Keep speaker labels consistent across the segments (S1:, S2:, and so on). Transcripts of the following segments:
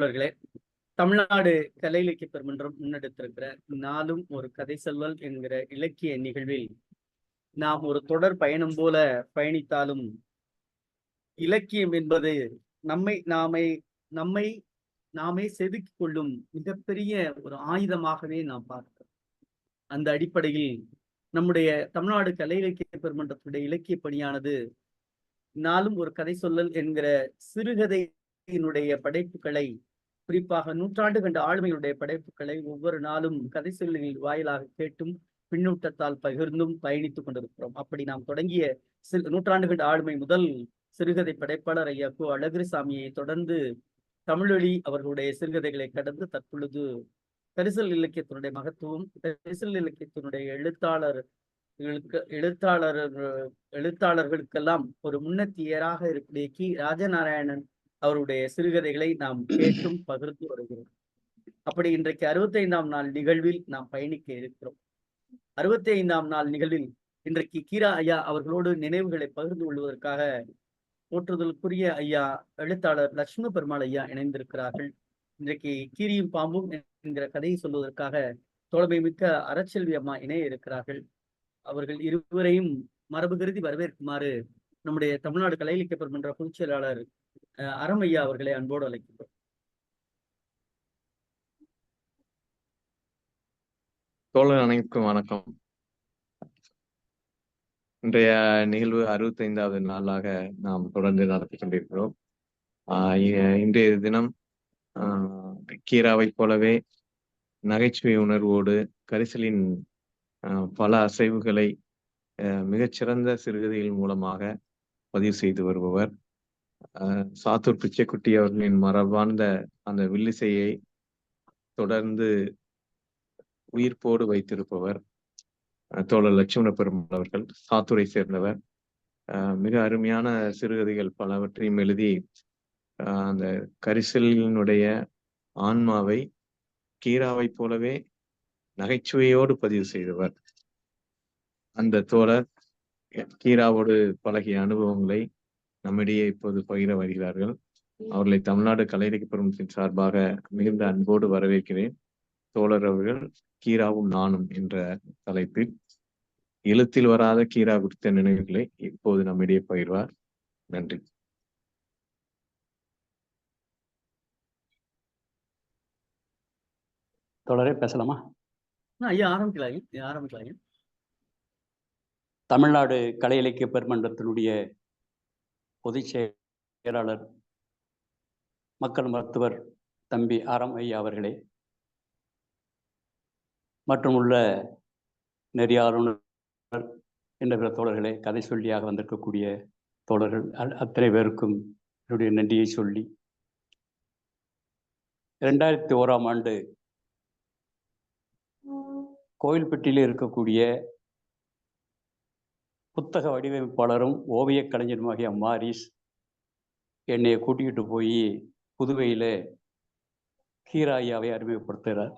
S1: தோழர்களே, தமிழ்நாடு கலை இலக்கிய பெருமன்றம் முன்னெடுத்திருக்கிற நாளும் ஒரு கதை சொல்லல் என்கிற இலக்கிய நிகழ்வில் நாம் ஒரு தொடர் பயணம் போல பயணித்தாலும், இலக்கியம் என்பது நம்மை நாமே நம்மை நாமே செதுக்கிக் கொள்ளும் மிகப்பெரிய ஒரு ஆயுதமாகவே நாம் பார்க்கிறோம். அந்த அடிப்படையில் நம்முடைய தமிழ்நாடு கலை இலக்கிய பெருமன்றத்துடைய இலக்கிய பணியானது நாளும் ஒரு கதை சொல்லல் என்கிற சிறுகதையினுடைய படைப்புகளை, குறிப்பாக நூற்றாண்டு கண்ட ஆளுமையுடைய படைப்புகளை ஒவ்வொரு நாளும் கதை சொல்லின் வாயிலாக கேட்டும் பின்னூட்டத்தால் பகிர்ந்தும் பயணித்துக் கொண்டிருக்கிறோம். அப்படி நாம் தொடங்கிய நூற்றாண்டு கண்ட ஆளுமை முதல் சிறுகதை படைப்பாளர் ஐயா கு. அழகிரிசாமியை தொடர்ந்து தமிழொலி அவர்களுடைய சிறுகதைகளை கடந்து தற்பொழுது கரிசல் இலக்கியத்தினுடைய மகத்துவம், கரிசல் இலக்கியத்தினுடைய எழுத்தாளர்களுக்கெல்லாம் ஒரு முன்னத்தியராக இருக்கக்கூடிய கி. ராஜநாராயணன் அவருடைய சிறுகதைகளை நாம் கேட்டும் பகிர்ந்து வருகிறோம். அப்படி இன்றைக்கு 65ஆம் நாள் நிகழ்வில் நாம் பயணிக்க இருக்கிறோம். 65ஆம் நாள் நிகழ்வில் இன்றைக்கு கீரா ஐயா அவர்களோடு நினைவுகளை பகிர்ந்து கொள்வதற்காக போற்றுதலுக்குரிய ஐயா எழுத்தாளர் லட்சுமி பெருமாள் ஐயா இணைந்திருக்கிறார்கள். இன்றைக்கு கீரியும் பாம்பும் என்கிற கதையை சொல்வதற்காக தோழமை மிக்க அறச்செல்வி அம்மா இணைய இருக்கிறார்கள். அவர்கள் இருவரையும் மரபு கருதி வரவேற்குமாறு நம்முடைய தமிழ்நாடு கலை இலக்கிய பெருமன்ற பொதுச் செயலாளர் அறம் ஐயா அவர்களை அன்போடு அழைக்கின்றோம்.
S2: தோழர் அனைவருக்கும் வணக்கம். இன்றைய நிகழ்வு 65வது நாளாக நாம் தொடர்ந்து நடத்தி கொண்டிருக்கிறோம். இன்றைய தினம் கீராவை போலவே நகைச்சுவை உணர்வோடு கரிசலின் பல அசைவுகளை மிகச்சிறந்த சிறுகதைகள் மூலமாக பதிவு செய்து வருபவர் சாத்தூர் பிச்சைக்குட்டி அவர்களின் மரபார்ந்த அந்த வில்லிசையை தொடர்ந்து உயிர்ப்போடு வைத்திருப்பவர் தோழர் லட்சுமண பெருமாள் அவர்கள். சாத்தூரை சேர்ந்தவர். மிக அருமையான சிறுகதைகள் பலவற்றையும் எழுதி அந்த கரிசலினுடைய ஆன்மாவை கீராவை போலவே நகைச்சுவையோடு பதிவு செய்தவர். அந்த தோழர் கீராவோடு பழகிய அனுபவங்களை நம்மிடையே இப்போது பகிர வருகிறார்கள். அவர்களை தமிழ்நாடு கலை இலக்கிய பெருமன்றத்தின் சார்பாக மிகுந்த அன்போடு வரவேற்கிறேன். தோழர் அவர்கள் கீராவும் நானும் என்ற தலைப்பில் எழுத்தில் வராத கீரா குறித்த நினைவுகளை இப்போது நம்மிடையே பகிர்வார். நன்றி.
S3: தொடரே பேசலாமா?
S1: ஐயா ஆரம்பிக்கலாம்.
S3: தமிழ்நாடு கலை இலக்கிய பெருமன்றத்தினுடைய பொதுச் செயலாளர் மக்கள் மருத்துவர் தம்பி அறம் ஐயா அவர்களே, மற்றும் உள்ள நெறியாளுநர் என்ற தோழர்களே, கதை சொல்லியாக வந்திருக்கக்கூடிய தோழர்கள் அத்தனை பேருக்கும் என்னுடைய நன்றியை சொல்லி, 2001ஆம் ஆண்டு கோவில்பட்டியில் இருக்கக்கூடிய புத்தக வடிவமைப்பாளரும் ஓவிய கலைஞருமாகிய மாரிஸ் என்னை கூட்டிக்கிட்டு போய் புதுவையில் கீரா ஐயாவை அறிமுகப்படுத்துகிறார்.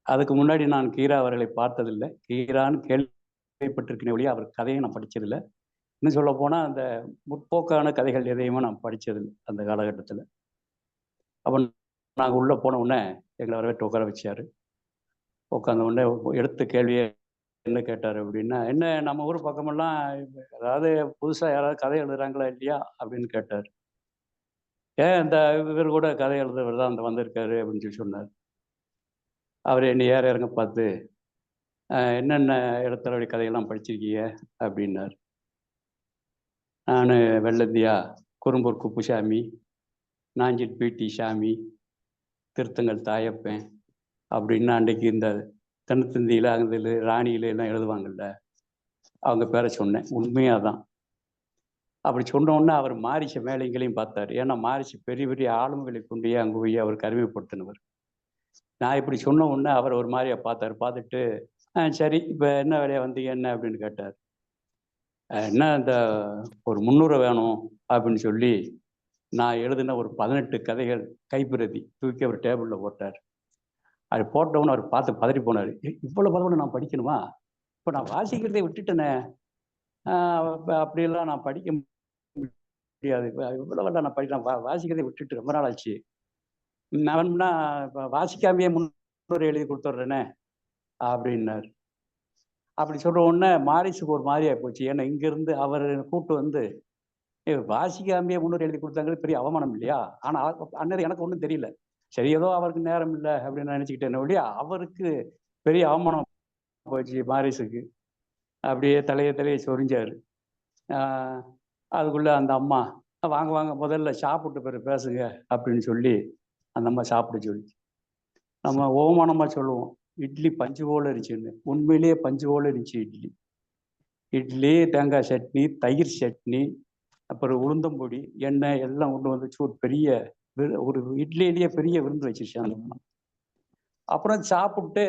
S3: அதுக்கு முன்னாடி நான் கீரா அவர்களை பார்த்ததில்லை. கீரான்னு கேள்விப்பட்டிருக்கேன் ஒழிய அவர் கதையை நான் படித்ததில்லை. இன்னும் சொல்ல போனால் அந்த முற்போக்கான கதைகள் எதையுமே நான் படித்ததில்லை அந்த காலகட்டத்தில். அப்போ நாங்கள் உள்ளே போன உடனே எங்களை வரவேற்று உட்கார வச்சார். உட்காந்த உடனே எடுத்த கேள்வியை என்ன கேட்டார் அப்படின்னா, என்ன நம்ம ஊர் பக்கமெல்லாம் அதாவது புதுசாக யாராவது கதை எழுதுறாங்களா இல்லையா அப்படின்னு கேட்டார். ஏன் இந்த இவர் கூட கதை எழுதுறவர் தான் அந்த வந்திருக்காரு அப்படின்னு சொல்லி சொன்னார். அவர் என்னை ஏற இறங்க பார்த்து என்னென்ன எழுத்தருடைய கதையெல்லாம் படிச்சிருக்கீங்க அப்படின்னார். நான் வெள்ளந்தியா, குறும்பூர் குப்புசாமி, நாஞ்சில் பிடி சாமி, திருத்தங்கள் தாயப்பேன் அப்படின்னா அன்றைக்கு இந்த தென்னத்தந்தியில் அங்கே ராணியில் எல்லாம் எழுதுவாங்கள்ல, அவங்க பேரை சொன்னேன். உண்மையாக தான். அப்படி சொன்னோன்னே அவர் மாரிச மேலைங்களையும் பார்த்தார். ஏன்னா மாரிசு பெரிய பெரிய ஆளுமைகளை கொண்டு அங்கே போய் அவருக்கு அறிமுகப்படுத்தினவர். நான் இப்படி சொன்ன உடனே அவர் ஒரு மாதிரியா பார்த்தார். பார்த்துட்டு சரி இப்போ என்ன வேலையாக வந்தீங்க என்ன அப்படின்னு கேட்டார். என்ன இந்த ஒரு 300 வேணும் அப்படின்னு சொல்லி நான் எழுதின ஒரு 18 கதைகள் கைப்பிரதி தூக்கி அவர் டேபிளில் போட்டார். அது போட்டவொன்னு அவர் பார்த்து பதறி போனார். இவ்வளோ பதவியில் நான் படிக்கணுமா? இப்போ நான் வாசிக்கிறதை விட்டுட்டேனே, அப்படியெல்லாம் நான் படிக்க முடியாது. இவ்வளோ நான் படிக்கலாம், வாசிக்கிறதை விட்டுட்டு ரொம்ப நாள் ஆச்சு அவன்னா வாசிக்காமையே முன்னுரை எழுதி கொடுத்துட்றேனே அப்படின்னாரு. அப்படி சொல்ற உடனே மாரிஸுக்கு ஒரு மாதிரியா போச்சு. ஏன்னா இங்கிருந்து அவர் கூட்டு வந்து வாசிக்காமையே முன்னுரை எழுதி கொடுத்தாங்கிறது பெரிய அவமானம் இல்லையா? ஆனா அண்ணன் எனக்கு ஒன்றும் தெரியல. சரி ஏதோ அவருக்கு நேரம் இல்லை அப்படின்னு நினைச்சுக்கிட்டேன் ஒழிய அவருக்கு பெரிய அவமானம் போச்சு மாரிஸுக்கு. அப்படியே தலையை சொரிஞ்சாரு. அதுக்குள்ள அந்த அம்மா வாங்க வாங்க முதல்ல சாப்பிட்டு பிறகு பேசுங்க அப்படின்னு சொல்லி அந்த அம்மா சாப்பிட சொல்லிச்சு. நம்ம ஓமானமா சொல்லுவோம் இட்லி பஞ்சு போல இருந்துச்சுன்னு. உண்மையிலேயே பஞ்சு போல இருந்துச்சு இட்லி. இட்லி, தேங்காய் சட்னி, தயிர் சட்னி, அப்புறம் உளுந்தம்பொடி, எண்ணெய் எல்லாம் கொண்டு வந்துச்சு. ஒரு பெரிய ஒரு இட்லியிலேயே பெரிய விருந்து வச்சிருச்சு அந்த அம்மா. அப்புறம் சாப்பிட்டு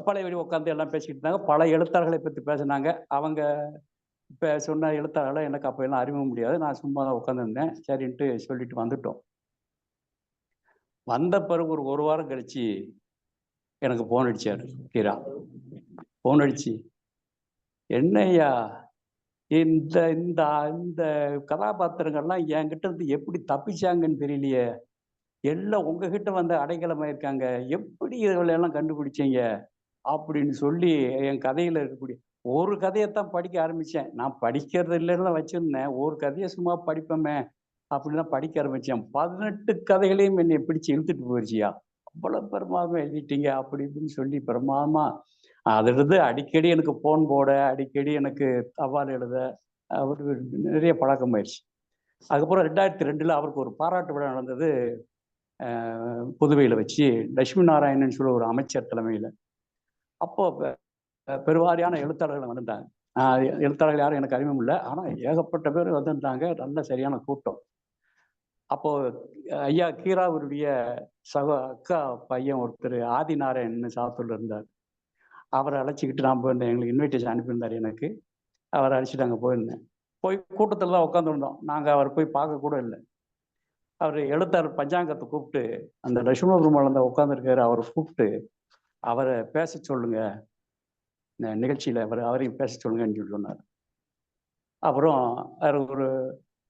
S3: பழைய வழி உட்காந்து எல்லாம் பேசிக்கிட்டு இருந்தாங்க. பல எழுத்தாளர்களை பற்றி பேசினாங்க. அவங்க இப்போ சொன்ன எழுத்தாளர்களை எனக்கு அப்போ எல்லாம் அறிமுக முடியாது. நான் சும்மா தான் உட்காந்துருந்தேன். சரின்ட்டு சொல்லிட்டு வந்துட்டோம். வந்த பிறகு ஒரு வாரம் கழிச்சு எனக்கு ஃபோன் அடிச்சாரு கீரா. ஃபோன் அடிச்சு, என்னய்யா இந்த இந்த இந்த கதாபாத்திரங்கள்லாம் என்கிட்ட இருந்து எப்படி தப்பிச்சாங்கன்னு தெரியலையே, எல்லாம் உங்ககிட்ட வந்து அடைக்கலமாயிருக்காங்க, எப்படி இவளெல்லாம் கண்டுபிடிச்சீங்க அப்படின்னு சொல்லி என் கதையில இருக்கக்கூடிய ஒரு கதையைத்தான் படிக்க ஆரம்பிச்சேன். நான் படிக்கிறது இல்லைன்னு வச்சிருந்தேன். ஒரு கதையை சும்மா படிப்போமே அப்படின்னு தான் படிக்க ஆரம்பிச்சேன். 18 கதைகளையும் என்னை பிடிச்சு இழுத்துட்டு போயிடுச்சியா, அவ்வளவு பிரமாதமா எழுதிட்டீங்க அப்படி இப்படின்னு சொல்லி பிரமாதமா. அதிலிருந்து அடிக்கடி எனக்கு ஃபோன் போட, அடிக்கடி எனக்கு தபால் எழுத அவரு நிறைய பழக்கமாயிடுச்சு. அதுக்கப்புறம் 2002 அவருக்கு ஒரு பாராட்டு விழா நடந்தது புதுவையில் வச்சு, லட்சுமி நாராயணன் சொல்லி ஒரு அமைச்சர் தலைமையில். அப்போ பெருவாரியான எழுத்தாளர்கள் வந்திருந்தாங்க. எழுத்தாளர்கள் யாரும் எனக்கு அறிமுகம் இல்லை, ஆனால் ஏகப்பட்ட பேர் வந்திருந்தாங்க. நல்ல சரியான கூட்டம். அப்போ ஐயா கீராவருடைய அக்கா பையன் ஒருத்தர் ஆதிநாராயணன் சாத்தூர்ல இருந்தார். அவரை அழைச்சிக்கிட்டு நான் போயிருந்தேன். எங்களுக்கு இன்விடேஷன் அனுப்பியிருந்தார் எனக்கு. அவரை அழைச்சிட்டு அங்கே போயிருந்தேன். போய் கூட்டத்தில் தான் உட்காந்துருந்தோம். நாங்கள் அவரை போய் பார்க்க கூட இல்லை. அவர் எழுத்தாளர் பஞ்சாங்கத்தை கூப்பிட்டு, அந்த லட்சுமண பெருமாள் தான் உட்காந்துருக்காரு, அவரை கூப்பிட்டு அவரை பேச சொல்லுங்க, நிகழ்ச்சியில் அவரையும் பேச சொல்லுங்கன்னு சொல்லி சொன்னார். அப்புறம் ஒரு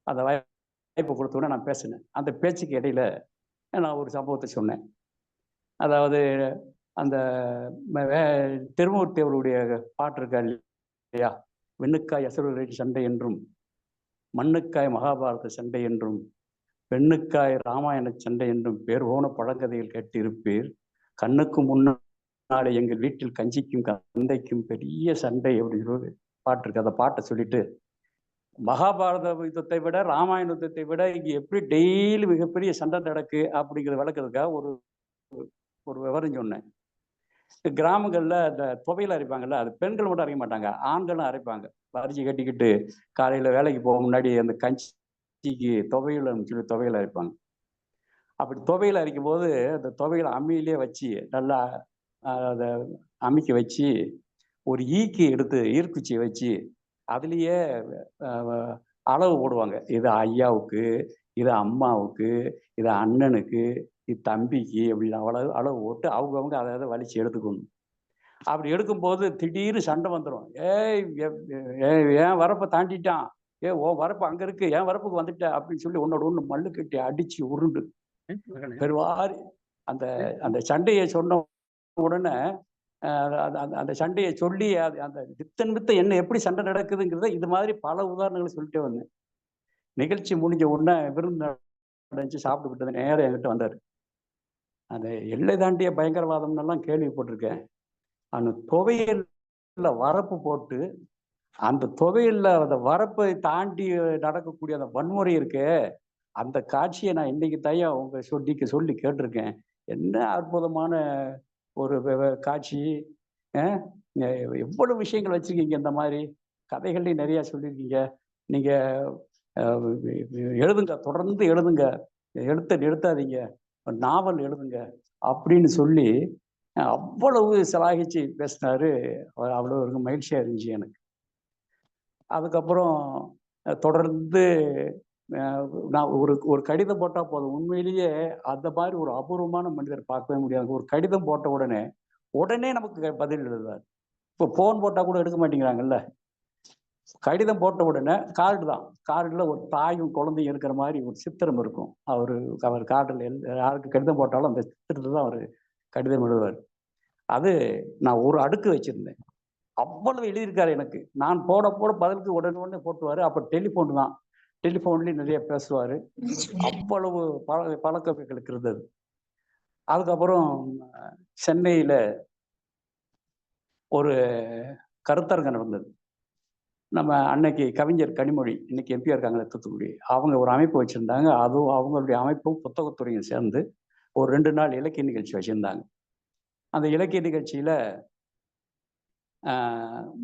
S3: அந்த வாய்ப்பு கொடுத்தோன்னே நான் பேசினேன். அந்த பேச்சுக்கு இடையில நான் ஒரு சம்பவத்தை சொன்னேன். அதாவது அந்த திருமூர்த்தி அவருடைய பாட்டு இருக்கா இல்லையா, வெண்ணுக்காய் அசுரர்கள் சண்டை என்றும், மண்ணுக்காய் மகாபாரத சண்டை என்றும், பெண்ணுக்காய் ராமாயண சண்டை என்றும் பேர் போன பழங்கதையில் கேட்டிருப்பீர். கண்ணுக்கு முன்னாலே எங்கள் வீட்டில் கஞ்சிக்கும் கந்தைக்கும் பெரிய சண்டை அப்படின்னு சொல்லி பாட்டு இருக்கு. அந்த பாட்டை சொல்லிட்டு, மகாபாரத யுத்தத்தை விட ராமாயண யுத்தத்தை விட இங்கே எப்படி டெய்லி மிகப்பெரிய சண்டை நடக்கு அப்படிங்கிறத விளக்குறதுக்காக ஒரு விவரம் சொன்னேன். கிராமங்கள்ல இந்த துவையில அரைப்பாங்கல்ல, அது பெண்கள் மட்டும் அரைக்க மாட்டாங்க, ஆண்களும் அரைப்பாங்க. வரிச்சு கட்டிக்கிட்டு காலையில வேலைக்கு போக முன்னாடி அந்த கஞ்சிக்கு துவையிலன்னு சொல்லி துவையில அரைப்பாங்க. அப்படி துவையில அரைக்கும் போது அந்த துவையில அம்மியிலே வச்சு நல்லா அதை அம்மிக்க வச்சு ஒரு ஈக்கி எடுத்து ஈர்க்குச்சியை வச்சு அதுலேயே அளவு போடுவாங்க. இது ஐயாவுக்கு, இது அம்மாவுக்கு, இது அண்ணனுக்கு, இது தம்பிக்கு அப்படின்னு அளவு போட்டு அவங்கவுங்க அதை வலிச்சு எடுத்துக்கணும். அப்படி எடுக்கும்போது திடீர்னு சண்டை வந்துடும். ஏன் வரப்பை தாண்டிட்டான், ஓ வரப்பு அங்க இருக்கு, என் வரப்புக்கு வந்துட்ட அப்படின்னு சொல்லி ஒன்னோட ஒன்று மல்லு கட்டி அடிச்சு உருண்டு பெருவாரி அந்த அந்த சண்டையை சொன்ன உடனே அந்த சண்டையை சொல்லி அந்த வித்த என்ன எப்படி சண்டை நடக்குதுங்கிறத இது மாதிரி பல உதாரணங்களை சொல்லிட்டே வந்தேன். நிகழ்ச்சி முடிஞ்ச உடனே விருந்து நடந்துச்சு, சாப்பிட்டுக்கிட்டு நேரம் என்கிட்ட வந்தார். அந்த எல்லை தாண்டிய பயங்கரவாதம்னு எல்லாம் கேள்விப்பட்டிருக்கேன். அந்த துவையல்ல வரப்பு போட்டு அந்த துவையல்ல அந்த வரப்பை தாண்டி நடக்கக்கூடிய அந்த வன்முறை இருக்கு, அந்த காட்சியை நான் இன்னைக்கு தையா உங்க சொல்லி கேட்டிருக்கேன். என்ன அற்புதமான ஒரு காட்சி. எவ்வளவு விஷயங்கள் வச்சிருக்கீங்க, இந்த மாதிரி கதைகள்லையும் நிறைய சொல்லியிருக்கீங்க. நீங்க எழுதுங்க, தொடர்ந்து எழுதுங்க, நிறுத்தாதீங்க, நாவல் எழுதுங்க அப்படின்னு சொல்லி அவ்வளவு சிலாகிச்சு பேசினாரு. அவ்வளவு ஒரு மகிழ்ச்சியா இருந்துச்சு எனக்கு. அதுக்கப்புறம் தொடர்ந்து நான் ஒரு கடிதம் போட்டா போதும், உண்மையிலேயே அந்த மாதிரி ஒரு அபூர்வமான மனிதர் பார்க்கவே முடியாது. ஒரு கடிதம் போட்ட உடனே நமக்கு பதில் எழுதுவார். இப்போ போன் போட்டா கூட எடுக்க மாட்டேங்கிறாங்கல்ல, கடிதம் போட்ட உடனே கார்டு தான், கார்டில் ஒரு தாயும் குழந்தையும் இருக்கிற மாதிரி ஒரு சித்திரம் இருக்கும். அவர் கார்டில் யாருக்கு கடிதம் போட்டாலும் அந்த சித்திரத்தில் தான் அவர் கடிதம் எழுதுவார். அது நான் ஒரு அடுக்கு வச்சிருந்தேன். அவ்வளவு எழுதியிருக்காரு எனக்கு. நான் போட பதிலுக்கு உடனே போட்டுவார். அப்போ டெலிஃபோன் தான், டெலிஃபோன்லேயும் நிறைய பேசுவார். அவ்வளவு பழக்கம் எங்களுக்கு இருந்தது. அதுக்கப்புறம் சென்னையில் ஒரு கருத்தரங்கம் நடந்தது. நம்ம அன்னைக்கு கவிஞர் கனிமொழி, இன்னைக்கு எம்பியா இருக்காங்க தூத்துக்குடி, அவங்க ஒரு அமைப்பு வச்சுருந்தாங்க. அதுவும் அவங்களுடைய அமைப்பும் புத்தகத்துறையும் சேர்ந்து ஒரு 2 நாள் இலக்கிய நிகழ்ச்சி வச்சுருந்தாங்க. அந்த இலக்கிய நிகழ்ச்சியில்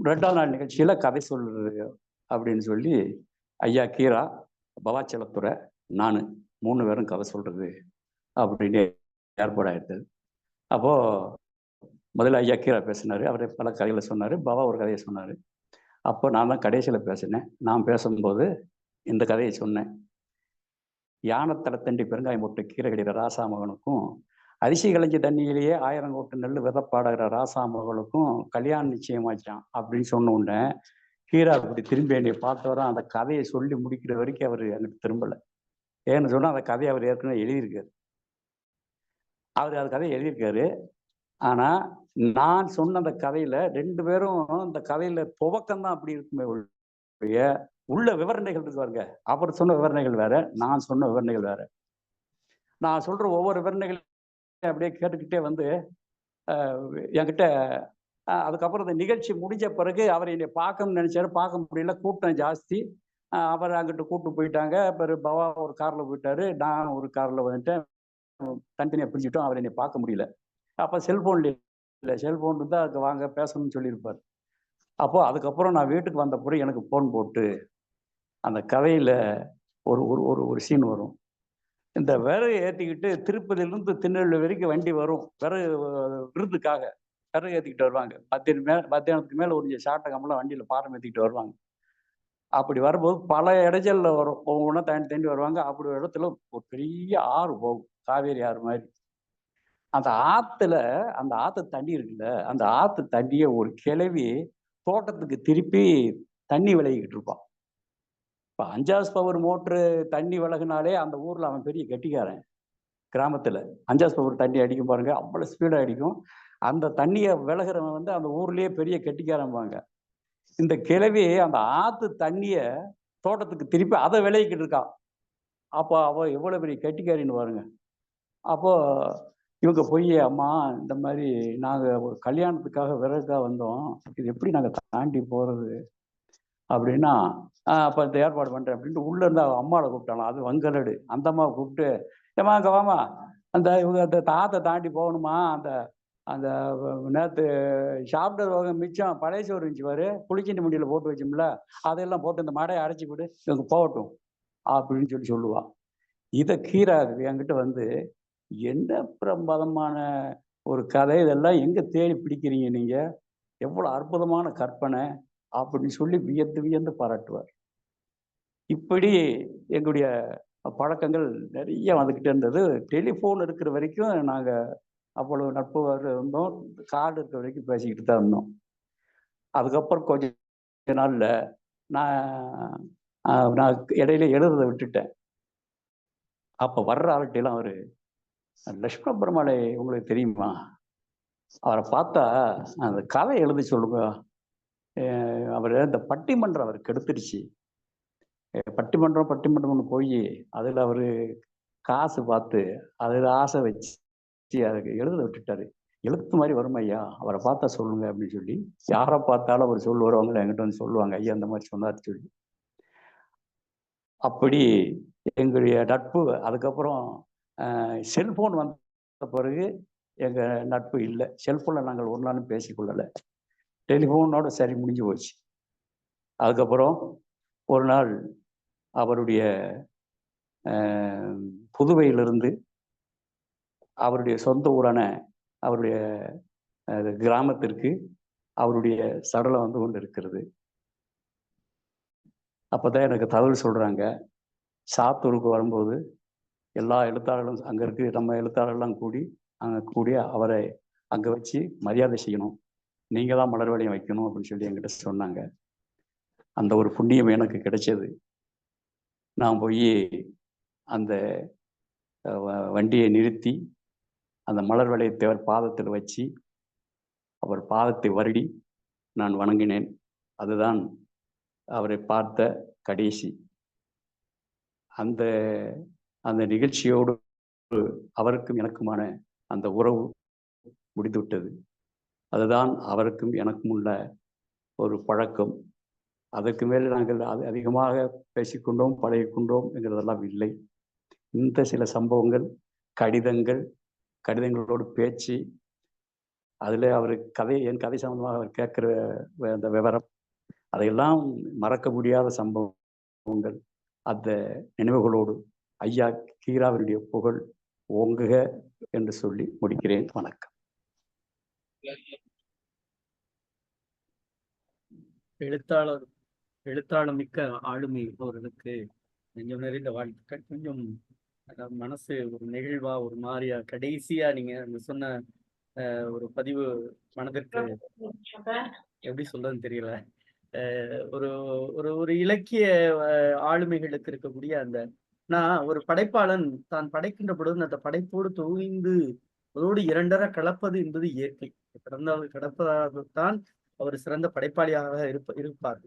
S3: 2ஆம் நாள் நிகழ்ச்சியில் கதை சொல்றது அப்படின்னு சொல்லி ஐயா கீரா, பவாச்சலத்துறை, நான் 3 பேரும் கதை சொல்றது அப்படின்னு ஏற்பாடாயிருந்தது. அப்போது முதல்ல ஐயா கீரா பேசினார். அவர் பல கதைகளை சொன்னார். பவா ஒரு கதையை சொன்னார். அப்போ நான் தான் கடைசியில் பேசினேன். நான் பேசும்போது இந்த கதையை சொன்னேன். யானத்தடத்தண்டி பெருங்காயம் போட்டு கீரை கடிகிற ராசா மகனுக்கும், அரிசி களைஞ்சி தண்ணியிலேயே 1000 கோட்டு நெல் விதப்பாடுகிற ராசா மகளுக்கும் கல்யாணம் நிச்சயமாச்சான் அப்படின்னு சொன்ன உடனே கீரா அப்படி திரும்பி என்னை பார்த்தவரை அந்த கதையை சொல்லி முடிக்கிற வரைக்கும் அவர் எனக்கு திரும்பலை. ஏன்னு சொன்னால் அந்த கதையை அவர் ஏற்கனவே எழுதியிருக்காரு. அவர் அந்த கதையை எழுதியிருக்காரு. ஆனால் நான் சொன்ன அந்த கதையில் 2 பேரும் அந்த கதையில் துவக்கம்தான் அப்படி இருக்குமே ஒழிய உள்ள விவரணைகள் இருக்கு பாருங்க. அவர் சொன்ன விவரணைகள் வேற, நான் சொன்ன விவரணைகள் வேற. நான் சொல்ற ஒவ்வொரு விவரணைகள் அப்படியே கேட்டுக்கிட்டே வந்து என்கிட்ட அதுக்கப்புறம் இந்த நிகழ்ச்சி முடிஞ்ச பிறகு அவர் என்னை பார்க்கணும்னு நினைச்சாரு. பார்க்க முடியல, கூட்டம் ஜாஸ்தி. அவர் அங்கிட்டு கூப்பிட்டு போயிட்டாங்க. பிறகு பவா ஒரு காரில் போயிட்டாரு, நான் ஒரு காரில் வந்துட்டேன். தனித்தனியாக பிரிஞ்சுட்டோம். அவர் என்னை பார்க்க முடியல. அப்போ செல்ஃபோன்ல இல்லை, செல்ஃபோன் இருந்தால் அதுக்கு வாங்க பேசணும்னு சொல்லியிருப்பார். அப்போ அதுக்கப்புறம் நான் வீட்டுக்கு வந்த பிறகு எனக்கு ஃபோன் போட்டு அந்த கதையில் ஒரு ஒரு ஒரு சீன் வரும். இந்த விறகு ஏற்றிக்கிட்டு திருப்பதியிலிருந்து திருநெல்வேலி வரைக்கும் வண்டி வரும். விறகு விருதுக்காக விறகு ஏற்றிக்கிட்டு வருவாங்க. மத்தியானத்துக்கு மேலே ஒரு சாட்டகம்லாம் வண்டியில் பாரம் ஏற்றிக்கிட்டு வருவாங்க. அப்படி வரும்போது பல இடைஞ்சலில் வரும். ஒவ்வொன்றா தாண்டி வருவாங்க. அப்படி ஒரு இடத்துல ஒரு பெரிய ஆறு போகும், காவேரி ஆறு மாதிரி. அந்த ஆற்று தண்ணி இருக்குல்ல, அந்த ஆற்று தண்ணியை ஒரு கிளவி தோட்டத்துக்கு திருப்பி தண்ணி விலகிக்கிட்டு இருப்பான். இப்போ 5 பவர் மோட்ரு தண்ணி விலகுனாலே அந்த ஊரில் அவன் பெரிய கெட்டிக்காரன். கிராமத்தில் 5 பவர் தண்ணி அடிக்கும் பாருங்க, அவ்வளோ ஸ்பீடாக அடிக்கும். அந்த தண்ணியை விலகிறவன் வந்து அந்த ஊர்லேயே பெரிய கெட்டிக்காரன்பாங்க. இந்த கிளவி அந்த ஆற்று தண்ணியை தோட்டத்துக்கு திருப்பி அதை விலகிக்கிட்டு இருக்கான். அப்போ அவள் எவ்வளோ பெரிய கெட்டிக்காரின்னு பாருங்க. அப்போ இவங்க போய், அம்மா இந்த மாதிரி நாங்கள் ஒரு கல்யாணத்துக்காக விறகுக்காக வந்தோம், இது எப்படி நாங்கள் தாண்டி போகிறது அப்படின்னா, அப்போ இந்த ஏற்பாடு பண்ணுறேன் அப்படின்ட்டு உள்ளே இருந்து அம்மாவை கூப்பிட்டாலாம். அது வங்கலடு. அந்த அம்மாவை கூப்பிட்டு, ஏம்மா அங்கே வாமா, இவங்க அந்த ஆற்றை தாண்டி போகணுமா, அந்த நேற்று சாப்பிட்ற மிச்சம் பழைய சோறு இருந்துச்சு பாரு, புளிச்சிண்டி மண்டியில் போட்டு வச்சோம்ல, அதையெல்லாம் போட்டு இந்த மடையை அரைச்சி விடு, இவங்க போகட்டும் அப்படின்னு சொல்லுவாள். இதை கீரா என்கிட்ட வந்து, என்ன பிரமாதமான ஒரு கதை, இதெல்லாம் எங்கே தேடி பிடிக்கிறீங்க நீங்கள், எவ்வளோ அற்புதமான கற்பனை அப்படின்னு சொல்லி வியந்து பாராட்டுவார். இப்படி எங்களுடைய பழக்கங்கள் நிறைய வந்துக்கிட்டே இருந்தது. டெலிஃபோன் இருக்கிற வரைக்கும் நாங்கள் அவ்வளோ நட்பு இருந்தோம். கார்டு இருக்கிற வரைக்கும் பேசிக்கிட்டு தான் இருந்தோம். அதுக்கப்புறம் கொஞ்ச நாளில் நான் இடையில எழுதுறதை விட்டுட்டேன். அப்போ வர்ற ஆள்கிட்டலாம் அவர், லட்சுமண பெருமாளை உங்களுக்கு தெரியுமா, அவரை பார்த்தா அந்த கதை எழுதி சொல்லுங்க, அவர் இந்த பட்டிமன்றம் அவருக்கு எடுத்துருச்சு, பட்டிமன்றம்னு போய் அதில் அவர் காசு பார்த்து அதில் ஆசை வச்சு அதுக்கு எழுத விட்டுட்டாரு. எழுத்து மாதிரி வரும் ஐயா, அவரை பார்த்தா சொல்லுங்க அப்படின்னு சொல்லி யாரை பார்த்தாலும் அவர் சொல்லுவார். அவங்கள என்கிட்ட வந்து சொல்லுவாங்க, ஐயா அந்த மாதிரி சொன்னார் சொல்லி. அப்படி எங்களுடைய நட்பு. அதுக்கப்புறம் செல்போன் வந்த பிறகு எங்கள் நட்பு இல்லை. செல்ஃபோனில் நாங்கள் ஒரு நாளும் பேசிக்கொள்ளலை. டெலிஃபோனோட சரி முடிஞ்சு போச்சு. அதுக்கப்புறம் ஒரு நாள் அவருடைய புதுவையிலிருந்து அவருடைய சொந்த ஊரான அவருடைய கிராமத்திற்கு அவருடைய சடலம் வந்து கொண்டு இருக்கிறது. அப்போதான் எனக்கு தகவல் சொல்கிறாங்க, சாத்தூருக்கு வரும்போது எல்லா எழுத்தாளர்களும் அங்கே இருக்கு, நம்ம எழுத்தாளர்கள்லாம் கூடி அவரை அங்கே வச்சு மரியாதை செய்யணும், நீங்கள் தான் மலர் வளையம் வைக்கணும் அப்படின்னு சொல்லி என்கிட்ட சொன்னாங்க. அந்த ஒரு புண்ணியம் எனக்கு கிடைச்சது. நான் போய் அந்த வண்டியை நிறுத்தி அந்த மலர் வளையத்தை அவர் பாதத்தில் வச்சு அவர் பாதத்தை வருடி நான் வணங்கினேன். அதுதான் அவரை பார்த்த கடைசி. அந்த அந்த நிகழ்ச்சியோடு அவருக்கும் எனக்குமான அந்த உறவு முடிந்துவிட்டது. அதுதான் அவருக்கும் எனக்கும் உள்ள ஒரு பழக்கம். அதற்கு மேல் நாங்கள் அதிகமாக பேசிக்கொண்டோம், பழகிக்கொண்டோம் என்கிறதெல்லாம் இல்லை. இந்த சில சம்பவங்கள், கடிதங்களோடு பேச்சு, அதில் அவர் என் கதை சம்பந்தமாக அவர் கேட்குற அந்த விவரம், அதையெல்லாம் மறக்க முடியாத சம்பவங்கள். அந்த நினைவுகளோடு ஐயா கீராவினுடைய புகழ் ஓங்குக என்று சொல்லி முடிக்கிறேன். வணக்கம்.
S1: எழுத்தாளர் மிக்க ஆளுமை அவர்களுக்கு நெஞ்சம் நிறைந்த வாழ்த்துக்கள். கொஞ்சம் மனசு ஒரு நெகிழ்வா ஒரு மாதிரியா கடைசியா நீங்க சொன்ன ஒரு பதிவு மனதிற்கு எப்படி சொல்றதுன்னு தெரியல. ஒரு ஒரு ஒரு இலக்கிய ஆளுமைகளுக்கு இருக்கக்கூடிய அந்த ஒரு படைப்பாளன் தான் படைக்கின்ற பொழுது அந்த படைப்போடு தொகுந்து அதோடு இரண்டரை கலப்பது என்பது இயற்கை. கடப்பதாகத்தான் அவர் சிறந்த படைப்பாளியாக இருப்பார்.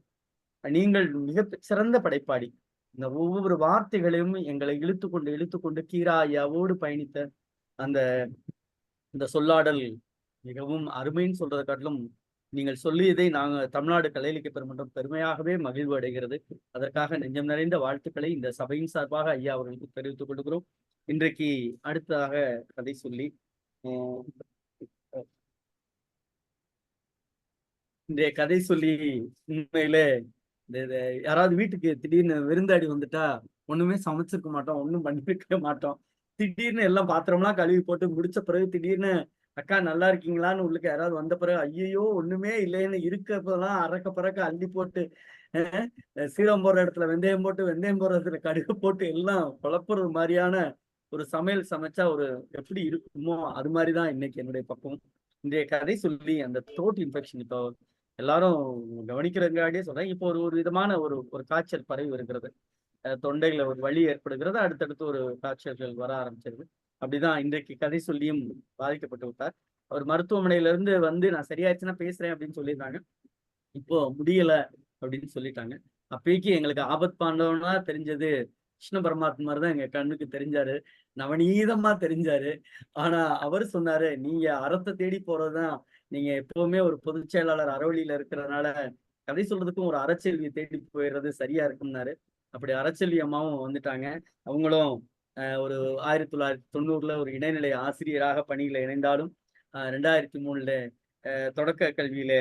S1: நீங்கள் மிக சிறந்த படைப்பாளி. இந்த ஒவ்வொரு வார்த்தைகளையும் எங்களை இழுத்துக்கொண்டு கீரா ஐயாவோடு பயணித்த அந்த சொல்லாடல் மிகவும் அருமைன்னு சொல்றதை காட்டிலும் நீங்கள் சொல்லியதை நாங்கள் தமிழ்நாடு கலை இலக்கிய பெருமன்றம் பெருமையாகவே மகிழ்வு அடைகிறது. அதற்காக நெஞ்சம் நிறைந்த வாழ்த்துக்களை இந்த சபையின் சார்பாக ஐயா அவர்களுக்கு தெரிவித்துக் கொள்கிறோம். இன்றைக்கு அடுத்ததாக கதை சொல்லி இன்றைய கதை சொல்லி உண்மையில யாராவது வீட்டுக்கு திடீர்னு விருந்தாடி வந்துட்டா ஒண்ணுமே சமைச்சிருக்க மாட்டோம், ஒண்ணும் பண்ணிருக்க மாட்டோம். திடீர்னு எல்லாம் பாத்திரம்லாம் கழுவி போட்டு முடிச்ச பிறகு திடீர்னு அக்கா நல்லா இருக்கீங்களான்னு உள்ளுக்கு யாராவது வந்த பிறகு ஐயோ ஒண்ணுமே இல்லைன்னு இருக்கப்பெல்லாம் அறக்க பறக்க அள்ளி போட்டு சீரம் போடுற இடத்துல வெந்தயம் போட்டு, வெந்தயம் போடுற இடத்துல கடுகு போட்டு எல்லாம் குழப்புறது மாதிரியான ஒரு சமையல் சமைச்சா ஒரு எப்படி இருக்குமோ அது மாதிரிதான் இன்னைக்கு என்னுடைய பக்கம். இன்றைய கதை சொல்லி அந்த த்ரோட் இன்ஃபெக்ஷன் இப்போ எல்லாரும் கவனிக்கிறதுக்காடியே சொல்றேன். இப்போ ஒரு விதமான ஒரு காய்ச்சல் பரவி வருகிறது. தொண்டையில ஒரு வலி ஏற்படுகிறது. அடுத்தடுத்து ஒரு காய்ச்சல்கள் வர ஆரம்பிச்சிருது. அப்படிதான் இன்றைக்கு கதை சொல்லியும் பாதிக்கப்பட்டு விட்டார். அவர் மருத்துவமனையில இருந்து வந்து நான் சரியாயிடுச்சுன்னா பேசுறேன் அப்படின்னு சொல்லியிருந்தாங்க. இப்போ முடியல அப்படின்னு சொல்லிட்டாங்க. அப்பைக்கு எங்களுக்கு ஆபத் பாண்டவனா தெரிஞ்சது கிருஷ்ண பரமாத்மார் தான் எங்க கண்ணுக்கு தெரிஞ்சாரு, நவநீதமா தெரிஞ்சாரு. ஆனா அவர் சொன்னாரு, நீங்க அறத்தை தேடி போறதுதான், நீங்க எப்பவுமே ஒரு பொதுச் செயலாளர் அறவழியில இருக்கிறதுனால கதை சொல்றதுக்கும் ஒரு அறச்செல்வியை தேடி போயிடுறது சரியா இருக்கும்னாரு. அப்படி அறச்செல்வி அம்மாவும் வந்துட்டாங்க. அவங்களும் ஒரு 1990 ஒரு இடைநிலை ஆசிரியராக பணியில இணைந்தாலும் 2003 தொடக்க கல்வியில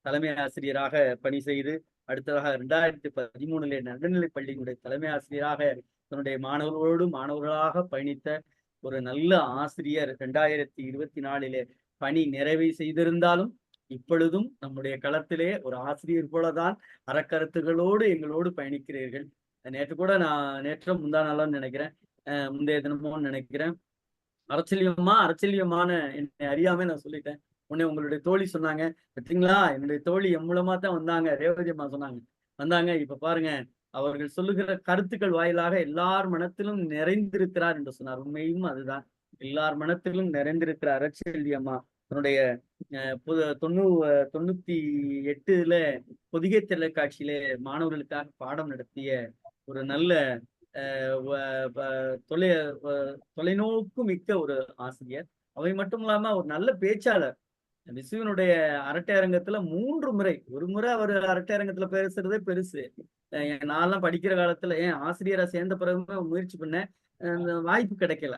S1: தலைமை ஆசிரியராக பணி செய்து அடுத்ததாக 2013 நடுநிலை பள்ளியினுடைய தலைமை ஆசிரியராக தன்னுடைய மாணவர்களாக பயணித்த ஒரு நல்ல ஆசிரியர் 2024 பணி நிறைவு செய்திருந்தாலும் இப்பொழுதும் நம்முடைய களத்திலே ஒரு ஆசிரியர் போலதான் அறக்கருத்துகளோடு எங்களோடு பயணிக்கிறீர்கள். நேற்று கூட நான் முந்தா நாளான்னு நினைக்கிறேன், முந்தைய தினமும் நினைக்கிறேன், அரசியலியமான என்னை அறியாம நான் சொல்லிட்டேன். உடனே உங்களுடைய தோழி சொன்னாங்க, பார்த்தீங்களா என்னுடைய தோழி என் மூலமா தான் வந்தாங்க, ரேவதி அம்மா சொன்னாங்க வந்தாங்க, இப்ப பாருங்க அவர்கள் சொல்லுகிற கருத்துக்கள் வாயிலாக எல்லார் மனத்திலும் நிறைந்திருக்கிறார் என்று சொன்னார். உண்மையும் அதுதான், எல்லார் மனத்திலும் நிறைந்திருக்கிற அரசியல்வி அம்மா தன்னுடைய 98 பொதிகை தொலைக்காட்சியில மாணவர்களுக்காக பாடம் நடத்திய ஒரு நல்ல தொலைநோக்கு மிக்க ஒரு ஆசிரியர். அவை மட்டும் இல்லாம ஒரு நல்ல பேச்சாளர். விசுவனுடைய அரட்டை அரங்கத்துல 3 முறை, ஒரு முறை அவர் அரட்டை அரங்கத்துல பேசுறதே பெருசு. நான்லாம் படிக்கிற காலத்துல ஆசிரியரா சேர்ந்த பிறகு முயற்சி பண்ணேன், வாய்ப்பு கிடைக்கல.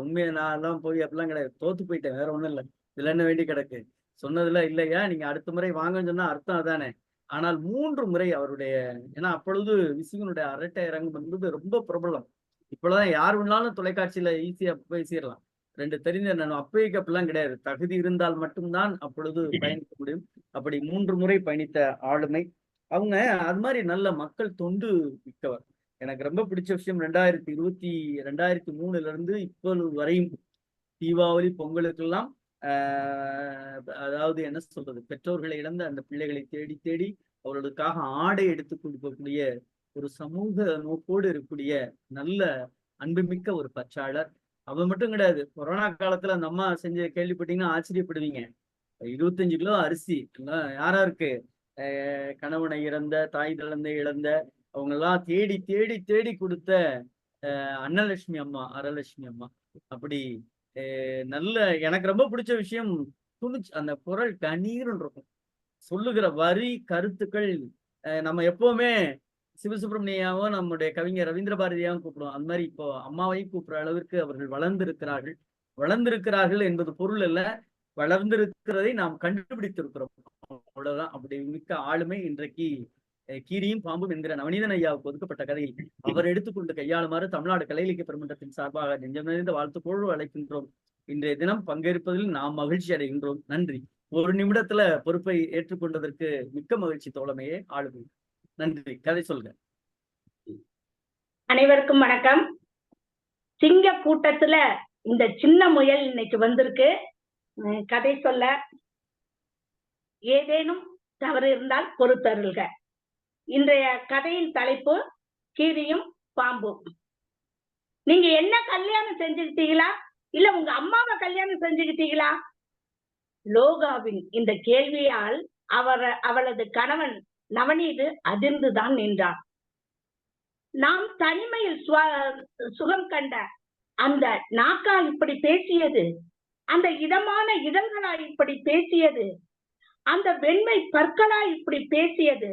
S1: உண்மையை நான் எல்லாம் போய் அப்படிலாம் கிடையாது, தோத்து போயிட்டேன், வேற ஒண்ணும் இல்லை. இதுல என்ன வேண்டி கிடக்கு, சொன்னதுல இல்லையா, நீங்க அடுத்த முறை வாங்கன்னு சொன்னா அர்த்தம் அதானே. ஆனால் 3 முறை அவருடைய, ஏன்னா அப்பொழுது விசுவனுடைய அரட்டை அரங்கம் என்பது ரொம்ப பிரபலம். இப்பொழுதுதான் யார் வேணாலும் தொலைக்காட்சியில ஈஸியா பேசிடலாம். 2 தெரிஞ்ச அப்பைக்கு அப்படிலாம் கிடையாது, தகுதி இருந்தால் மட்டும்தான் அப்பொழுது பயணிக்க முடியும். அப்படி 3 முறை பயணித்த ஆளுமை அவங்க. அது மாதிரி நல்ல மக்கள் தொண்டு மிக்கவர். எனக்கு ரொம்ப பிடிச்ச விஷயம் 2003 இப்பொழுது வரையும் தீபாவளி பொங்கலுக்கெல்லாம் அதாவது என்ன சொல்றது, பெற்றோர்களை இழந்த அந்த பிள்ளைகளை தேடி அவர்களுக்காக ஆடை எடுத்து கொடுக்கக்கூடிய ஒரு சமூக நோக்கோடு இருக்கக்கூடிய நல்ல அன்புமிக்க ஒரு பற்றாளர். அவ மட்டும் கிடையாது, கொரோனா காலத்துல அந்த அம்மா செஞ்ச கேள்விப்பட்டீங்கன்னா ஆச்சரியப்படுவீங்க. 25 கிலோ அரிசி யாராருக்கு கணவனை இழந்த, தாய் தந்தை இழந்த அவங்க எல்லாம் தேடி தேடி தேடி கொடுத்த அன்னலட்சுமி அம்மா, அரலட்சுமி அம்மா. அப்படி நல்ல எனக்கு ரொம்ப பிடிச்ச விஷயம் அந்த குரல் கண்ணீர்னு இருக்கும். சொல்லுகிற வரி கருத்துக்கள் நம்ம எப்பவுமே சிவசுப்பிரமணியாவும் நம்முடைய கவிஞர் ரவீந்திர பாரதியாவும் கூப்பிடுவோம். அந்த மாதிரி இப்போ அம்மாவையும் கூப்பிடுற அளவிற்கு அவர்கள் வளர்ந்திருக்கிறார்கள். வளர்ந்திருக்கிறார்கள் என்பது பொருள் அல்ல, வளர்ந்திருக்கிறதை நாம் கண்டுபிடித்திருக்கிறோம், அவ்வளவுதான். அப்படி மிக்க ஆளுமை இன்றைக்கு கீரியும் பாம்பும் என்கிற நவநீதன் ஐயாவுக்கு ஒதுக்கப்பட்ட கதையில் அவர் எடுத்துக்கொண்டு கையாளுமாறு தமிழ்நாடு கலை இலக்கிய பெருமன்றத்தின் சார்பாக நெஞ்சம் நிறைந்த வாழ்த்துக்கோடு அழைக்கின்றோம். இன்றைய தினம் பங்கேற்பதில் நாம் மகிழ்ச்சி அடைகின்றோம். நன்றி. ஒரு நிமிடத்துல பொறுப்பை ஏற்றுக்கொண்டதற்கு மிக்க மகிழ்ச்சி தோழமையே, ஆளுமை. நன்றி. கதை சொல்க.
S4: அனைவருக்கும் வணக்கம். சிங்க கூட்டத்துல இந்த சின்ன முயல் இன்னைக்கு வந்திருக்கு கதை சொல்ல. ஏதேனும் தவறு இருந்தால் பொறுத்தருள்க. இன்றைய கதையின் தலைப்பு கீரியும் பாம்பும். நீங்க என்ன கல்யாணம் செஞ்சுக்கிட்டீங்களா, இல்ல உங்க அம்மாவை கல்யாணம் செஞ்சுக்கிட்டீங்களா? லோகாவின் இந்த கேள்வியால் அவளது கணவன் நவநீது அதிர்ந்துதான் நின்றான். நாம் தனிமையில் சுகம் கண்ட அந்த நாக்கால் இப்படி பேசியது, அந்த இதமான இதழ்களா இப்படி பேசியது, அந்த வெண்மை பற்களா இப்படி பேசியது,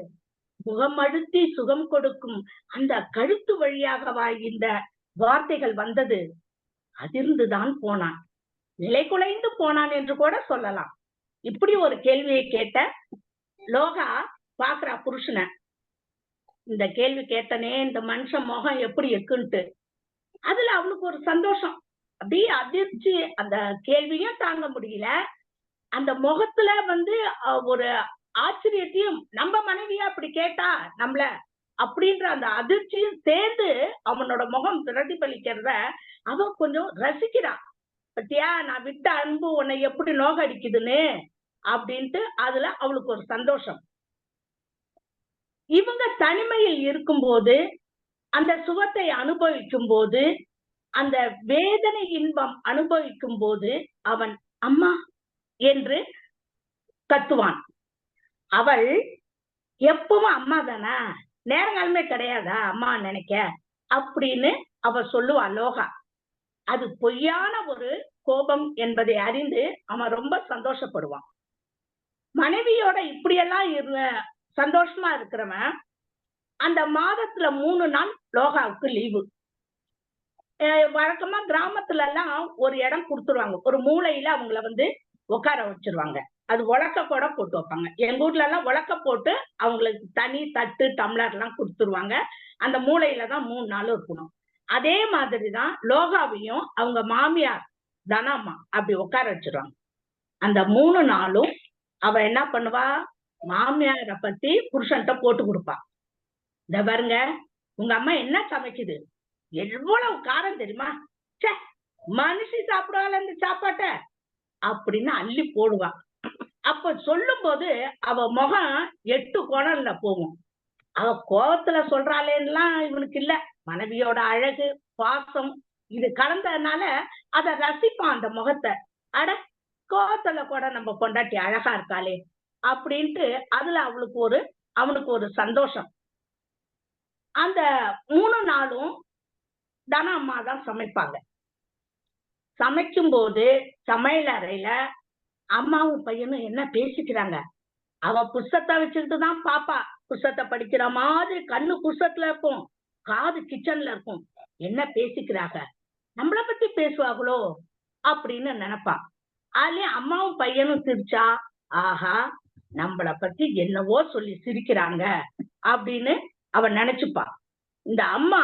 S4: முகமழுத்தி சுகம் கொடுக்கும் அந்த கழுத்து வழியாகவா இந்த வார்த்தைகள் வந்தது? அதிர்ந்துதான் போனான், நிலை குலைந்து போனான் என்று கூட சொல்லலாம். இப்படி ஒரு கேள்வியை கேட்ட லோகா பாக்குறா புருஷனை. இந்த கேள்வி கேட்டனே இந்த மனுஷன் முகம் எப்படி இருக்குன்ட்டு. அதுல அவனுக்கு ஒரு சந்தோஷம், அப்படியே அதிர்ச்சி. அந்த கேள்வியும் தாங்க முடியல, அந்த முகத்துல ஒரு ஆச்சரியத்தையும், நம்ம மனைவியா அப்படி கேட்டா நம்மள அப்படின்ற அந்த அதிர்ச்சியும் சேர்ந்து அவனோட முகம் பிரதிபலிக்கிறத அவன் கொஞ்சம் ரசிக்கிறான். பத்தியா நான் விட்ட அன்பு உன்னை எப்படி நோக அடிக்குதுன்னு அப்படின்ட்டு அதுல அவளுக்கு ஒரு சந்தோஷம். இவங்க தனிமையில் இருக்கும்போது, அந்த சுகத்தை அனுபவிக்கும் போது, அந்த வேதனை இன்பம் அனுபவிக்கும் போது அவன் அம்மா என்று கத்துவான். அவள் எப்பவும் அம்மா தானா, நேரங்காலமே கிடையாதா அம்மா நினைக்க அப்படின்னு அவ சொல்லுவா லோகா. அது பொய்யான ஒரு கோபம் என்பதை அறிந்து அவன் ரொம்ப சந்தோஷப்படுவான். மனைவியோட இப்படியெல்லாம் சந்தோஷமா இருக்கிறவன் அந்த மாதத்துல 3 நாள் லோகாவுக்கு லீவு. வழக்கமா கிராமத்துல எல்லாம் ஒரு இடம் கொடுத்துருவாங்க, ஒரு மூலையில அவங்கள உட்கார வச்சிருவாங்க. அது உலக்க கூட போட்டு வைப்பாங்க. எங்க வீட்டுல எல்லாம் உலக்க போட்டு அவங்களுக்கு தனி தட்டு டம்ளர் எல்லாம் கொடுத்துருவாங்க. அந்த மூலையில தான் 3 நாள் இருக்கணும். அதே மாதிரிதான் லோகாவையும் அவங்க மாமியார் தனாம்மா அப்படி உட்கார வச்சிருவாங்க. அந்த 3 நாளும் அவ என்ன பண்ணுவா, மாமியாரை பத்தி புருஷன்ட்ட போட்டு கொடுப்பா. இந்த பாருங்க உங்க அம்மா என்ன சமைக்குது, எவ்வளவு காரம் தெரியுமா, மனுஷி சாப்பிடுவாள் அந்த சாப்பாட்ட அப்படின்னு அள்ளி போடுவா. அப்ப சொல்லும் போது அவ முகம் 8 கோணல்ல போகும். அவ கோபத்துல சொல்றாளேன்னுலாம் இவனுக்கு இல்ல, மனைவியோட அழகு பாசம் இது கலந்ததுனால அத ரசிப்பான் அந்த முகத்தை. அட கோபத்துல கூட நம்ம பொண்டாட்டி அழகா இருக்காளே அப்படின்ட்டு அதுல அவனுக்கு ஒரு சந்தோஷம். அந்த 3 நாளும் தன அம்மா தான் சமைப்பாங்க. சமைக்கும் போது சமையல் அறையில அம்மாவும் பையனும் என்ன பேசிக்கிறாங்க, அவ புஸ்தத்தை வச்சுக்கிட்டு தான் பாப்பா, புஸ்தத்தை படிக்கிற மாதிரி கண்ணு புஸ்தத்துல இருக்கும், காது கிச்சன்ல இருக்கும். என்ன பேசிக்கிறாங்க, நம்மள பத்தி பேசுவாங்களோ அப்படின்னு நினைப்பா. அதுலயே அம்மாவும் பையனும் சிரிச்சா, ஆஹா நம்மள பத்தி என்னவோ சொல்லி சிரிக்கிறாங்க அப்படின்னு அவன் நினைச்சுப்பா. இந்த அம்மா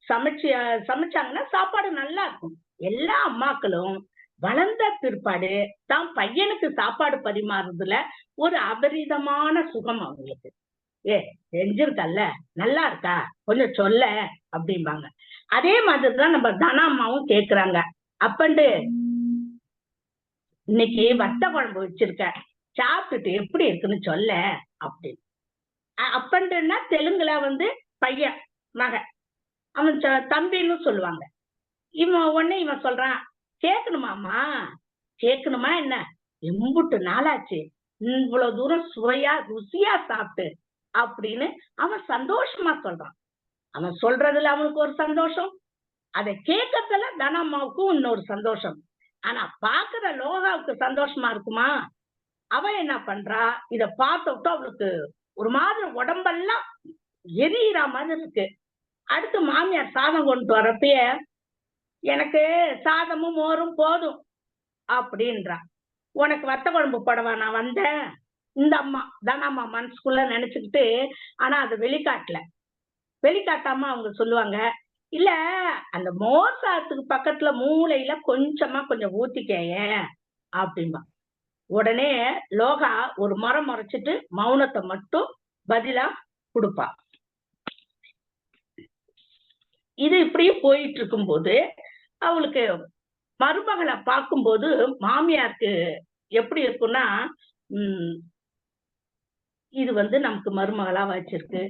S4: சமைச்சாங்கன்னா சாப்பாடு நல்லா இருக்கும். எல்லா அம்மாக்களும் வளர்ந்த பிற்பாடு தான் பையனுக்கு சாப்பாடு பரிமாறுறதுல ஒரு அபரிதமான சுகம் அவங்களுக்கு. செஞ்சிருக்கல்ல நல்லா இருக்கா கொஞ்சம் சொல்ல அப்படிம்பாங்க. அதே மாதிரிதான் நம்ம தன அம்மாவும் கேக்குறாங்க, அப்பண்டு இன்னைக்கு வத்த குழம்பு வச்சிருக்க, சாப்பிட்டுட்டு எப்படி இருக்குன்னு சொல்ல அப்படின்னு. அப்பன்ட்டுன்னா தெலுங்குல வந்து பையன் மகன், அவன் தம்பின்னு சொல்லுவாங்க. இவன் சொல்றான், கேட்கணுமாமா, கேட்கணுமா என்ன, எம்புட்டு நாளாச்சு இவ்வளவு தூரம் சுவையா ருசியா சாப்பிட்டு அப்படின்னு அவன் சந்தோஷமா சொல்றான். அவன் சொல்றதுல அவனுக்கு ஒரு சந்தோஷம், அதை கேட்கறதுல தனம்மாவுக்கும் இன்னொரு சந்தோஷம். ஆனா பாக்குற லோகாவுக்கு சந்தோஷமா இருக்குமா? அவன் என்ன பண்றா, இத பார்த்துட்டு அவளுக்கு ஒரு மாதிரி உடம்பெல்லாம் எரியிற மாதிரி இருக்கு. அடுத்து மாமியார் சாதம் கொண்டு வரப்பயே எனக்கு சாதமும் மோரும் போதும் அப்படின்றா. உனக்கு வத்த குழம்பு போடவா நான் வந்தேன்? இந்த அம்மா தனம்மா மனசுக்குள்ள நினைச்சுக்கிட்டு, ஆனா அது வெளிக்காட்டாம அவங்க சொல்லுவாங்க, இல்ல அந்த மோர் சாதத்துக்கு பக்கத்துல மூளையில கொஞ்சம் ஊத்திக்கேய அப்படின்பா. உடனே லோகா ஒரு முறைச்சிட்டு மௌனத்தை மட்டும் பதிலா கொடுப்பா. இது இப்படியே போயிட்டு இருக்கும்போது அவளுக்கு மருமகளை பார்க்கும்போது மாமியாருக்கு எப்படி இருக்குன்னா, இது வந்து நமக்கு மருமகளா வச்சிருக்கு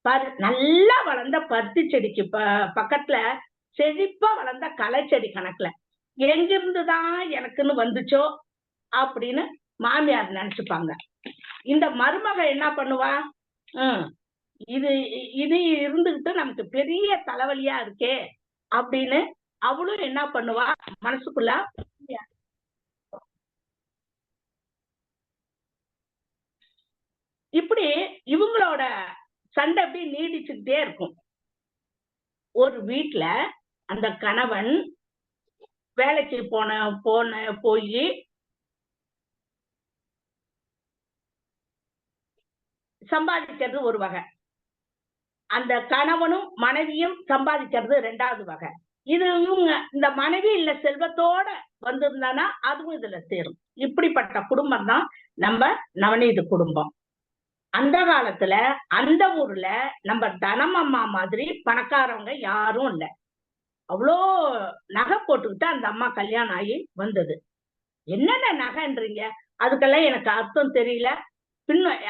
S4: பாரு, நல்லா வளர்ந்த பருத்தி செடிக்கு பக்கத்துல செழிப்பா வளர்ந்த களை செடி கணக்குல எங்கிருந்துதான் எனக்குன்னு வந்துச்சோ அப்படின்னு மாமியார் நினைச்சுப்பாங்க. இந்த மருமக என்ன பண்ணுவா, இது இது இருந்துகிட்டு நமக்கு பெரிய தலைவலியா இருக்கே அப்படின்னு அவளும் என்ன பண்ணுவா, மனசுக்குள்ள இப்படி இவங்களோட சண்டை அப்படி நீடிச்சுக்கிட்டே இருக்கும். ஒரு வீட்டுல அந்த கணவன் வேலைக்கு போய் சம்பாதிக்கிறது ஒரு வகை, அந்த கணவனும் மனைவியும் சம்பாதிக்கிறது ரெண்டாவது வகை. இது இவங்க இந்த மனைவி இல்ல செல்வத்தோட வந்திருந்தானா அதுவும் இதுல சேரும். இப்படிப்பட்ட குடும்பம் தான் நம்ம நவநீத குடும்பம். அந்த காலத்துல அந்த ஊர்ல நம்ம தனமம்மா மாதிரி பணக்காரவங்க யாரும் இல்ல. அவ்வளோ நகை போட்டுக்கிட்டு அந்த அம்மா கல்யாணம் ஆகி வந்தது. என்னென்ன நகைன்றீங்க, அதுக்கெல்லாம் எனக்கு அர்த்தம் தெரியல.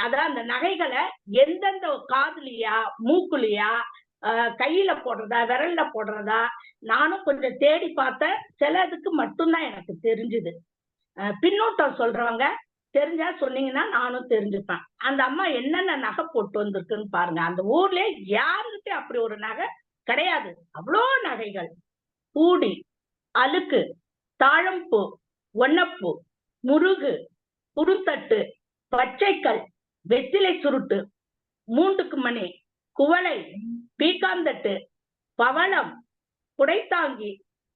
S4: அதான் அந்த நகைகளை எந்தெந்த காதுலியா மூக்குலியா கையில போடுறதா விரல்ல போடுறதா நானும் கொஞ்சம் தேடி பார்த்தேன். சிலதுக்கு மட்டும்தான் எனக்கு தெரிஞ்சுது. பின்னூட்டம் சொல்றவங்க தெரிஞ்சா சொன்னீங்கன்னா நானும் தெரிஞ்சுப்பேன். அந்த அம்மா என்னென்ன நகை போட்டு வந்திருக்குன்னு பாருங்க. அந்த ஊர்ல யாருக்கிட்ட அப்படி ஒரு நகை கிடையாது. அவ்வளோ நகைகள், பூடி, அழுக்கு, தாழம்பூ, ஒன்னப்பூ, முருகு, குறுந்தட்டு, பச்சைக்கல், வெற்றிலை சுருட்டு, மூண்டுக்கு மணி, குவளை, பீக்காந்தட்டு, பவளம், குடைத்தாங்கி,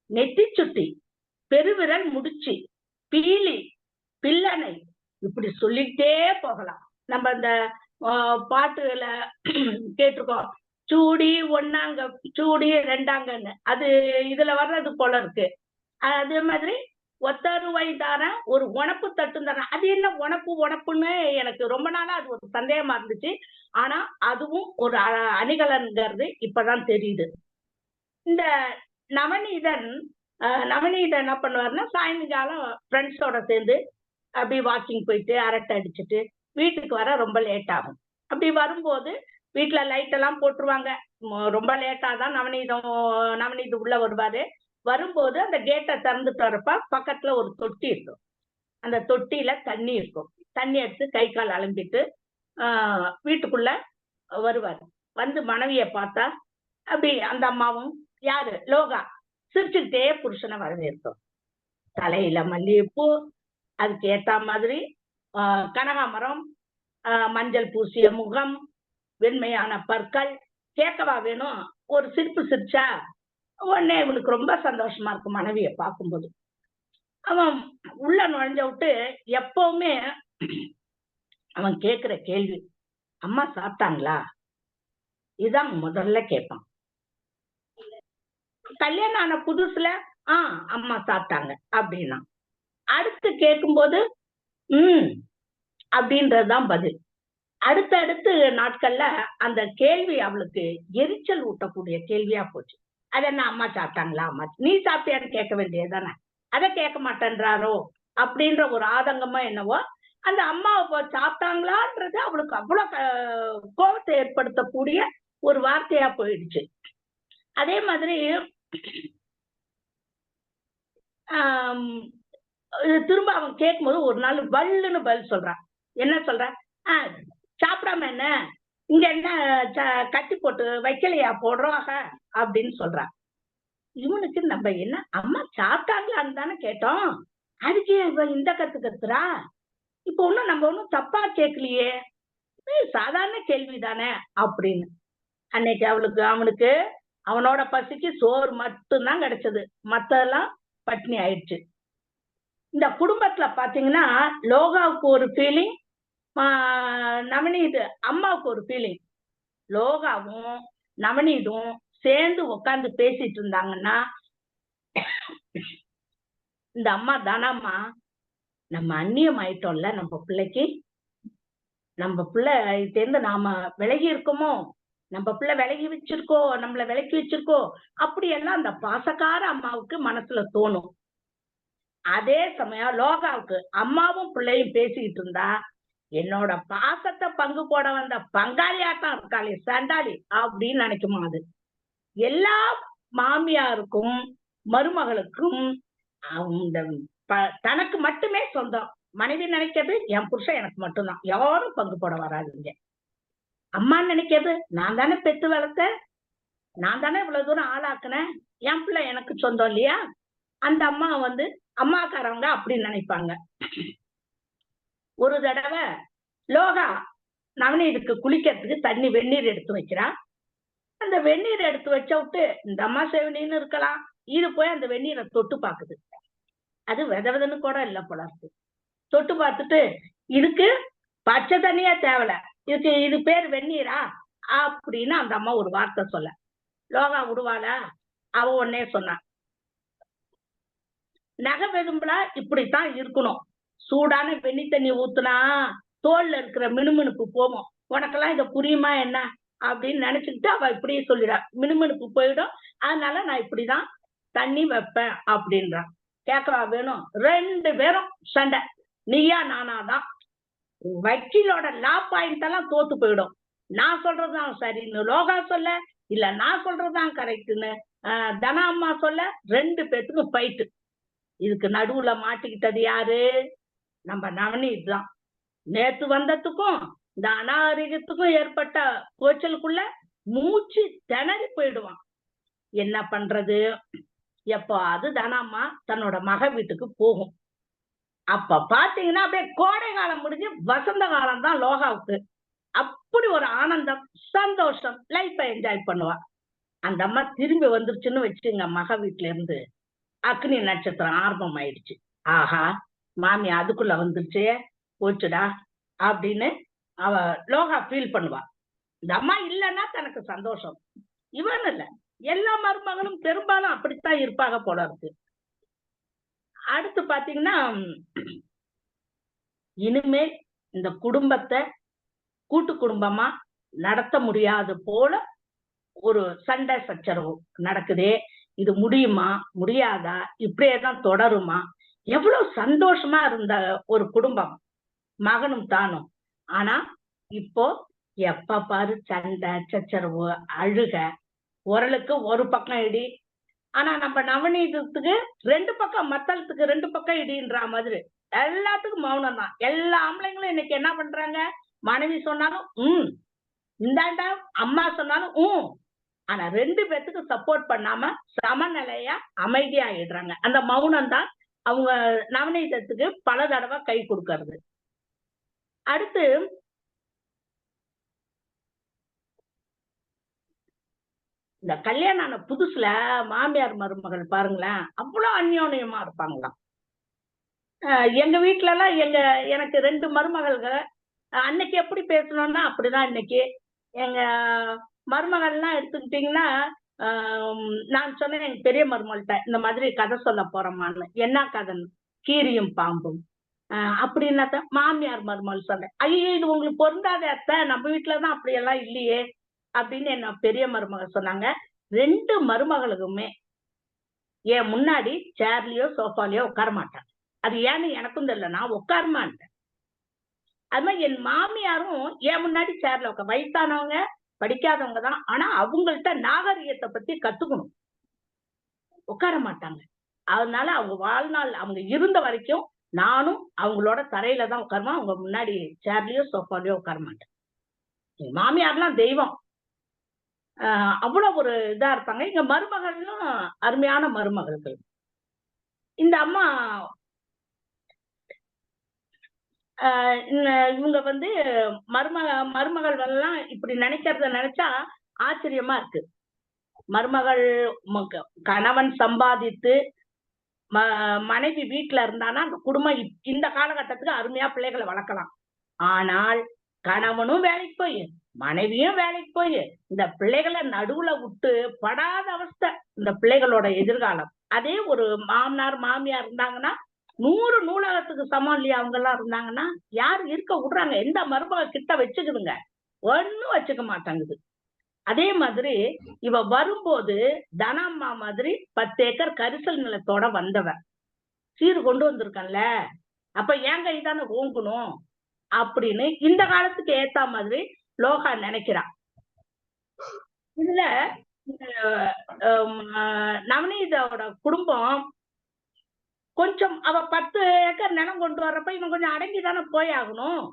S4: நெத்தி சுட்டி, பெருவிரல் முடிச்சு, பீலி, பில்லனை, இப்படி சொல்லிட்டே போகலாம். நம்ம இந்த பாட்டுல கேட்டிருக்கோம், சூடி ஒன்னாங்க சூடி ரெண்டாங்கன்னு, அது இதுல வர்றது போல இருக்கு. அதே மாதிரி ஒத்த ரூபாய் தாரன் ஒரு உணப்பு தட்டு தரேன். அது என்ன உணப்புன்னு எனக்கு ரொம்ப நாளா அது ஒரு சந்தேகமா இருந்துச்சு. ஆனா அதுவும் ஒரு அணிகலன்கிறது இப்பதான் தெரியுது. இந்த நவநீதன் என்ன பண்ணுவாருன்னா, சாயங்காலம் ஃப்ரெண்ட்ஸோட சேர்ந்து அப்படி வாக்கிங் போயிட்டு அரட்டை அடிச்சுட்டு வீட்டுக்கு வர ரொம்ப லேட் ஆகும். அப்படி வரும்போது வீட்டுல லைட் எல்லாம் போட்டுருவாங்க. ரொம்ப லேட்டா தான் நவநீத உள்ள வருவாரு. வரும்போது அந்த கேட்டை திறந்துட்டு வரப்ப பக்கத்துல ஒரு தொட்டி இருக்கும். அந்த தொட்டியில தண்ணி இருக்கும். தண்ணி எடுத்து கை கால் அலம்பிட்டு வீட்டுக்குள்ள வருவாரு. வந்து மனைவிய பார்த்தா அப்படி அந்த அம்மாவும் யாரு லோகா சிரிச்சுக்கிட்டே புருஷனை வரவேற்கும். தலையில மல்லிகைப்பூ, அதுக்கு ஏத்த மாதிரி கனகாமரம், மஞ்சள் பூசிய முகம், வெண்மையான பற்கள், கேட்கவா வேணும். ஒரு சிரிப்பு சிரிச்சா உடனே இவனுக்கு ரொம்ப சந்தோஷமா இருக்கும் மனைவியை பார்க்கும்போது. அவன் உள்ள நுழைஞ்ச விட்டு எப்பவுமே அவன் கேட்கிற கேள்வி, அம்மா சாப்பிட்டாங்களா, இதுதான் முதல்ல கேட்பான். கல்யாணம் ஆன புதுசுல அம்மா சாப்பிட்டாங்க அப்படின்னா, அடுத்து கேட்கும்போது அப்படின்றதுதான் பதில். அடுத்தடுத்து நாட்கள்ல அந்த கேள்வி அவளுக்கு எரிச்சல் ஊட்டக்கூடிய கேள்வியா போச்சு. அது என்ன, அம்மா சாப்பிட்டாங்களா, அம்மா நீ சாப்பிட்டியான்னு கேட்க வேண்டியதுதானே, அதை கேட்க மாட்டேன்றாரோ அப்படின்ற ஒரு ஆதங்கமா என்னவோ அந்த அம்மா சாப்பிட்டாங்களான்றது அவளுக்கு அவ்வளவு கோபத்தை ஏற்படுத்தக்கூடிய ஒரு வார்த்தையா போயிடுச்சு. அதே மாதிரி திரும்ப அவன் கேட்கும்போது ஒரு நாள் வல்லுன்னு பதில் சொல்றான். என்ன சொல்றான்? சாப்பிடாம என்ன இங்க என்ன கட்டி போட்டு வைக்கலையா போடுறாங்க அப்படின்னு சொல்றான். இவனுக்கு நம்ம என்ன அம்மா சாப்பிட்டாங்களான்னு தானே கேட்டோம், அதுக்கு இந்த கத்துறா, இப்ப ஒண்ணும் நம்ம ஒண்ணும் தப்பா கேட்கலையே, சாதாரண கேள்விதானே அப்படின்னு. அன்னைக்கு அவனுக்கு அவனோட பசிக்கு சோறு மட்டும்தான் கிடைச்சது, மத்ததெல்லாம் பட்னி ஆயிடுச்சு. இந்த குடும்பத்துல பாத்தீங்கன்னா லோகாவுக்கு ஒரு ஃபீலிங், நவநீத் அம்மாவுக்கு ஒரு ஃபீலிங். லோகாவும் நவநீதும் சேர்ந்து உட்காந்து பேசிட்டு இருந்தாங்கன்னா இந்த அம்மா தானாம்மா நம்ம அந்நியம் ஆயிட்டோம்ல, நம்ம பிள்ளைக்கு, நம்ம பிள்ளை சேர்ந்து நாம விலகி இருக்கோமோ, நம்ம பிள்ளை விலகி வச்சிருக்கோ, நம்மள விலக்கி வச்சிருக்கோ, அப்படியெல்லாம் அந்த பாசக்கார அம்மாவுக்கு மனசுல தோணும். அதே சமயம் லோகாவுக்கு அம்மாவும் பிள்ளையும் பேசிக்கிட்டு இருந்தா என்னோட பாசத்தை பங்கு போட வந்த பங்காளியாட்டம் இருக்காளே சண்டாளி அப்படின்னு நினைக்குமா. அது எல்லா மாமியாருக்கும் மருமகளுக்கும் தனக்கு மட்டுமே சொந்தம். மனைவி நினைக்கிறது என் புருஷன் எனக்கு மட்டும்தான், யாரும் பங்கு போட வராதுங்க. அம்மா நினைக்கிறது நான் தானே பெத்து வளர்த்த, நான் தானே இவ்வளவு தூரம் ஆளாக்குனேன், என் பிள்ளை எனக்கு சொந்தம் இல்லையா. அந்த அம்மா அம்மாக்காரவங்க அப்படின்னு நினைப்பாங்க. ஒரு தடவை லோகா நவநீதுக்கு குளிக்கிறதுக்கு தண்ணி வெந்நீர் எடுத்து வைக்கிறா. அந்த வெந்நீர் எடுத்து வச்ச விட்டு இந்த அம்மா செவனின்னு இருக்கலாம், இது போய் அந்த வெந்நீரை தொட்டு பாக்குது. அது விதவிதன்னு கூட இல்ல போல இருக்கு. தொட்டு பார்த்துட்டு இதுக்கு பச்சை தண்ணியா தேவல, இது பேர் வெந்நீரா அப்படின்னு அந்த அம்மா ஒரு வார்த்தை சொல்ல. லோகா விடுவாளா? அவ ஒன்னே சொன்னான், நகை வெதும்பலா இப்படித்தான் இருக்கணும், சூடான வெண்ணி தண்ணி ஊத்துனா தோல்ல இருக்கிற மினுமினுப்பு போவோம், உனக்கெல்லாம் இதை புரியுமா என்ன அப்படின்னு நினைச்சுக்கிட்டு அவ இப்படியே சொல்லிடா, மினுமினுப்பு போயிடும், அதனால நான் இப்படிதான் தண்ணி வைப்பேன் அப்படின்றான். கேட்கவா வேணும்? 2 பேரும் சண்டை, நீயா நானாதான். வக்கீலோட லா பாயிண்ட் எல்லாம் தோத்து போயிடும். நான் சொல்றதுதான் சரின்னு லோகா சொல்ல, இல்ல நான் சொல்றதுதான் கரெக்ட்னு தனா அம்மா சொல்ல, 2 பேத்துக்கும் ஃபைட்டு. இதுக்கு நடுவுல மாட்டிக்கிட்டது யாரு? நம்ம நவநீத் தான். நேத்து வந்ததுக்கும் இந்த அநாகரிகத்துக்கும் ஏற்பட்ட கோச்சலுக்குள்ள மூச்சு திணறி போயிடுவான். என்ன பண்றது? எப்போ அது தனாம்மா தன்னோட மக வீட்டுக்கு போகும். அப்ப பாத்தீங்கன்னா அப்படியே கோடை காலம் முடிஞ்சு வசந்த காலம் தான் லோகாவுக்கு. அப்படி ஒரு ஆனந்தம், சந்தோஷம், லைஃபை என்ஜாய் பண்ணுவா. அந்த அம்மா திரும்பி வந்துருச்சுன்னு வச்சுங்க, மக வீட்டுல இருந்து அக்னி நட்சத்திரம் ஆரம்பம் ஆயிடுச்சு. ஆஹா, மாமி அதுக்குள்ள வந்துருச்சே, போச்சுடா அப்படின்னு அவ லோகா ஃபீல் பண்ணுவா. இந்த அம்மா இல்லைன்னா தனக்கு சந்தோஷம். இவன் இல்ல, எல்லா மருமகளும் பெரும்பாலும் அப்படித்தான் இருப்பாங்க போல இருக்கு. அடுத்து பாத்தீங்கன்னா இனிமேல் இந்த குடும்பத்தை கூட்டு குடும்பமா நடத்த முடியாது போல ஒரு சண்டை சச்சரவு நடக்குதே, இது முடியுமா முடியாதா, இப்படியேதான் தொடருமா? எவ்வளவு சந்தோஷமா இருந்த ஒரு குடும்பம் மகனும் தானும். ஆனா இப்போ எப்ப பாரு சண்டை சச்சரவு, அழுக, உரலுக்கு ஒரு பக்கம் இடி. ஆனா நம்ம நவநீதத்துக்கு 2 பக்கம், மத்தளத்துக்கு 2 பக்கம் இடின்ற மாதிரி எல்லாத்துக்கும் மௌனம் தான். எல்லா ஆம்பளைங்களும் இன்னைக்கு என்ன பண்றாங்க? மனைவி சொன்னாலும் இந்தாண்டா, அம்மா சொன்னாலும் ஆனா 2 பேத்துக்கு சப்போர்ட் பண்ணாம சமநிலையா அமைதியாயிடுறாங்க. அந்த மௌனம் தான் அவங்க நவநீதத்துக்கு பல தடவை கை கொடுக்கறது. அடுத்து இந்த கல்யாணம் ஆன புதுசுல மாமியார் மருமகள் பாருங்களேன், அவ்வளவு அந்யோன்யமா இருப்பாங்களாம். எங்க வீட்டுல எல்லாம் எனக்கு 2 மருமகள்கள். அன்னைக்கு எப்படி பேசணும்னா அப்படிதான் இன்னைக்கு. எங்க மருமகள்லாம் எடுத்துக்கிட்டீங்கன்னா, நான் சொன்னேன் எங்க பெரிய மருமகள்கிட்ட, இந்த மாதிரி கதை சொல்ல போறோமான்னு. என்ன கதைன்னு? கீரியும் பாம்பும். அப்படின்னாத்தான் மாமியார் மருமகள் சொன்னேன். ஐயோ, இது உங்களுக்கு பொருந்தாத அத்தை, நம்ம வீட்டுலதான் அப்படியெல்லாம் இல்லையே அப்படின்னு என்ன பெரிய மருமகள் சொன்னாங்க. 2 மருமகளுக்குமே என் முன்னாடி சேர்லயோ சோஃபாலையோ உட்கார மாட்டாங்க. அது ஏன்னு எனக்கும் தெரியல, நான் உட்காரமாட்டேன். அது மாதிரி என் மாமியாரும் என் முன்னாடி சேர்ல உட்கார், வயசானவங்க படிக்காதவங்க தான், ஆனா அவங்கள்ட்ட நாகரிகத்தை பத்தி கத்துக்கணும், உட்கார மாட்டாங்க. அதனால அவங்க வாழ்நாள் அவங்க இருந்த வரைக்கும் நானும் அவங்களோட தரையில தான் உட்காருவேன், அவங்க முன்னாடி சேர்லயோ சோஃபாலயோ உட்கார மாட்டேன். எங்க மாமியார்லாம் தெய்வம், அவ்வளவு ஒரு இதா இருப்பாங்க. எங்க மருமகளும் அருமையான மருமகள்கள். இந்த அம்மா இவங்க வந்து மருமகள் எல்லாம் இப்படி நினைக்கிறத நினைச்சா ஆச்சரியமா இருக்கு. மருமகள் கணவன் சம்பாதித்து மனைவி வீட்டுல இருந்தானா அந்த குடும்பம் இந்த காலகட்டத்துக்கு அருமையா பிள்ளைகளை வளர்க்கலாம். ஆனால் கணவனும் வேலைக்கு போய் மனைவியும் வேலைக்கு போய் இந்த பிள்ளைகளை நடுவுல விட்டு படாத அவஸ்தை இந்த பிள்ளைகளோட எதிர்காலம். அதே ஒரு மாமனார் மாமியார் இருந்தாங்கன்னா 100 நூலகத்துக்கு சமம் இல்லையா? அவங்க எல்லாம் இருந்தாங்கன்னா யாரு இருக்க விடுறாங்க? எந்த மருமக கிட்ட வச்சுக்குதுங்க? ஒன்னும் வச்சுக்க மாட்டாங்குது. அதே மாதிரி இவ வரும்போது தனம்மா மாதிரி 10 ஏக்கர் கரிசல் நிலத்தோட வந்தவ, சீர் கொண்டு வந்திருக்கல, அப்ப என் கைதானே ஓங்கணும் அப்படின்னு இந்த காலத்துக்கு ஏத்த மாதிரி லோகா நினைக்கிறா. இதுல நவநீதாவோட குடும்பம் கொஞ்சம் அவ 10 ஏக்கர் நிலம் கொண்டு வர்றப்ப இவன் கொஞ்சம் அடங்கிதானே போய் ஆகணும்.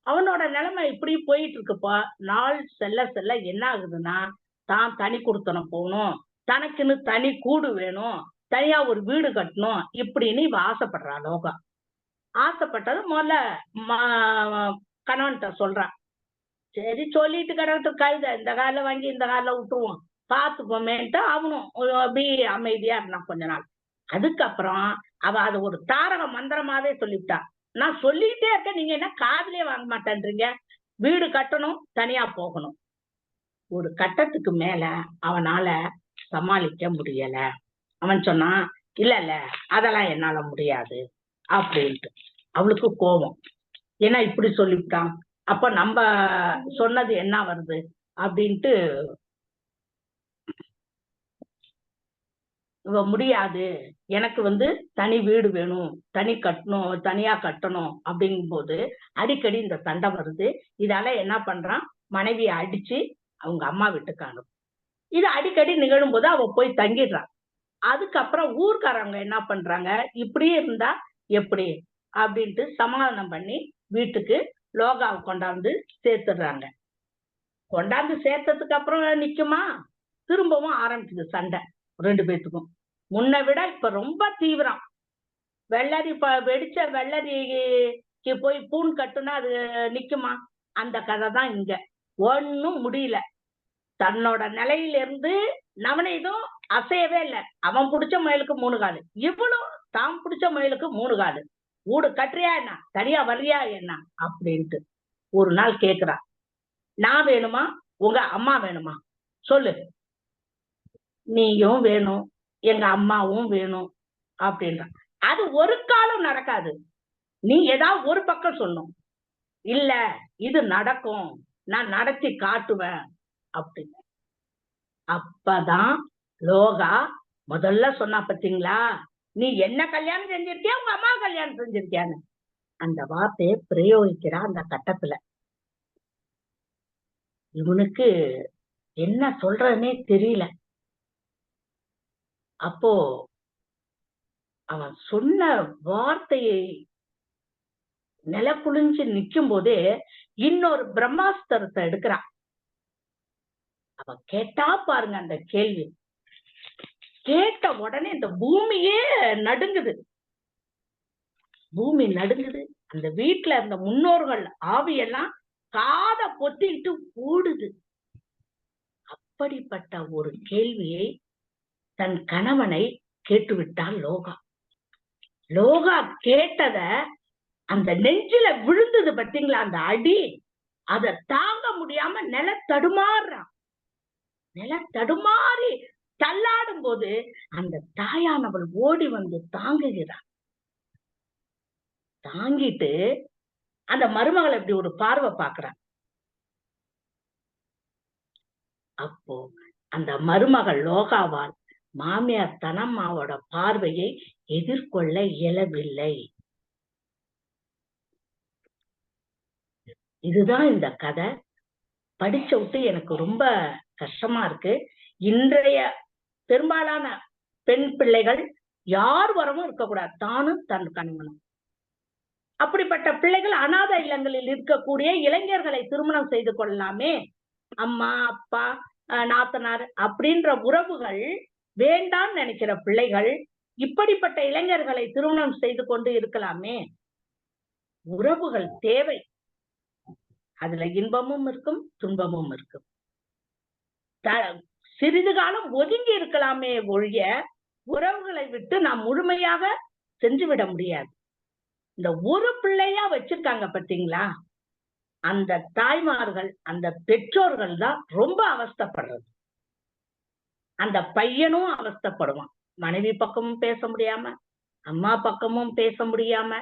S4: அவனோட நிலைமை இப்படி போயிட்டு இருக்குப்பா. நாள் செல்ல செல்ல என்ன ஆகுதுன்னா, தான் தனி கொடுத்தனம் போகணும், தனக்குன்னு தனி கூடு வேணும், தனியா ஒரு வீடு கட்டணும் இப்படின்னு இவ ஆசைப்படுறா. லோகா ஆசைப்பட்டது முதல்ல கணவன்கிட்ட சொல்றான். சரி சொல்லிட்டு கிடக்கட்டும், கழுத இந்த காலில் வாங்கி இந்த காலில் விட்டுருவோம், பார்த்துப்போமேன்ட்டு அவனும் அப்படி அமைதியா இருந்தான் கொஞ்ச நாள். அதுக்கப்புறம் அவ அதை ஒரு தாரக மந்திரமாவே சொல்லிவிட்டா. நான் சொல்லிட்டே இருக்கேன், நீங்க என்ன காதுலயே வாங்க மாட்டேன்றீங்க, வீடு கட்டணும் தனியா போகணும். ஒரு கட்டத்துக்கு மேல அவனால சமாளிக்க முடியல. அவன் சொன்னான், இல்ல இல்ல அதெல்லாம் என்னால முடியாது அப்படின்ட்டு. அவளுக்கு கோபம், ஏன்னா இப்படி சொல்லிவிட்டான், அப்ப நம்ம சொன்னது என்ன வருது அப்படின்ட்டு இவ முடியாது, எனக்கு தனி வீடு வேணும், தனியா கட்டணும் அப்படிங்கும் போது அடிக்கடி இந்த சண்டை வருது. இதால என்ன பண்றான், மனைவியை அடிச்சு அவங்க அம்மா வீட்டுக்காங்க. இது அடிக்கடி நிகழும் போது அவ போய் தங்கிடுறான். அதுக்கப்புறம் ஊர்க்காரங்க என்ன பண்றாங்க, இப்படியே இருந்தா எப்படி அப்படின்ட்டு சமாதானம் பண்ணி வீட்டுக்கு லோகாவை கொண்டாந்து சேர்த்துடுறாங்க. கொண்டாந்து சேர்த்ததுக்கு அப்புறம் நிக்குமா, திரும்பவும் ஆரம்பிக்குது சண்டை ரெண்டு பேத்துக்கும். முன்ன விட இப்ப ரொம்ப தீவிரம். வெள்ளரி வெடிச்ச வெள்ளரிக்கு போய் பூன் கட்டுனா அது நிக்குமா? அந்த கதை தான் இங்க. ஒன்னும் முடியல. தன்னோட நிலையிலிருந்து நவநீதும் அசையவே இல்லை. அவன் பிடிச்ச முயலுக்கு 3 காலு, இவளும் தான் பிடிச்ச முயலுக்கு 3 காலு. வீடு கட்டுறியா என்ன, தனியா வர்றியா என்ன அப்படின்ட்டு ஒரு நாள் கேக்குறா. நான் வேணுமா, உங்க அம்மா வேணுமா, சொல்லு. நீயும் வேணும், எங்க அம்மாவும் வேணும் அப்படின்ற. அது ஒரு காலம் நடக்காது. நீ ஏதாவது ஒரு பக்கம் சொல்லணும். இல்ல இது நடக்கும், நான் நடத்தி காட்டுவேன் அப்படின்னு. அப்பதான் லோகா முதல்ல சொன்னா, பாத்தீங்களா, நீ என்ன கல்யாணம் செஞ்சிருக்கியா, உங்க அம்மா கல்யாணம் செஞ்சிருக்கியான்னு அந்த வார்த்தையை பிரயோகிக்கிறா. அந்த கட்டத்துல இவனுக்கு என்ன சொல்றதுன்னே தெரியல. அப்போ அவன் சொன்ன வார்த்தையை நில குளிஞ்சு நிக்கும் போதே இன்னொரு பிரம்மாஸ்திரத்தை எடுக்கிறான். அவன் கேட்டா பாருங்க அந்த கேள்வி, கேட்ட உடனே இந்த பூமியே நடுங்குது. பூமி நடுங்குது. அந்த வீட்டுல இருந்த முன்னோர்கள் ஆவியெல்லாம் காத பொத்திட்டு ஓடுது. அப்படிப்பட்ட ஒரு கேள்வியை தன் கணவனை கேட்டுவிட்டாள் லோகா. லோகா கேட்டத அந்த நெஞ்சில விழுந்தது பாத்தீங்களா, அந்த அடி, அதை தாங்க முடியாம நில தடுமாறுறான். நில தடுமாறி தள்ளாடும் போது அந்த தாயானவள் ஓடி வந்து தாங்குகிறான். தாங்கிட்டு அந்த மருமகளை இப்படி ஒரு பார்வை பாக்குறான். அப்போ அந்த மருமகள் லோகாவால் மாமியார் தனம்மாவோட பார்வையை எதிர்கொள்ள இயலவில்லை. இதுதான் இந்த கதை. படிச்ச விட்டு எனக்கு ரொம்ப கஷ்டமா இருக்கு. இன்றைய பெரும்பாலான பெண் பிள்ளைகள் யார் வரவும் இருக்கக்கூடாது, தானும் தன் கணவனும். அப்படிப்பட்ட பிள்ளைகள் அநாத இல்லங்களில் இருக்கக்கூடிய இளைஞர்களை திருமணம் செய்து கொள்ளலாமே. அம்மா, அப்பா, நாத்தனார் அப்படின்ற உறவுகள் வேண்டாம் நினைக்கிற பிள்ளைகள் இப்படிப்பட்ட இளைஞர்களை திருமணம் செய்து கொண்டு இருக்கலாமே. உறவுகள் தேவை. அதுல இன்பமும் இருக்கும், துன்பமும் இருக்கும். சிறிது காலம் ஒதுங்கி இருக்கலாமே ஒழிய உறவுகளை விட்டு நாம் முழுமையாக சென்று விட முடியாது. இந்த ஒரு பிள்ளையா வச்சிருக்காங்க பாத்தீங்களா, அந்த தாய்மார்கள், அந்த பெற்றோர்கள் தான் ரொம்ப அவஸ்தைப்படுறது. அந்த பையனும் அவஸ்தைப்படுவான். மனைவி பக்கமும் பேச முடியாம, அம்மா பக்கமும் பேச முடியாம,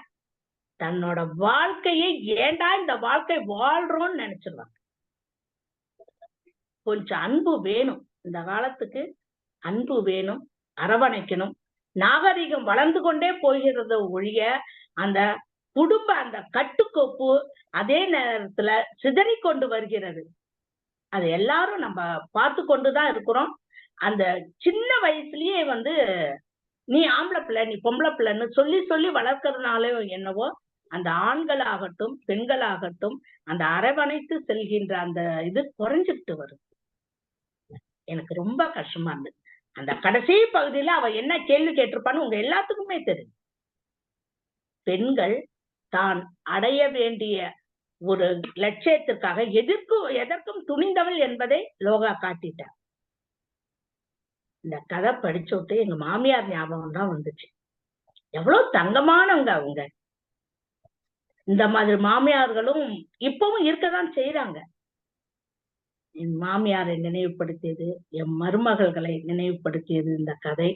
S4: தன்னோட வாழ்க்கையை ஏண்டா இந்த வாழ்க்கை வாழ்றோம்னு நினைச்சிருவாங்க. கொஞ்சம் அன்பு வேணும். இந்த காலத்துக்கு அன்பு வேணும், அரவணைக்கணும். நாகரிகம் வளர்ந்து கொண்டே போகிறது ஒழிய அந்த குடும்ப அந்த கட்டுக்கோப்பு அதே நேரத்துல சிதறி கொண்டு வருகிறது. அது எல்லாரும் நம்ம பார்த்து கொண்டுதான் இருக்கிறோம். அந்த சின்ன வயசுலயே நீ ஆம்பளை பிள்ளை, நீ பொம்பளை பிள்ளைன்னு சொல்லி சொல்லி வளர்க்கறதுனால என்னவோ அந்த ஆண்களாகட்டும் பெண்களாகட்டும் அந்த அரவணைத்து செல்கின்ற அந்த இது குறைஞ்சிட்டு வரும். எனக்கு ரொம்ப கஷ்டமா இருந்தது. அந்த கடைசி பகுதியில அவ என்ன கேள்வி கேட்டிருப்பான்னு உங்க எல்லாத்துக்குமே தெரியும். பெண்கள் தான் அடைய வேண்டிய ஒரு லட்சியத்திற்காக எதற்கும் துணிந்தவள் என்பதை லோகா காட்டிட்டார். இந்த கதை படிச்சோட்டு எங்க மாமியார் ஞாபகம் தான் வந்துச்சு. எவ்வளவு தங்கமானவங்க அவங்க. இந்த மாதிரி மாமியார்களும் இப்பவும் இருக்கதான் செய்யறாங்க. என் மாமியாரை நினைவுபடுத்தியது, என் மருமகள்களை நினைவுபடுத்தியது இந்த கதை.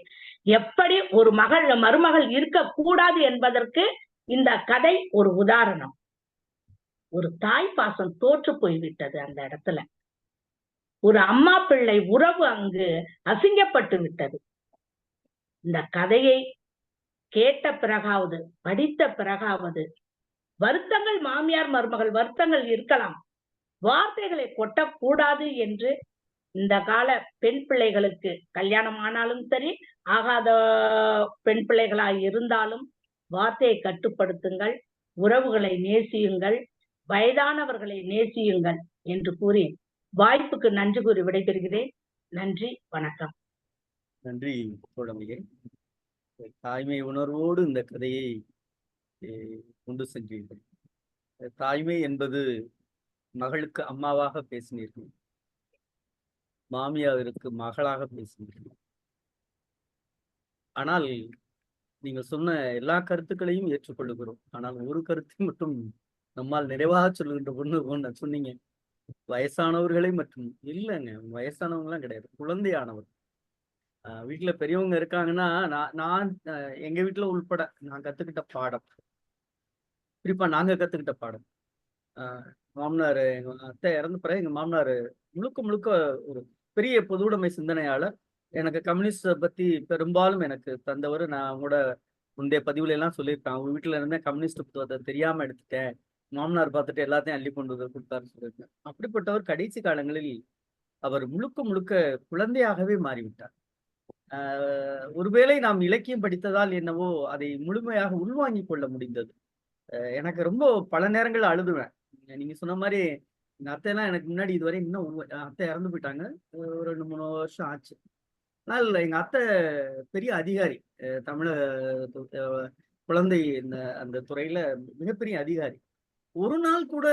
S4: எப்படி ஒரு மருமகள் இருக்க கூடாது என்பதற்கு இந்த கதை ஒரு உதாரணம். ஒரு தாய் பாசம் தோற்று போய்விட்டது அந்த இடத்துல. ஒரு அம்மா பிள்ளை உறவு அங்கு அசிங்கப்பட்டு விட்டது. இந்த கதையை கேட்ட பிறகாவது, படித்த பிறகாவது, வருத்தங்கள் மாமியார் மருமகள் வருத்தங்கள் இருக்கலாம், வார்த்தைகளை கொட்டக்கூடாது என்று இந்த கால பெண் பிள்ளைகளுக்கு, கல்யாணம் ஆனாலும் சரி ஆகாத பெண் பிள்ளைகளாய் இருந்தாலும் வார்த்தையை கட்டுப்படுத்துங்கள், உறவுகளை நேசியுங்கள், வயதானவர்களை நேசியுங்கள் என்று கூறி வாய்ப்புக்கு நன்றி கூறி விடைபெறுகிறேன். நன்றி, வணக்கம்.
S1: நன்றி தோழமையே. தாய்மை உணர்வோடு இந்த கதையை கொண்டு சென்றீர்கள். தாய்மை என்பது மகளுக்கு அம்மாவாக பேசினீர்கள், மாமியாருக்கு மகளாக பேசினீர்கள். ஆனால் நீங்கள் சொன்ன எல்லா கருத்துக்களையும் ஏற்றுக்கொள்ளுகிறோம். ஆனால் ஒரு கருத்தை மட்டும் நம்மால் நிறைவாக சொல்லுகின்ற ஒண்ணு சொன்னீங்க. வயசானவர்களை மற்றும் இல்லைங்க, வயசானவங்கலாம் கிடையாது, குழந்தையானவர். வீட்டுல பெரியவங்க இருக்காங்கன்னா, நான் எங்க வீட்டுல உள்பட நான் கத்துக்கிட்ட பாடம், குறிப்பா நாங்க கத்துக்கிட்ட பாடம், மாமனார், எங்க அத்தை இறந்த பிறகு எங்க மாமனார் முழுக்க ஒரு பெரிய பொதுவுடைமை சிந்தனையாளர். எனக்கு கம்யூனிஸ்ட பத்தி பெரும்பாலும் எனக்கு தந்தவர். நான் கூட முந்தைய பதிவுல எல்லாம் சொல்லியிருப்பேன், அவங்க வீட்டுல இருந்தேன் கம்யூனிஸ்ட் புத்தகத்தை தெரியாம எடுத்துட்டேன், மாமனார் பார்த்துட்டு எல்லாத்தையும் அள்ளி கொண்டு வந்து கொடுத்தாருன்னு சொல்லியிருக்கேன். அப்படிப்பட்டவர் கடைசி காலங்களில் அவர் முழுக்க குழந்தையாகவே மாறிவிட்டார். ஒருவேளை நாம் இலக்கியம் படித்ததால் என்னவோ அதை முழுமையாக உள்வாங்கிக் கொள்ள முடிந்தது. எனக்கு ரொம்ப பல நேரங்கள் அழுதுவேன். நீங்க சொன்ன மாதிரி எங்க அத்தையெல்லாம் எனக்கு முன்னாடி இதுவரை இன்னும் அத்தை இறந்து போயிட்டாங்க, ஒரு 2-3 வருஷம் ஆச்சு. ஆனால் எங்க அத்தை பெரிய அதிகாரி, தமிழக குழந்தை அந்த துறையில மிகப்பெரிய அதிகாரி. ஒரு நாள் கூட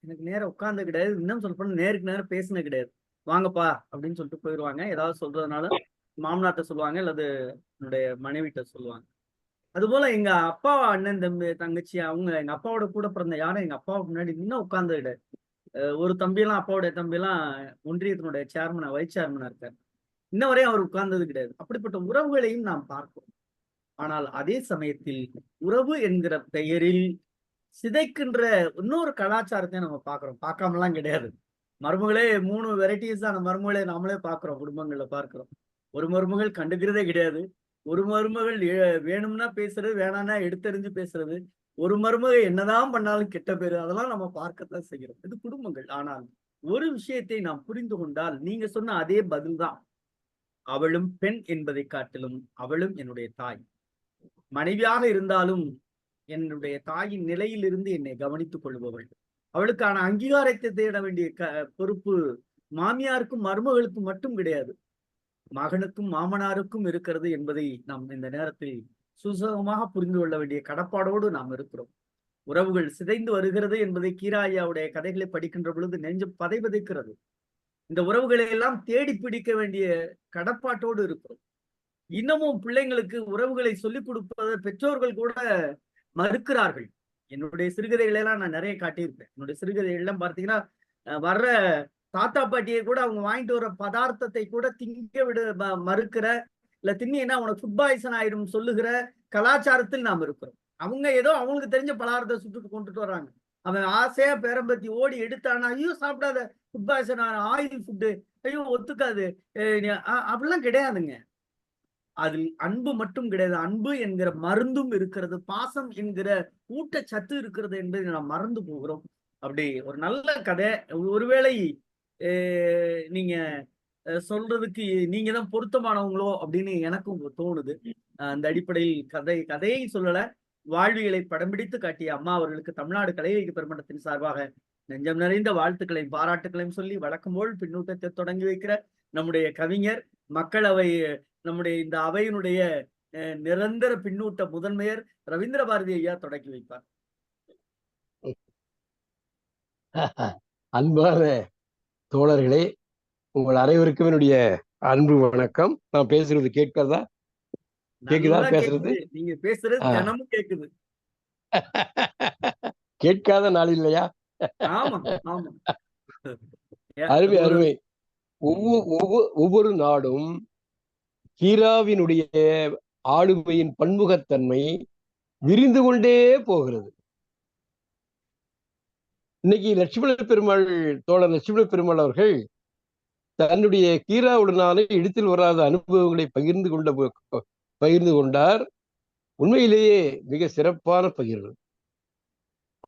S1: எனக்கு நேரம் உட்கார்ந்து கிடையாது, இன்னும் சொல்ல போனா நேருக்கு நேரம் பேசின கிடையாது. வாங்கப்பா அப்படின்னு சொல்லிட்டு போயிடுவாங்க. ஏதாவது சொல்றதுனால மாமனார்ட்ட சொல்லுவாங்க, அல்லது என்னுடைய மனைவிட்ட சொல்லுவாங்க. அதுபோல எங்க அப்பா, அண்ணன், தம்பி, தங்கச்சி, அவங்க எங்க அப்பாவோட கூட பிறந்த யாரும் எங்க அப்பாவுக்கு முன்னாடி இன்னும் உட்கார்ந்து கிடையாது. ஒரு தம்பியெல்லாம், அப்பாவுடைய தம்பியெல்லாம் ஒன்றியத்தினுடைய சேர்மனா, வைஸ் சேர்மனா இருக்காரு, இன்ன வரையும் அவர் உட்கார்ந்தது கிடையாது. அப்படிப்பட்ட உறவுகளையும் நாம் பார்ப்போம். ஆனால் அதே சமயத்தில் உறவு என்கிற பெயரில் சிதைக்கின்ற இன்னொரு கலாச்சாரத்தை நம்ம பார்க்கிறோம். பார்க்காமலாம் கிடையாது. மருமகளே 3 வெரைட்டிஸான மருமகளே நாமளே பார்க்கிறோம், குடும்பங்கள்ல பார்க்கிறோம். ஒரு மருமகள் கண்டுக்கிறதே கிடையாது, ஒரு மருமகள் வேணும்னா பேசுறது, வேணாம்னா எடுத்தெறிஞ்சு பேசுறது, ஒரு மருமக என்னதான் பண்ணாலும் கெட்ட பேரு, அதெல்லாம் நம்ம பார்க்கத்தான் செய்கிறோம். இது குடும்பங்கள். ஆனால் ஒரு விஷயத்தை நாம் புரிந்து கொண்டால், நீங்க சொன்ன அதே பதில் தான். அவளும் பெண் என்பதை காட்டிலும் அவளும் என்னுடைய தாய். மனைவியாக இருந்தாலும் என்னுடைய தாயின் நிலையிலிருந்து என்னை கவனித்துக் கொள்பவள். அவளுக்கான அங்கீகாரத்தை தேட வேண்டிய பொறுப்பு மாமியாருக்கும் மருமகளுக்கும் மட்டும் கிடையாது, மகனுக்கும் மாமனாருக்கும் இருக்கிறது என்பதை நாம் இந்த நேரத்தில் சுசகமாக புரிந்து கொள்ள வேண்டிய கடப்பாடோடு நாம் இருக்கிறோம். உறவுகள் சிதைந்து வருகிறது என்பதை கீரா ஐயாவுடைய கதைகளை படிக்கின்ற பொழுது நெஞ்சம் பதைபதைக்கிறது. இந்த உறவுகளை எல்லாம் தேடி பிடிக்க வேண்டிய கடப்பாட்டோடு இருக்கிறோம். இன்னமும் பிள்ளைங்களுக்கு உறவுகளை சொல்லிக் கொடுப்பதை பெற்றோர்கள் கூட மறுக்கிறார்கள். என்னுடைய சிறுகதைகளை எல்லாம் நான் நிறைய காட்டியிருப்பேன். என்னுடைய சிறுகதைகள் எல்லாம் பார்த்தீங்கன்னா, வர்ற தாத்தா பாட்டியை கூட அவங்க வாங்கிட்டு வர பதார்த்தத்தை கூட திங்க விட மறுக்கிற, இல்ல தின்னா உனக்கு ஃபுட் பாய்சன் ஆயிடும் சொல்லுகிற கலாச்சாரத்தில் நாம் இருக்கிறோம். அவங்க ஏதோ அவங்களுக்கு தெரிஞ்ச பலகாரத்தை சுட்டுட்டு கொண்டுட்டு வர்றாங்க. அவன் ஆசையா பேரம்பத்தி ஓடி எடுத்தானா, ஐயோ சாப்பிடாத, ஃபுட் பாய்சன் ஆயில் ஃபுட்டு, ஐயோ ஒத்துக்காது, அப்படிலாம் கிடையாதுங்க. அதில் அன்பு மட்டும் கிடையாது, அன்பு என்கிற மருந்தும் இருக்கிறது, பாசம் என்கிற ஊட்டச்சத்து இருக்கிறது என்பதை நாம் மறந்து போகிறோம். அப்படி ஒரு நல்ல கதை, ஒருவேளை நீங்க சொல்றதுக்கு நீங்க தான் பொருத்தமானவங்களோ அப்படின்னு எனக்கும் தோணுது. அந்த அடிப்படையில் கதையை சொல்லல, வாழ்வியலை படம் பிடித்து காட்டிய அம்மா அவர்களுக்கு தமிழ்நாடு கலை இலக்கிய பெருமன்றத்தின் சார்பாக நெஞ்சம் நிறைந்த வாழ்த்துக்களையும் பாராட்டுகளையும் சொல்லி, வழக்கம் போல் பின்னூட்டத்தை தொடங்கி வைக்கிற நம்முடைய கவிஞர், மக்களவை, நம்முடைய இந்த அவையினுடைய நிரந்தர பின்னூட்ட முதன்மையர் ரவீந்திர பாரதி ஐயா தொடங்கி வைப்பார்.
S5: அன்பான தோழர்களே, உங்கள் அனைவருக்கும் என்னுடைய அன்பு வணக்கம். நான் பேசுறது கேட்கிறதா? கேக்குதா பேசுறது?
S1: நீங்க பேசுறது தினமும் கேக்குது.
S5: கேட்காத நாள் இல்லையா?
S1: ஆமா ஆமா.
S5: அருமை அருமை. ஒவ்வொரு நாடும் கீராவினுடைய ஆளுமையின் பன்முகத்தன்மை விரிந்து கொண்டே போகிறது. இன்னைக்கு லட்சுமண பெருமாள், தோழர் லட்சுமண பெருமாள் அவர்கள் தன்னுடைய கீராவுடனான இடத்தில் வராத அனுபவங்களை பகிர்ந்து கொண்டார். உண்மையிலேயே மிக சிறப்பான பகிர்வு.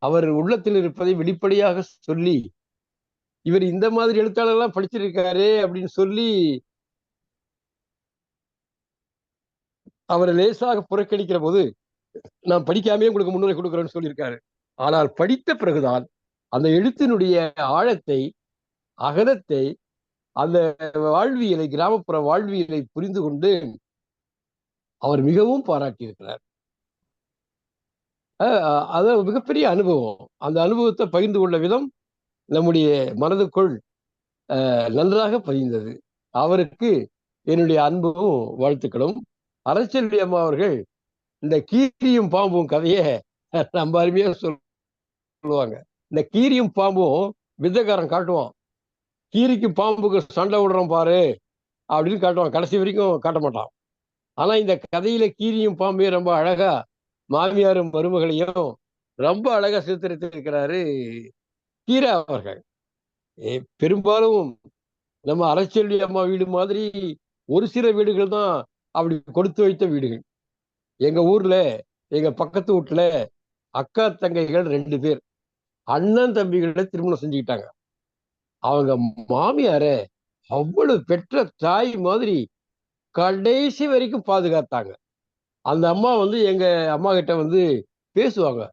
S5: அவர் உள்ளத்தில் இருப்பதை வெளிப்படையாக சொல்லி, இவர் இந்த மாதிரி எழுத்தாளர்லாம் படிச்சிருக்காரு அப்படின்னு சொல்லி அவரை லேசாக புறக்கணிக்கிற போது, நான் படிக்காமே உங்களுக்கு முன்னுரை கொடுக்குறேன்னு சொல்லியிருக்காரு. ஆனால் படித்த பிறகுதான் அந்த எழுத்தினுடைய ஆழத்தை, அகலத்தை, அந்த வாழ்வியலை, கிராமப்புற வாழ்வியலை புரிந்து கொண்டு அவர் மிகவும் பாராட்டியிருக்கிறார். அது மிகப்பெரிய அனுபவம். அந்த அனுபவத்தை பகிர்ந்து கொண்ட விதம் நம்முடைய மனதுக்குள் நன்றாக பதிந்தது. அவருக்கு என்னுடைய அன்பும் வாழ்த்துக்களும். அரசெல்வி அம்மா அவர்கள் இந்த கீரியும் பாம்பும் கதையை ரொம்ப அருமையாக சொல்லுவாங்க. இந்த கீரியும் பாம்பும் வித்தைக்காரன் காட்டுவான், கீரிக்கு பாம்புக்கு சண்டை விடுறோம் பாரு அப்படின்னு காட்டுவான். கடைசி வரைக்கும் காட்ட மாட்டான். ஆனா இந்த கதையில கீரியும் பாம்பையும் ரொம்ப அழகா, மாமியாரும் மருமகளையும் ரொம்ப அழகா சித்தரித்திருக்கிறாரு கீரா அவர்கள். பெரும்பாலும் நம்ம அரசெல்வி அம்மா வீடு மாதிரி ஒரு சில வீடுகள் தான் அப்படி கொடுத்து வைத்த வீடுகள். எங்க ஊர்ல, எங்க பக்கத்து வீட்டுல அக்கா தங்கைகள் 2 பேர் அண்ணன் தம்பிகளை திருமணம் செஞ்சுக்கிட்டாங்க. அவங்க மாமியார அவ்வளவு பெற்ற தாய் மாதிரி கடைசி வரைக்கும் பாதுகாத்தாங்க. அந்த அம்மா எங்க அம்மா கிட்ட பேசுவாங்க.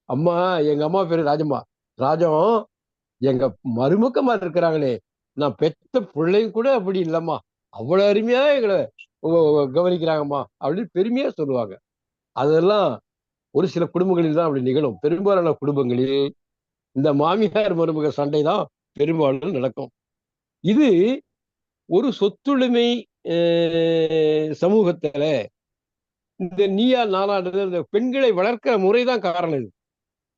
S5: அம்மா, எங்க அம்மா பேரு ராஜம்மா, ராஜம் எங்க மருமக்கமா இருக்கிறாங்களே, நான் பெத்த பிள்ளையும் கூட அப்படி இல்லம்மா, அவ்வளவு அருமையா எங்களை கவனிக்கிறாங்கம்மா அப்படின்னு பெருமையா சொல்லுவாங்க. அதெல்லாம் ஒரு சில குடும்பங்களில் தான் அப்படி நிகழும். பெரும்பாலான குடும்பங்களில் இந்த மாமியார் மருமக சண்டை தான் பெரும்பாலும் நடக்கும். இது ஒரு சொத்துரிமை சமூகத்துல இந்த நீயா நானான்றது, இந்த பெண்களை வளர்க்கிற முறைதான் காரணம். இது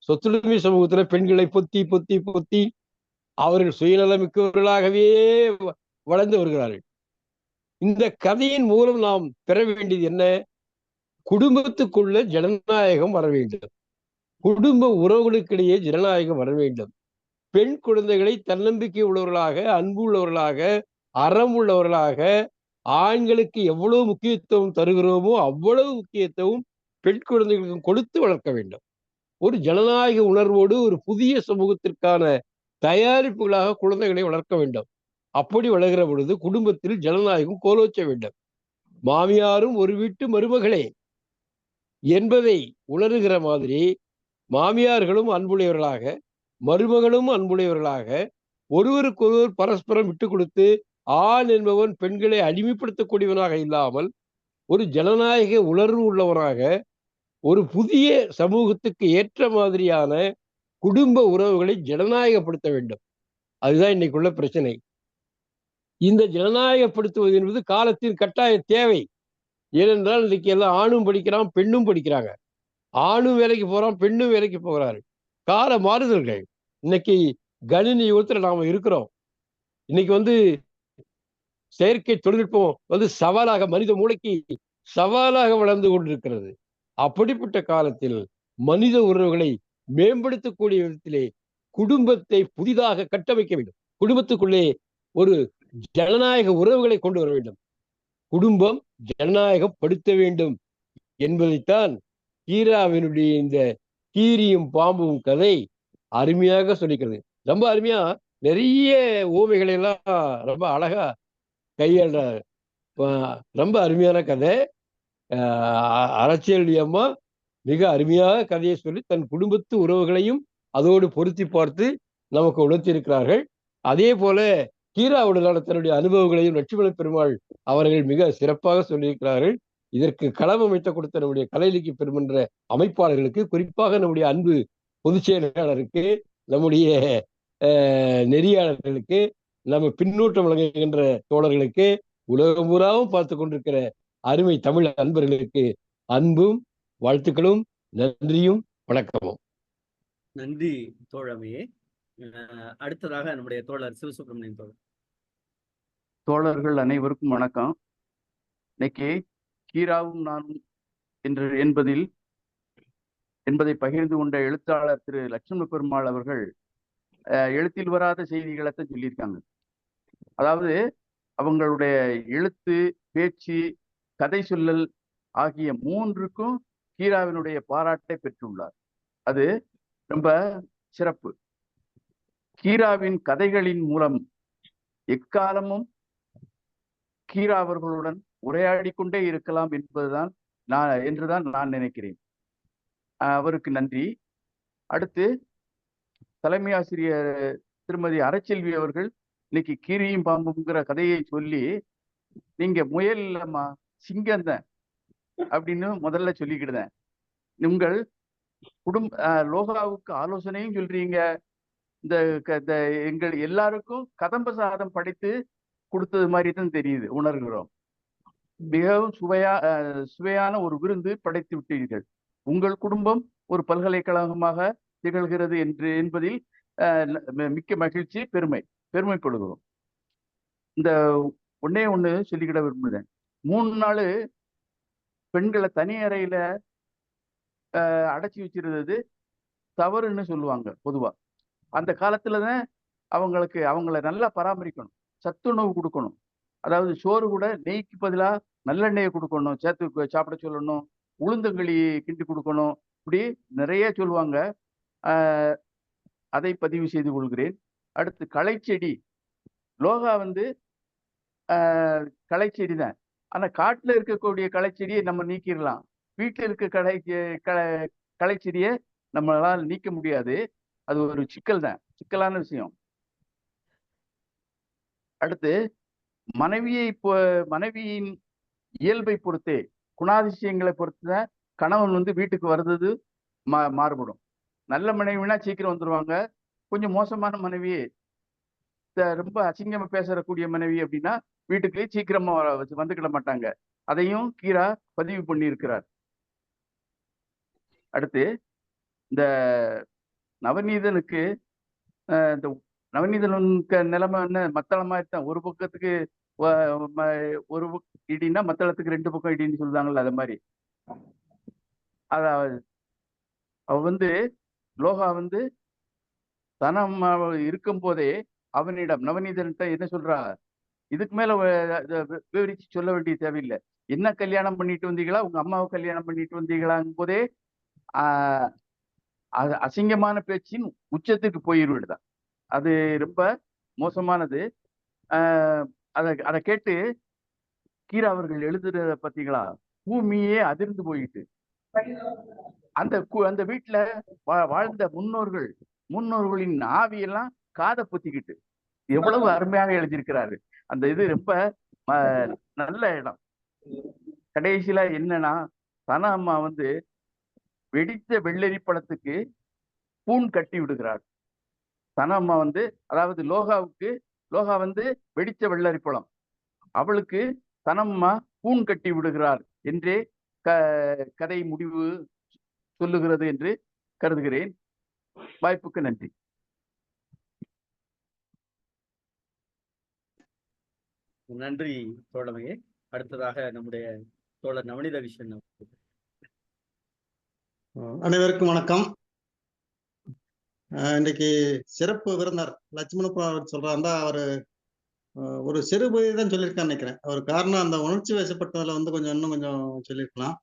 S5: சொத்துரிமை சமூகத்துல பெண்களை பொத்தி பொத்தி பொத்தி அவர்கள் சுயநலமிக்கவர்களாகவே வளர்ந்து வருகிறார்கள். இந்த கதையின் மூலம் நாம் பெற வேண்டியது என்ன? குடும்பத்துக்குள்ள ஜனநாயகம் வர வேண்டும். குடும்ப உறவுகளுக்கிடையே ஜனநாயகம் வர வேண்டும். பெண் குழந்தைகளை தன்னம்பிக்கை உள்ளவர்களாக, அன்பு உள்ளவர்களாக, அறம் உள்ளவர்களாக, ஆண்களுக்கு எவ்வளவு முக்கியத்துவம் தருகிறோமோ அவ்வளவு முக்கியத்துவம் பெண் குழந்தைகளுக்கு கொடுத்து வளர்க்க வேண்டும். ஒரு ஜனநாயக உணர்வோடு ஒரு புதிய சமூகத்திற்கான தயாரிப்புகளாக குழந்தைகளை வளர்க்க வேண்டும். அப்படி வளர்கிற பொழுது குடும்பத்தில் ஜனநாயகம் கோலோச்ச வேண்டும். மாமியாரும் ஒரு வீட்டு மருமகளே என்பதை உணர்கிற மாதிரி மாமியார்களும் அன்புடையவர்களாக, மருமகளும் அன்புடையவர்களாக, ஒருவருக்கொருவர் பரஸ்பரம் விட்டு கொடுத்து ஆண் என்பவன் பெண்களை அடிமைப்படுத்தக்கூடியவனாக இல்லாமல் ஒரு ஜனநாயக உணர்வு உள்ளவனாக ஒரு புதிய சமூகத்துக்கு ஏற்ற மாதிரியான குடும்ப உறவுகளை ஜனநாயகப்படுத்த வேண்டும். அதுதான் இன்னைக்குள்ள பிரச்சனை. இந்த ஜனநாயகப்படுத்துவது என்பது காலத்தின் கட்டாய தேவை. ஏனென்றால் இன்னைக்கு எல்லாம் ஆணும் படிக்கிறான், பெண்ணும் படிக்கிறாங்க. ஆணும் வேலைக்கு போறான், பெண்ணும் வேலைக்கு போகிறாரு. கால மாறுதல்கள். இன்னைக்கு கணினி யுகத்துல நாம இருக்கிறோம். இன்னைக்கு செயற்கை தொழில்நுட்பம் சவாலாக மனித மூளைக்கு சவாலாக வளர்ந்து கொண்டிருக்கிறது. அப்படிப்பட்ட காலத்தில் மனித உறவுகளை மேம்படுத்தக்கூடிய விதத்திலே குடும்பத்தை புதிதாக கட்டமைக்க வேண்டும். குடும்பத்துக்குள்ளே ஒரு ஜனநாயக உறவுகளை கொண்டு வர வேண்டும். குடும்பம் ஜனநாயகப்படுத்த வேண்டும் என்பதைத்தான் கீராவினுடைய இந்த கீரியும் பாம்பும் கதை அருமையாக சொல்லிக்கிறது. ரொம்ப அருமையா நிறைய ஓமைகளை எல்லாம் ரொம்ப அழகா கையாள ரொம்ப அருமையான கதை. அரசியல் அம்மா மிக அருமையாக கதையை சொல்லி தன் குடும்பத்து உறவுகளையும் அதோடு பொருத்தி பார்த்து நமக்கு உணர்த்தியிருக்கிறார்கள். அதே போல கீராவுடனான தன்னுடைய அனுபவங்களையும் லட்சுமண பெருமாள் அவர்கள் மிக சிறப்பாக சொல்லியிருக்கிறார்கள். இதற்கு களம் அமைத்த கொடுத்த நம்முடைய கலை இலக்கிய பெருமன்ற அமைப்பாளர்களுக்கு, குறிப்பாக நம்முடைய அன்பு பொதுச் செயலாளருக்கு, நம்முடைய நெறியாளர்களுக்கு, நம்ம பின்னூட்டம் வழங்குகின்ற தோழர்களுக்கு, உலகம் பூராவும் பார்த்து கொண்டிருக்கிற அருமை தமிழ் அன்பர்களுக்கு அன்பும் வாழ்த்துக்களும் நன்றியும் வணக்கமும்.
S1: நன்றி தோழமையே. அடுத்ததாக நம்முடைய தோழர் சிவசுப்ரமணியன் தோழர்.
S6: தோழர்கள் அனைவருக்கும் வணக்கம். இன்னைக்கு கீராவும் நானும் என்பதை பகிர்ந்து கொண்ட எழுத்தாளர் திரு லட்சுமண பெருமாள் அவர்கள் எழுத்தில் வராத செய்திகளைத்தான் சொல்லியிருக்காங்க. அதாவது அவங்களுடைய எழுத்து, பேச்சு, கதை சொல்லல் ஆகிய மூன்றுக்கும் கீராவினுடைய பாராட்டை பெற்றுள்ளார். அது ரொம்ப சிறப்பு. கீராவின் கதைகளின் மூலம் எக்காலமும் கீரா அவர்களுடன் உரையாடி கொண்டே இருக்கலாம் என்றுதான் நான் நினைக்கிறேன். அவருக்கு நன்றி. அடுத்து தலைமை ஆசிரியர் திருமதி அறச்செல்வி அவர்கள் இன்னைக்கு கீரியும் பாம்புங்கிற கதையை சொல்லி, நீங்க முயல் இல்லம்மா சிங்கம்தான் அப்படின்னு முதல்ல சொல்லிக்கிடுதேன். உங்கள் லோகாவுக்கு ஆலோசனையும் சொல்றீங்க. இந்த எங்கள் எல்லாருக்கும் கதம்ப சாதம் படைத்து கொடுத்தது மாதிரி தான் தெரியுது, உணர்கிறோம். மிகவும் சுவையான ஒரு விருந்து படைத்து விட்டீர்கள். உங்கள் குடும்பம் ஒரு பல்கலைக்கழகமாக திகழ்கிறது என்பதில் மிக்க மகிழ்ச்சி, பெருமைப்படுகிறோம். இந்த ஒண்ணு சொல்லிக்கிட விரும்புகிறேன். 3 நாள் பெண்களை தனி அறையில அடைச்சி வச்சிருந்தது தவறுன்னு சொல்லுவாங்க பொதுவா. அந்த காலத்துலதான் அவங்கள நல்லா பராமரிக்கணும், சத்துணவு கொடுக்கணும். அதாவது சோறு கூட நெய்க்கு பதிலா நல்லெண்ணெயை கொடுக்கணும், சேர்த்து சாப்பிட சொல்லணும், உளுந்தங்களி கிண்டி கொடுக்கணும், இப்படி நிறைய சொல்லுவாங்க. அதை பதிவு செய்து கொள்கிறேன். அடுத்து களைச்செடி. லோகா களைச்செடி தான். ஆனா காட்டுல இருக்கக்கூடிய களைச்செடியை நம்ம நீக்கிடலாம். வீட்டில் இருக்க களைச்செடியை நம்மளால் நீக்க முடியாது. அது ஒரு சிக்கலான விஷயம். அடுத்து மனைவியின் இயல்பை பொறுத்தே, குணாதிசயங்களை பொறுத்துதான் கணவன் வீட்டுக்கு வர்றது மாறுபடும். நல்ல மனைவினா சீக்கிரம் வந்துருவாங்க. கொஞ்சம் மோசமான மனைவி, ரொம்ப அசிங்கமா பேசக்கூடிய மனைவி அப்படின்னா வீட்டுக்கு சீக்கிரமா வந்துக்கிட மாட்டாங்க. அதையும் கீரா பதிவு பண்ணி இருக்கிறார். அடுத்து இந்த நவநீதனுக்கு இந்த நவநீதனுக்கு நிலைமை என்ன, மத்தள மாதிரி தான். ஒரு பக்கத்துக்கு ஒரு இடின்னா மத்தளத்துக்கு 2 பக்கம் இடின்னு சொல்லுவாங்கல்ல, அது மாதிரி. அதாவது அவ லோகா தனம் இருக்கும் போதே அவனிடம் நவநீதன்கிட்ட என்ன சொல்றா, இதுக்கு மேல விவரிச்சு சொல்ல வேண்டிய தேவையில்லை. என்ன கல்யாணம் பண்ணிட்டு வந்தீங்களா, உங்க அம்மாவை கல்யாணம் பண்ணிட்டு வந்தீங்களாங்கும் போதே ஆஹ் அது அசிங்கமான பேச்சின் உச்சத்துக்கு போயிருவிடுதான். அது ரொம்ப மோசமானது. அதை கேட்டு கீரா அவர்கள் எழுதுறத பார்த்தீங்களா, பூமியே அதிர்ந்து போயிட்டு. அந்த வீட்டுல வாழ்ந்த முன்னோர்களின் ஆவியெல்லாம் காதை பொத்திக்கிட்டு எவ்வளவு அருமையாக எழுதியிருக்கிறாரு. அந்த இது ரொம்ப நல்ல இடம். கடைசியில என்னன்னா, தன அம்மா வந்து வெடித்த வெள்ளரி பழத்துக்கு பூன் கட்டி விடுகிறார். தன அம்மா வந்து, அதாவது லோகா வந்து வெடித்த வெள்ளரி பழம், அவளுக்கு தனம்மா பூன் கட்டி விடுகிறார் என்றே கதை முடிவு சொல்லுகிறது என்று கருதுகிறேன். வாய்ப்புக்கு நன்றி.
S1: நன்றி தோழமையே. அடுத்ததாக நம்முடைய தோழர் நவநீத கிருஷ்ணன்.
S7: அனைவருக்கும் வணக்கம். இன்னைக்கு சிறப்பு விருந்தினர் லட்சுமணபுரம் அவர் சொல்றாருந்தா, அவரு ஒரு சிறுபொழி தான் சொல்லியிருக்கான்னு நினைக்கிறேன். அவர் காரணம் அந்த உணர்ச்சி வசப்பட்டதுல வந்து இன்னும் கொஞ்சம் சொல்லியிருக்கலாம்.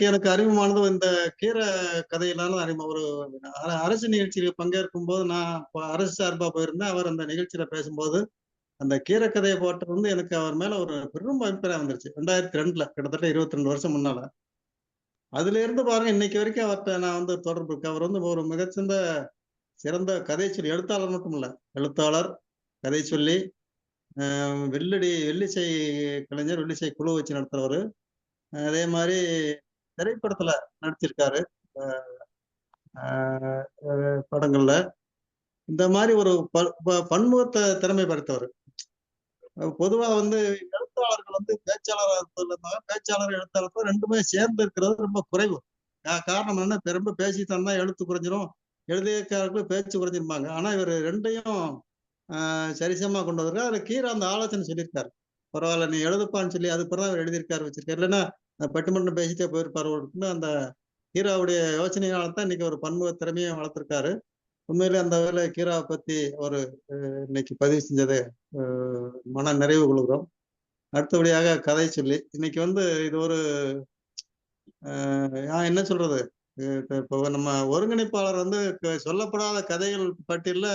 S7: எனக்கு அறிமுகமானது இந்த கீரை கதையிலான அறிமுகம். ஒரு அரசு நிகழ்ச்சியில் பங்கேற்கும் போது நான் அரசு சார்பா போயிருந்தேன். அவர் அந்த நிகழ்ச்சியில பேசும்போது அந்த கீரை கதையை போட்டது வந்து எனக்கு அவர் மேல ஒரு பெரும் அபிப்பிராயம் வந்துருச்சு. 2002 கிட்டத்தட்ட 22 வருஷம் முன்னால. அதுல இருந்து பாருங்க இன்னைக்கு வரைக்கும் அவர்கிட்ட நான் வந்து தொடர்பு இருக்கு. அவர் வந்து ஒரு சிறந்த கதை சொல்லி எழுத்தாளர் மட்டும் இல்ல, எழுத்தாளர், கதை சொல்லி, வெள்ளிசை கலைஞர், வெள்ளிசை குழு வச்சு நடத்துறவரு. அதே மாதிரி திரைப்படத்துல நடிச்சிருக்காரு படங்கள்ல. இந்த மாதிரி ஒரு பன்முகத்தை திறமை படைத்தவர். பொதுவா வந்து எழுத்தாளர்கள் வந்து பேச்சாளர் எழுத்தாளர் ரெண்டுமே சேர்ந்து இருக்கிறது ரொம்ப குறைவு. காரணம் என்ன, ரொம்ப பேசித்தா எழுத்து குறைஞ்சிரும், எழுதியக்காரர்களும் பேச்சு குறைஞ்சிருப்பாங்க. ஆனா இவர் ரெண்டையும் சரிசமா கொண்டு வர்றாரு. அதுல கீரா அந்த ஆலோசனை சொல்லியிருக்காரு. பரவாயில்ல நீ எழுதுப்பான்னு சொல்லி அது பிறகு அவர் எழுதியிருக்காரு, வச்சிருக்காரு. இல்லைன்னா பட்டிமன்றம் பேசிட்டே போயிருப்பாரு. அந்த கீராவுடைய யோசனையால தான் இன்னைக்கு ஒரு பன்முக திறமையை வளர்த்திருக்காரு. உண்மையிலே அந்த வேலை கீராவை பத்தி ஒரு இன்னைக்கு பதிவு செஞ்சதை மன நிறைவு கொள்கிறோம். அடுத்தபடியாக கதை சொல்லி இன்னைக்கு வந்து இது ஒரு என்ன சொல்றது, இப்போ நம்ம ஒருங்கிணைப்பாளர் வந்து சொல்லப்படாத கதைகள் பட்டியல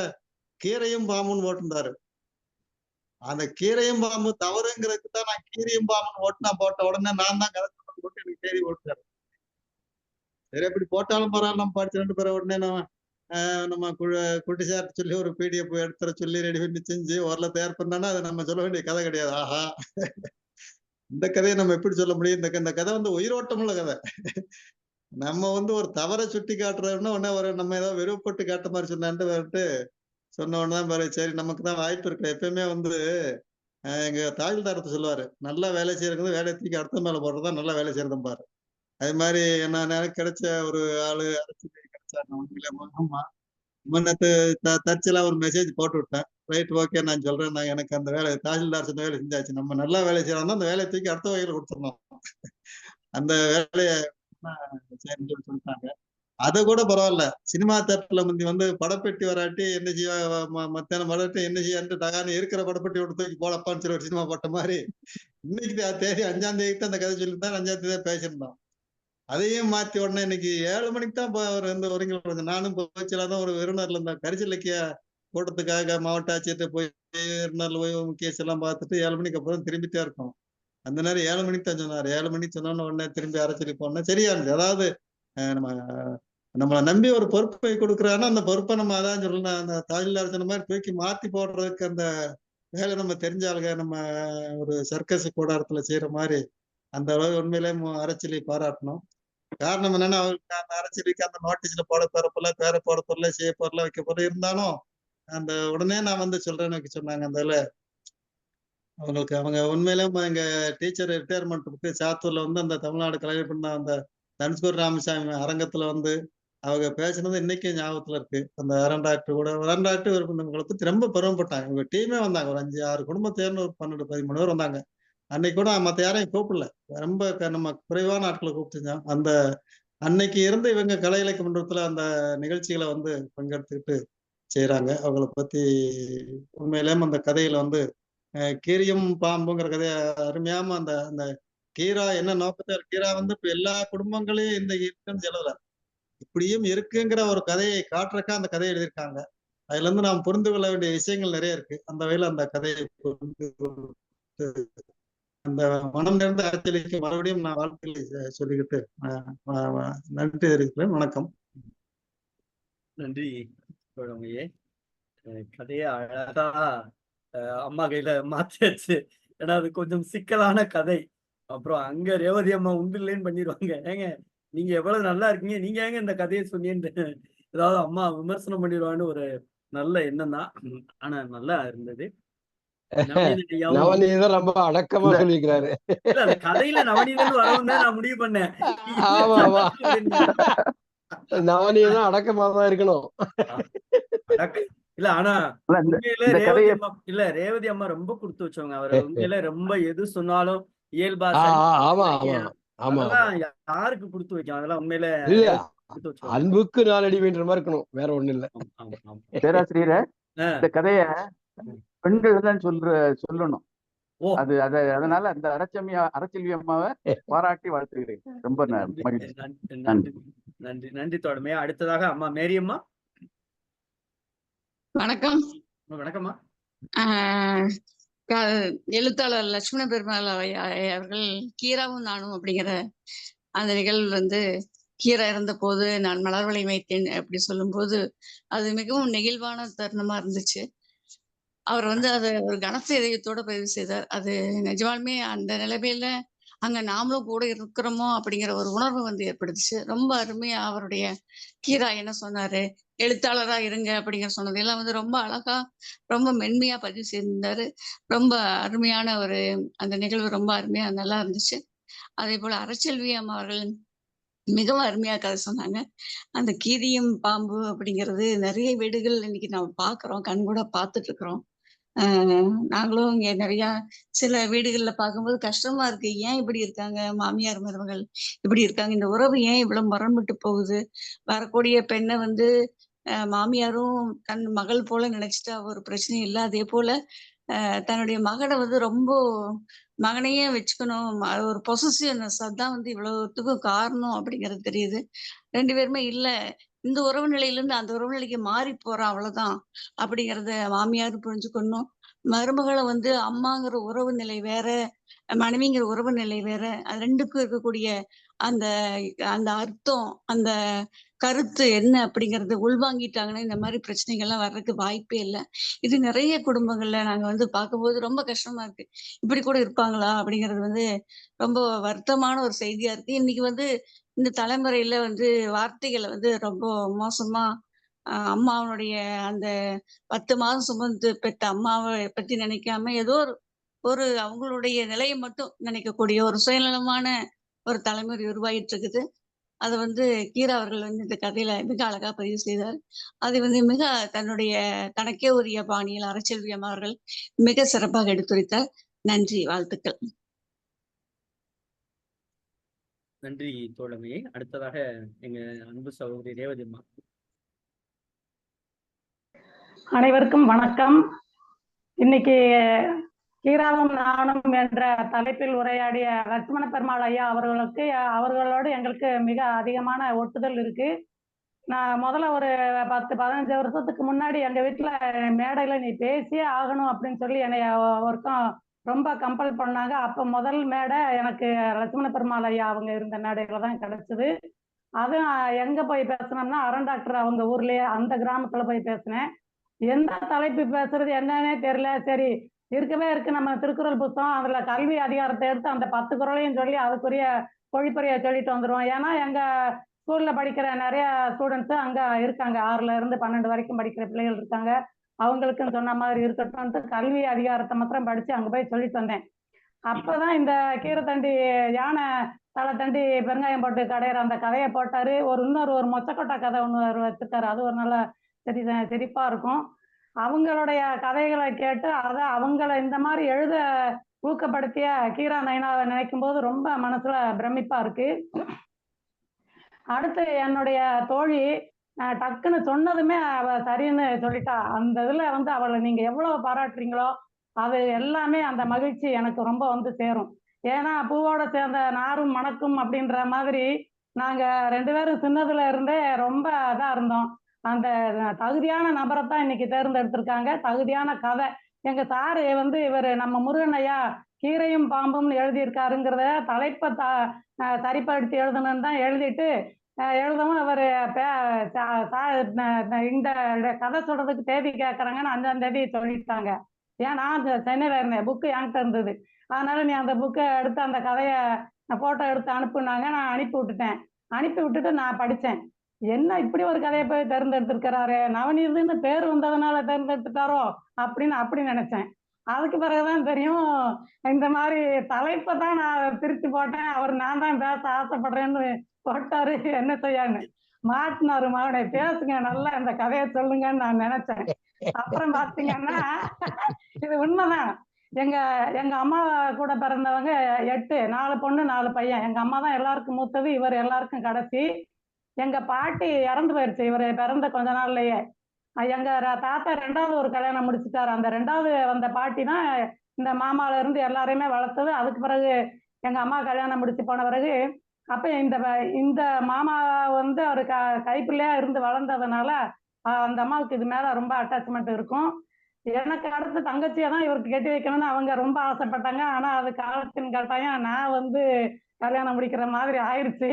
S7: கீரையும் பாம்புன்னு போட்டிருந்தாரு. அந்த கீரையும் பாம்பு தவறுங்கிறதுக்கு தான் நான் கீரையும் பாம்புன்னு போட்ட உடனே நான் தான் கதை போட்டு எனக்கு தேதி போட்டுருக்காரு. சரி, எப்படி போட்டாலும் பரவாயில்ல, நம்ம படிச்சு 2 பேரை உடனே நம்ம குட்டி சார் சொல்லி ஒரு PDF எடுத்துற சொல்லி ரெடி பண்ணி செஞ்சு ஓரளவு தயார் பண்ணானா அது நம்ம சொல்ல வேண்டிய கதை கிடையாது. ஆஹா, இந்த கதையை நம்ம எப்படி சொல்ல முடியும்? இந்த கதை வந்து உயிரோட்டமுள்ள கதை. நம்ம வந்து ஒரு தவறை சுட்டி காட்டுறோம்னா உடனே நம்ம ஏதோ விருப்பப்பட்டு காட்ட மாதிரி சொன்னான்ட்டு சொன்ன உடனே தான் பாரு, சரி நமக்கு தான் வாய்ப்பு இருக்கு. எப்பயுமே வந்து எங்க தாழ்தாரத்தை சொல்லுவாரு, நல்லா வேலை செய்யறது வேலையை தூக்கி அடுத்த மேல போடுறதா நல்லா வேலை செய்யறதும் பாரு. அது மாதிரி நான் எனக்கு கிடைச்ச ஒரு ஆளு அரசு கிடைச்சாரு. தற்செயலா ஒரு மெசேஜ் போட்டு விட்டேன். ரைட், ஓகே, நான் சொல்றேன், நான் எனக்கு அந்த வேலை தாசில்தார் சொன்ன வேலை செஞ்சாச்சு. நம்ம நல்லா வேலை செய்யறோம்னா அந்த வேலையை தூக்கி அடுத்த வகையில கொடுத்துடணும். அந்த வேலையை சொல்லிட்டாங்க. அதை கூட பரவாயில்ல. சினிமா தேட்டர்ல முந்தி வந்து படப்பெட்டி வராட்டி என்ன செய்ய, மத்தியானம் வராட்டி என்ன செய்யான்ட்டு டகான்னு இருக்கிற படப்பெட்டி விட்டு தூக்கி போலப்பான்னு சொல்லி ஒரு சினிமா போட்ட மாதிரி இன்னைக்கு தேதி 5ஆம் தேதிக்கு தான் அந்த கதை சொல்லியிருந்தா 5ஆம் தேதி பேசியிருந்தோம். அதையும் மாத்தி உடனே இன்னைக்கு 7 மணிக்கு தான் அவர் வந்து ஒருங்கில் நானும் போச்சுலாதான் ஒரு விருந்தினர்ல இருந்த கரிசல் இலக்கிய கூட்டத்துக்காக மாவட்ட ஆட்சியர்கிட்ட போய் விருந்தினர்ல போய் கேஸ் எல்லாம் பார்த்துட்டு 7 மணிக்கு அப்புறம் திரும்பிட்டே இருக்கோம். அந்த நேரம் 7 மணிக்கு தான் சொன்னார். 7 மணிக்கு சொன்னோன்னு உடனே திரும்பி அரசியல் போனோம்னா சரியா இருந்துச்சு. அதாவது நம்மளை நம்பி ஒரு பொறுப்பை கொடுக்குறாங்கன்னா அந்த பொறுப்பை நம்ம அதான் சொல்லணும், அந்த தாசில்தார் சொன்ன மாதிரி தூக்கி மாத்தி போடுறதுக்கு அந்த வேலை நம்ம தெரிஞ்சாளுங்க. நம்ம ஒரு சர்க்கஸ் கூடாரத்துல செய்யற மாதிரி அந்த அளவு உண்மையிலே அரசியலை பாராட்டணும். காரணம் என்னன்னா, அவருக்கு அந்த அரசியலுக்கு அந்த நோட்டீஸ்ல போட போறப்பல பேரை போட பொருள செய்ய பொருள வைக்க பொருள் இருந்தாலும் அந்த உடனே நான் வந்து சொல்றேன்னு வைக்க சொன்னாங்க. அந்த அவங்களுக்கு அவங்க உண்மையிலே எங்க டீச்சர் ரிட்டையர்மெண்ட்டுக்கு சாத்தூர்ல வந்து அந்த தமிழ்நாடு கலைஞர் பண்ண அந்த தனுஷ்கோடி ராமசாமி அரங்கத்துல வந்து அவங்க பேசினது இன்னைக்கு ஞாபகத்துல இருக்கு. அந்த அரண்டாக்டர் கூட அரண்டாக்டர் பத்தி ரொம்ப பெருமைப்பட்டாங்க. இவங்க டீமே வந்தாங்க, ஒரு 5-6 குடும்பத்தேர்ந்து ஒரு 12-13 பேர் வந்தாங்க. அன்னைக்கு கூட மத்த யாரையும் கூப்பிடல, ரொம்ப நம்ம குறைவான ஆட்களை கூப்பிட்டுருந்தோம். அந்த அன்னைக்கு இருந்து இவங்க கலை இலக்கிய மன்றத்துல அந்த நிகழ்ச்சிகளை வந்து பங்கெடுத்துக்கிட்டு செய்றாங்க. அவங்கள பத்தி உண்மையிலேயும் அந்த கதையில வந்து கீரியும் பாம்புங்கிற கதைய அருமையாம அந்த அந்த கீரா என்ன நோக்கத்துல கீரா வந்து இப்ப எல்லா குடும்பங்களையும் இந்த இருக்குன்னு சொல்லல. இப்படியும் இருக்குங்கிற ஒரு கதையை காட்டுறக்கா அந்த கதையை எழுதியிருக்காங்க. அதுல இருந்து நாம் புரிந்து கொள்ள வேண்டிய விஷயங்கள் நிறைய இருக்கு. அந்த வகையில அந்த கதையை புரிந்து கொண்டு அந்த மனம் நிறைந்த அரசியலுக்கு மறுபடியும் நான் வாழ்த்துக்களை சொல்லிக்கிட்டு நன்றி தெரிவிக்கிறேன். வணக்கம்.
S1: நன்றி தோழமையே. கதையை அழகா அம்மா கையில மாத்தியாச்சு. ஏன்னா அது கொஞ்சம் சிக்கலான கதை. அப்புறம் அங்க ரேவதி அம்மா உண்டு இல்லைன்னு பண்ணிடுவாங்க. ஏங்க நீங்க எவ்வளவு நல்லா இருக்கீங்க, நீங்க ஏங்க இந்த கதையை சொன்னீங்கன்னு ஏதாவது அம்மா விமர்சனம் பண்ணிடுவான்னு ஒரு நல்ல எண்ணம் தான். ஆனா நல்லா இருந்தது. நவநீதன் ஐயாவும்
S5: நவநீதன் ரொம்ப அடக்கமா
S6: இந்த
S5: சொல்லியிருக்கிறாரு.
S1: இல்ல அந்த கதையில நவநீதன் வரவும் தான் நான் முடிவு பண்ணேன்.
S5: ஆமா ஆமா,
S1: அப்படின்னு.
S5: நவநீதன் அடக்கமா தான் இருக்கணும்.
S1: இல்ல ஆனா
S6: இல்ல, இந்த
S1: உண்மையிலே
S6: இந்த
S1: ரேவதி
S6: கதையை
S1: அம்மா இல்ல ரேவதி அம்மா ரொம்ப கொடுத்து வச்சவங்க. அவரை உண்மையில ரொம்ப எது சொன்னாலும் இயல்பா
S5: ஆ,
S1: சரி
S5: ஆமா
S1: சரிங்க.
S5: ஆமா ஆமா ஆமா.
S1: அதெல்லாம் யாருக்கு கொடுத்து வைக்கும்? அதெல்லாம் உண்மையில
S5: இல்ல,
S1: ரேவதி கொடுத்து வச்சவங்க.
S5: அன்புக்கு நாலடிமைன்ற மாதிரி இருக்கணும், வேற ஒண்ணும் இல்ல.
S1: ஆமா, ஆமா, ஆமா.
S6: பேராசிரியரை
S1: ஆ,
S6: இந்த கதைய பெண்கள் தான் சொல்லணும்.
S1: ஓ
S6: அதனால அந்த அரச்செல்வி அம்மாவை பாராட்டி வாழ்த்துகிறேன். ரொம்ப
S1: நன்றி
S6: மகிழ்ச்சி.
S1: நன்றி
S6: நன்றி.
S1: நன்றி நன்றி நன்றி தோழமையா. அடுத்ததாக அம்மா மேரியம்மா.
S8: வணக்கம்.
S1: வணக்கம்மா.
S8: எழுத்தாளர் லட்சுமண பெருமாள் அவர்கள் கீராவும் நானும் அப்படிங்கிற அந்த நிகழ்வு வந்து கீரா இருந்த போது நான் மலர்வளை வைத்தேன் அப்படி சொல்லும்போது அது மிகவும் நெகிழ்வான தருணமா இருந்துச்சு. அவர் வந்து அதை ஒரு கனத்த இதயத்தோட பதிவு செய்தார். அது நிஜமாலுமே அந்த நிலைமையில அங்க நாமளும் கூட இருக்கிறோமோ அப்படிங்கிற ஒரு உணர்வு வந்து ஏற்படுத்துச்சு. ரொம்ப அருமையா அவருடைய கீரா என்ன சொன்னாரு, எழுத்தாளரா இருங்க அப்படிங்கிற சொன்னதெல்லாம் வந்து ரொம்ப அழகா ரொம்ப மென்மையா பதிவு செய்திருந்தாரு. ரொம்ப அருமையான ஒரு அந்த நிகழ்வு ரொம்ப அருமையா நல்லா இருந்துச்சு. அதே போல அரச்செல்வி அம்மா அவர்கள் மிகவும் அருமையா கதை சொன்னாங்க. அந்த கீரியும் பாம்பு அப்படிங்கிறது நிறைய வீடுகள் இன்னைக்கு நம்ம பாக்குறோம், கண்கூட பார்த்துட்டு இருக்கிறோம். நாங்களும் இங்க நிறைய சில வீடுகள்ல பார்க்கும்போது கஷ்டமா இருக்கு. ஏன் இப்படி இருக்காங்க மாமியார் மருமகள் இப்படி இருக்காங்க, இந்த உறவு ஏன் இவ்வளவு முரண்பட்டு போகுது? வரக்கூடிய பெண்ணை வந்து மாமியாரும் தன் மகள் போல நினைச்சிட்டா ஒரு பிரச்சனையும் இல்லை. அதே போல தன்னுடைய மகனை வந்து ரொம்ப மகனையே வச்சுக்கணும், ஒரு பொசசிவ்னஸ் அதான் வந்து இவ்வளவுத்துக்கும் காரணம் அப்படிங்கிறது தெரியுது. 2 பேருமே இல்ல இந்த உறவு நிலையில இருந்து அந்த உறவு நிலைக்கு மாறி போறான் அவ்வளவுதான் அப்படிங்கறத மாமியாரும் புரிஞ்சுக்கணும். மருமகளை வந்து அம்மாங்கிற உறவு நிலை வேற, மனைவிங்கிற உறவு நிலை வேற. அது 2க்கும் இருக்கக்கூடிய அந்த அந்த அர்த்தம், அந்த கருத்து என்ன அப்படிங்கறது உள்வாங்கிட்டாங்கன்னா இந்த மாதிரி பிரச்சனைகள்லாம் வர்றதுக்கு வாய்ப்பே இல்லை. இது நிறைய குடும்பங்கள்ல நாங்க வந்து பார்க்கும்போது ரொம்ப கஷ்டமா இருக்கு. இப்படி கூட இருப்பாங்களா அப்படிங்கிறது வந்து ரொம்ப வருத்தமான ஒரு செய்தியா இருக்கு. இன்னைக்கு வந்து இந்த தலைமுறையில வந்து வார்த்தைகளை வந்து ரொம்ப மோசமா அம்மாவனுடைய அந்த 10 மாதம் சுமந்து பெற்ற அம்மாவை பத்தி நினைக்காம ஏதோ ஒரு அவங்களுடைய நிலையை மட்டும் நினைக்கக்கூடிய ஒரு சுயநலமான ஒரு தலைமுறை உருவாகிட்டு இருக்குது. அதை வந்து கீரா அவர்கள் வந்து இந்த கதையில மிக அழகா பதிவு செய்தார். அதை வந்து மிக தன்னுடைய தனக்கே உரிய பாணியில் அரச்செல்வி அம்மா அவர்கள் மிக சிறப்பாக எடுத்துரைத்தார். நன்றி, வாழ்த்துக்கள்.
S1: நன்றி தோழமையே. அடுத்ததாக எங்க அன்பு சகோதரி ரேவதி அம்மா.
S9: அனைவருக்கும் வணக்கம். இன்னைக்கு கீராவும் நானும் என்ற தலைப்பில் உரையாடிய லட்சுமண பெருமாள் ஐயா அவர்களுக்கு அவர்களோடு எங்களுக்கு மிக அதிகமான ஒட்டுதல் இருக்கு. நான் முதல்ல ஒரு 10-15 வருஷத்துக்கு முன்னாடி எங்க வீட்டுல மேடையில நீ பேசியே ஆகணும் அப்படின்னு சொல்லி என்னை ஒருக்கம் ரொம்ப கம்பல் பண்ணாங்க. அப்ப முதல் மேடை எனக்கு லட்சுமண பெருமாள் ஐயா அவங்க இருந்த மேடையில தான் கிடைச்சது. அதுவும் எங்க போய் பேசினோம்னா அரண் டாக்டர் அவங்க ஊர்லயே அந்த கிராமத்துல போய் பேசினேன். எந்த தலைப்பு பேசுறது என்னன்னே தெரியல. சரி இருக்கவே இருக்கு நம்ம திருக்குறள் புத்தகம், அதுல கல்வி அதிகாரத்தை எடுத்து அந்த 10 குறளையும் சொல்லி அதுக்குரிய பொழிப்புரையை சொல்லிட்டு வந்துருவோம். ஏன்னா எங்க ஸ்கூல்ல படிக்கிற நிறைய ஸ்டூடெண்ட்ஸ் அங்க இருக்காங்க, 6ல இருந்து 12 வரைக்கும் படிக்கிற பிள்ளைகள் இருக்காங்க. அவங்களுக்கும் சொன்ன மாதிரி இருக்கட்டும், கல்வி அதிகாரத்தை மாத்திரம் படிச்சு அங்க போய் சொல்லிட்டு வந்தேன். அப்பதான் இந்த கீரைத்தண்டி யானை தலை தண்டி பெருங்காயம் போட்டு கடையிற அந்த கதையை போட்டாரு. இன்னொரு மொச்சக்கொட்டை கதை ஒண்ணு வச்சிருக்காரு. அது ஒரு நல்ல சிரிப்பா இருக்கும். அவங்களுடைய கதைகளை கேட்டு அதை அவங்கள இந்த மாதிரி எழுத ஊக்கப்படுத்திய கீரா நயனாவை நினைக்கும் போது ரொம்ப மனசுல பிரமிப்பா இருக்கு. அடுத்து என்னுடைய தோழி டக்குன்னு சொன்னதுமே அவ சரின்னு சொல்லிட்டா. அந்த இதுல வந்து அவளை நீங்க எவ்வளவு பாராட்டுறீங்களோ அது எல்லாமே அந்த மகிழ்ச்சி எனக்கு ரொம்ப வந்து சேரும். ஏன்னா பூவோட சேர்ந்த நாரும் மணக்கும் அப்படின்ற மாதிரி நாங்க 2 பேரும் சின்னதுல இருந்தே ரொம்ப இதா இருந்தோம். அந்த தகுதியான நபரை தான் இன்னைக்கு தேர்ந்தெடுத்திருக்காங்க. தகுதியான கதை. எங்க சாரு வந்து இவர் நம்ம முருகன் ஐயா கீரையும் பாம்பும்னு எழுதியிருக்காருங்கிறத தலைப்பை சரிப்படுத்தி எழுதணும்னு தான் எழுதிட்டு எழுதவும் அவர் இந்த கதை சொல்றதுக்கு தேதி கேட்கறாங்கன்னு 5ஆம் தேதி சொல்லிட்டாங்க. ஏன் நான் சென்னையில இருந்தேன், புக்கு என்கிட்ட இருந்தது. அதனால நீ அந்த புக்கை எடுத்து அந்த கதையை போட்டோ எடுத்து அனுப்புனாங்க. நான் அனுப்பி விட்டுட்டேன். அனுப்பி விட்டுட்டு நான் படித்தேன். என்ன இப்படி ஒரு கதையை போய் தேர்ந்தெடுத்திருக்கிறாரு, நவநீதன்னு பேர் வந்ததுனால தேர்ந்தெடுத்துட்டாரோ அப்படின்னு அப்படி நினைச்சேன். அதுக்கு பிறகுதான் தெரியும் இந்த மாதிரி தலைப்பை தான் நான் பிரித்து போட்டேன். அவர் நான் தான் பேச ஆசைப்படுறேன்னு போட்டாரு. என்ன செய்யான்னு மாட்டினாரு. மகனை பேசுங்க, நல்லா இந்த கதையை சொல்லுங்கன்னு நான் நினைச்சேன். அப்புறம் பாத்தீங்கன்னா இது உண்மைதான். எங்க எங்க அம்மா கூட பிறந்தவங்க 8, 4 பொண்ணு 4 பையன். எங்க அம்மா தான் எல்லாருக்கும் மூத்தது, இவர் எல்லாருக்கும் கடைசி. எங்க பாட்டி இறந்து போயிடுச்சு இவர் பிறந்த கொஞ்ச நாள்லயே. எங்க தாத்தா 2வது ஒரு கல்யாணம் முடிச்சுட்டாரு. அந்த 2வது வந்த பாட்டி தான் இந்த மாமால இருந்து எல்லாரையுமே வளர்த்தது. அதுக்கு பிறகு எங்க அம்மா கல்யாணம் முடிச்சு போன பிறகு அப்ப இந்த மாமா வந்து அவர் கைப்பிள்ளையா இருந்து வளர்ந்ததுனால அந்த அம்மாவுக்கு இது மேல ரொம்ப அட்டாச்மெண்ட் இருக்கும். எனக்கு அடுத்து தங்கச்சியை தான் இவருக்கு கட்டி வைக்கணும்னு அவங்க ரொம்ப ஆசைப்பட்டாங்க. ஆனா அது காலத்தின் கட்டாயம் நான் வந்து கல்யாணம் முடிக்கிற மாதிரி ஆயிடுச்சு.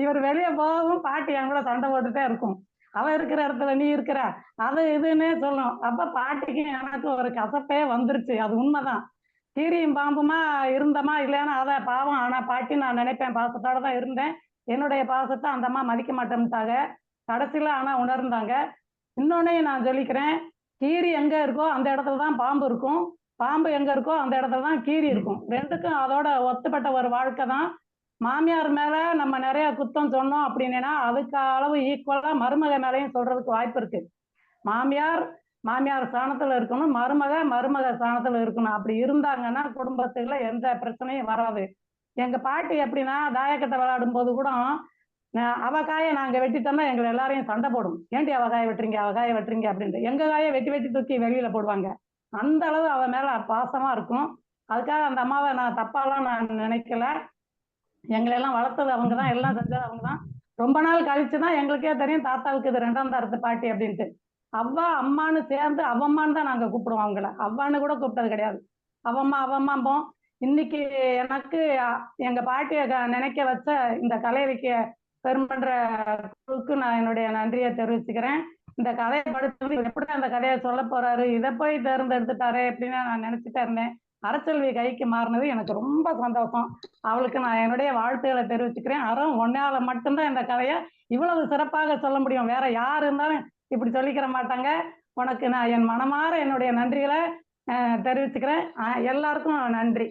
S9: இவர் வெளியே போகவும் பாட்டி என் கூட சண்டை போட்டுட்டே இருக்கும். அவ இருக்கிற இடத்துல நீ இருக்கிற அது இதுன்னே சொல்லும். அப்ப பாட்டிக்கும் எனக்கும் ஒரு கசப்பே வந்துருச்சு. அது உண்மைதான். கீரியும் பாம்புமா இருந்தமா இல்லைன்னா அதை பாவம். ஆனா பாட்டி நான் நினைப்பேன் பாசத்தோட தான் இருந்தேன். என்னுடைய பாசத்தை அந்த அம்மா மதிக்க மாட்டேன்ட்டாங்க கடைசியில. ஆனா உணர்ந்தாங்க. இன்னொன்னையும் நான் சொல்லிக்கிறேன், கீரி எங்க இருக்கோ அந்த இடத்துல தான் பாம்பு இருக்கும், பாம்பு எங்க இருக்கோ அந்த இடத்துல தான் கீரி இருக்கும். ரெண்டுக்கும் அதோட ஒத்துப்பட்ட ஒரு வாழ்க்கை தான். மாமியார் மேல நம்ம நிறைய குத்தம் சொன்னோம் அப்படின்னா அதுக்கு அளவு ஈக்குவலா மருமக மேலையும் சொல்றதுக்கு வாய்ப்பு இருக்கு. மாமியார் ஸ்தானத்துல இருக்கணும், மருமக ஸ்தானத்துல இருக்கணும். அப்படி இருந்தாங்கன்னா குடும்பத்துல எந்த பிரச்சனையும் வராது. எங்க பாட்டி எப்படின்னா தாயக்கட்டை விளையாடும் போது கூட அவ காயை நாங்க வெட்டிட்டோம்னா எங்களை எல்லாரையும் சண்டை போடும். ஏன்டி அவ காயை வெட்டுறீங்க அப்படின்ட்டு எங்க காயை வெட்டி தூக்கி வெளியில போடுவாங்க. அந்த அளவு அவ மேல பாசமா இருக்கும். அதுக்காக அந்த அம்மாவை நான் தப்பாலாம் நான் நினைக்கல. எங்களை எல்லாம் வளர்த்தது அவங்க தான், எல்லாம் செஞ்சது அவங்க தான். ரொம்ப நாள் கழிச்சுதான் எங்களுக்கே தெரியும் தாத்தாவுக்கு இது 2ஆம் தரத்து பாட்டி அப்படின்ட்டு. அவ்வா அம்மான்னு சேர்ந்து அவம்மான்னு தான் நாங்க கூப்பிடுவோம் அவங்கள. அவ்வான்னு கூட கூப்பிட்டது கிடையாது. அவம்மாம்போம். இன்னைக்கு எனக்கு எங்க பாட்டியை நினைக்க வச்ச இந்த கலைவிக்க பெருமன்ற குழுக்கு நான் என்னுடைய நன்றியை தெரிவிச்சுக்கிறேன். இந்த கதையை படிச்சது எப்படி அந்த கதையை சொல்ல போறாரு, இதை போய் தேர்ந்தெடுத்துட்டாரு அப்படின்னு நான் நினைச்சுட்டே இருந்தேன். அரசெல்வி கைக்கு மாறினது எனக்கு ரொம்ப சந்தோஷம். அவளுக்கு நான் என்னுடைய வாழ்த்துக்களை தெரிவிச்சுக்கிறேன். உன்னால மட்டும்தான் இந்த கதையை இவ்வளவு சிறப்பாக சொல்ல முடியும். வேற யாரு இருந்தாலும் இப்படி சொல்லிக்கிற மாட்டாங்க. உனக்கு நான் என் மனமாற என்னுடைய நன்றிகளை தெரிவிச்சுக்கிறேன். எல்லாருக்கும் நன்றி.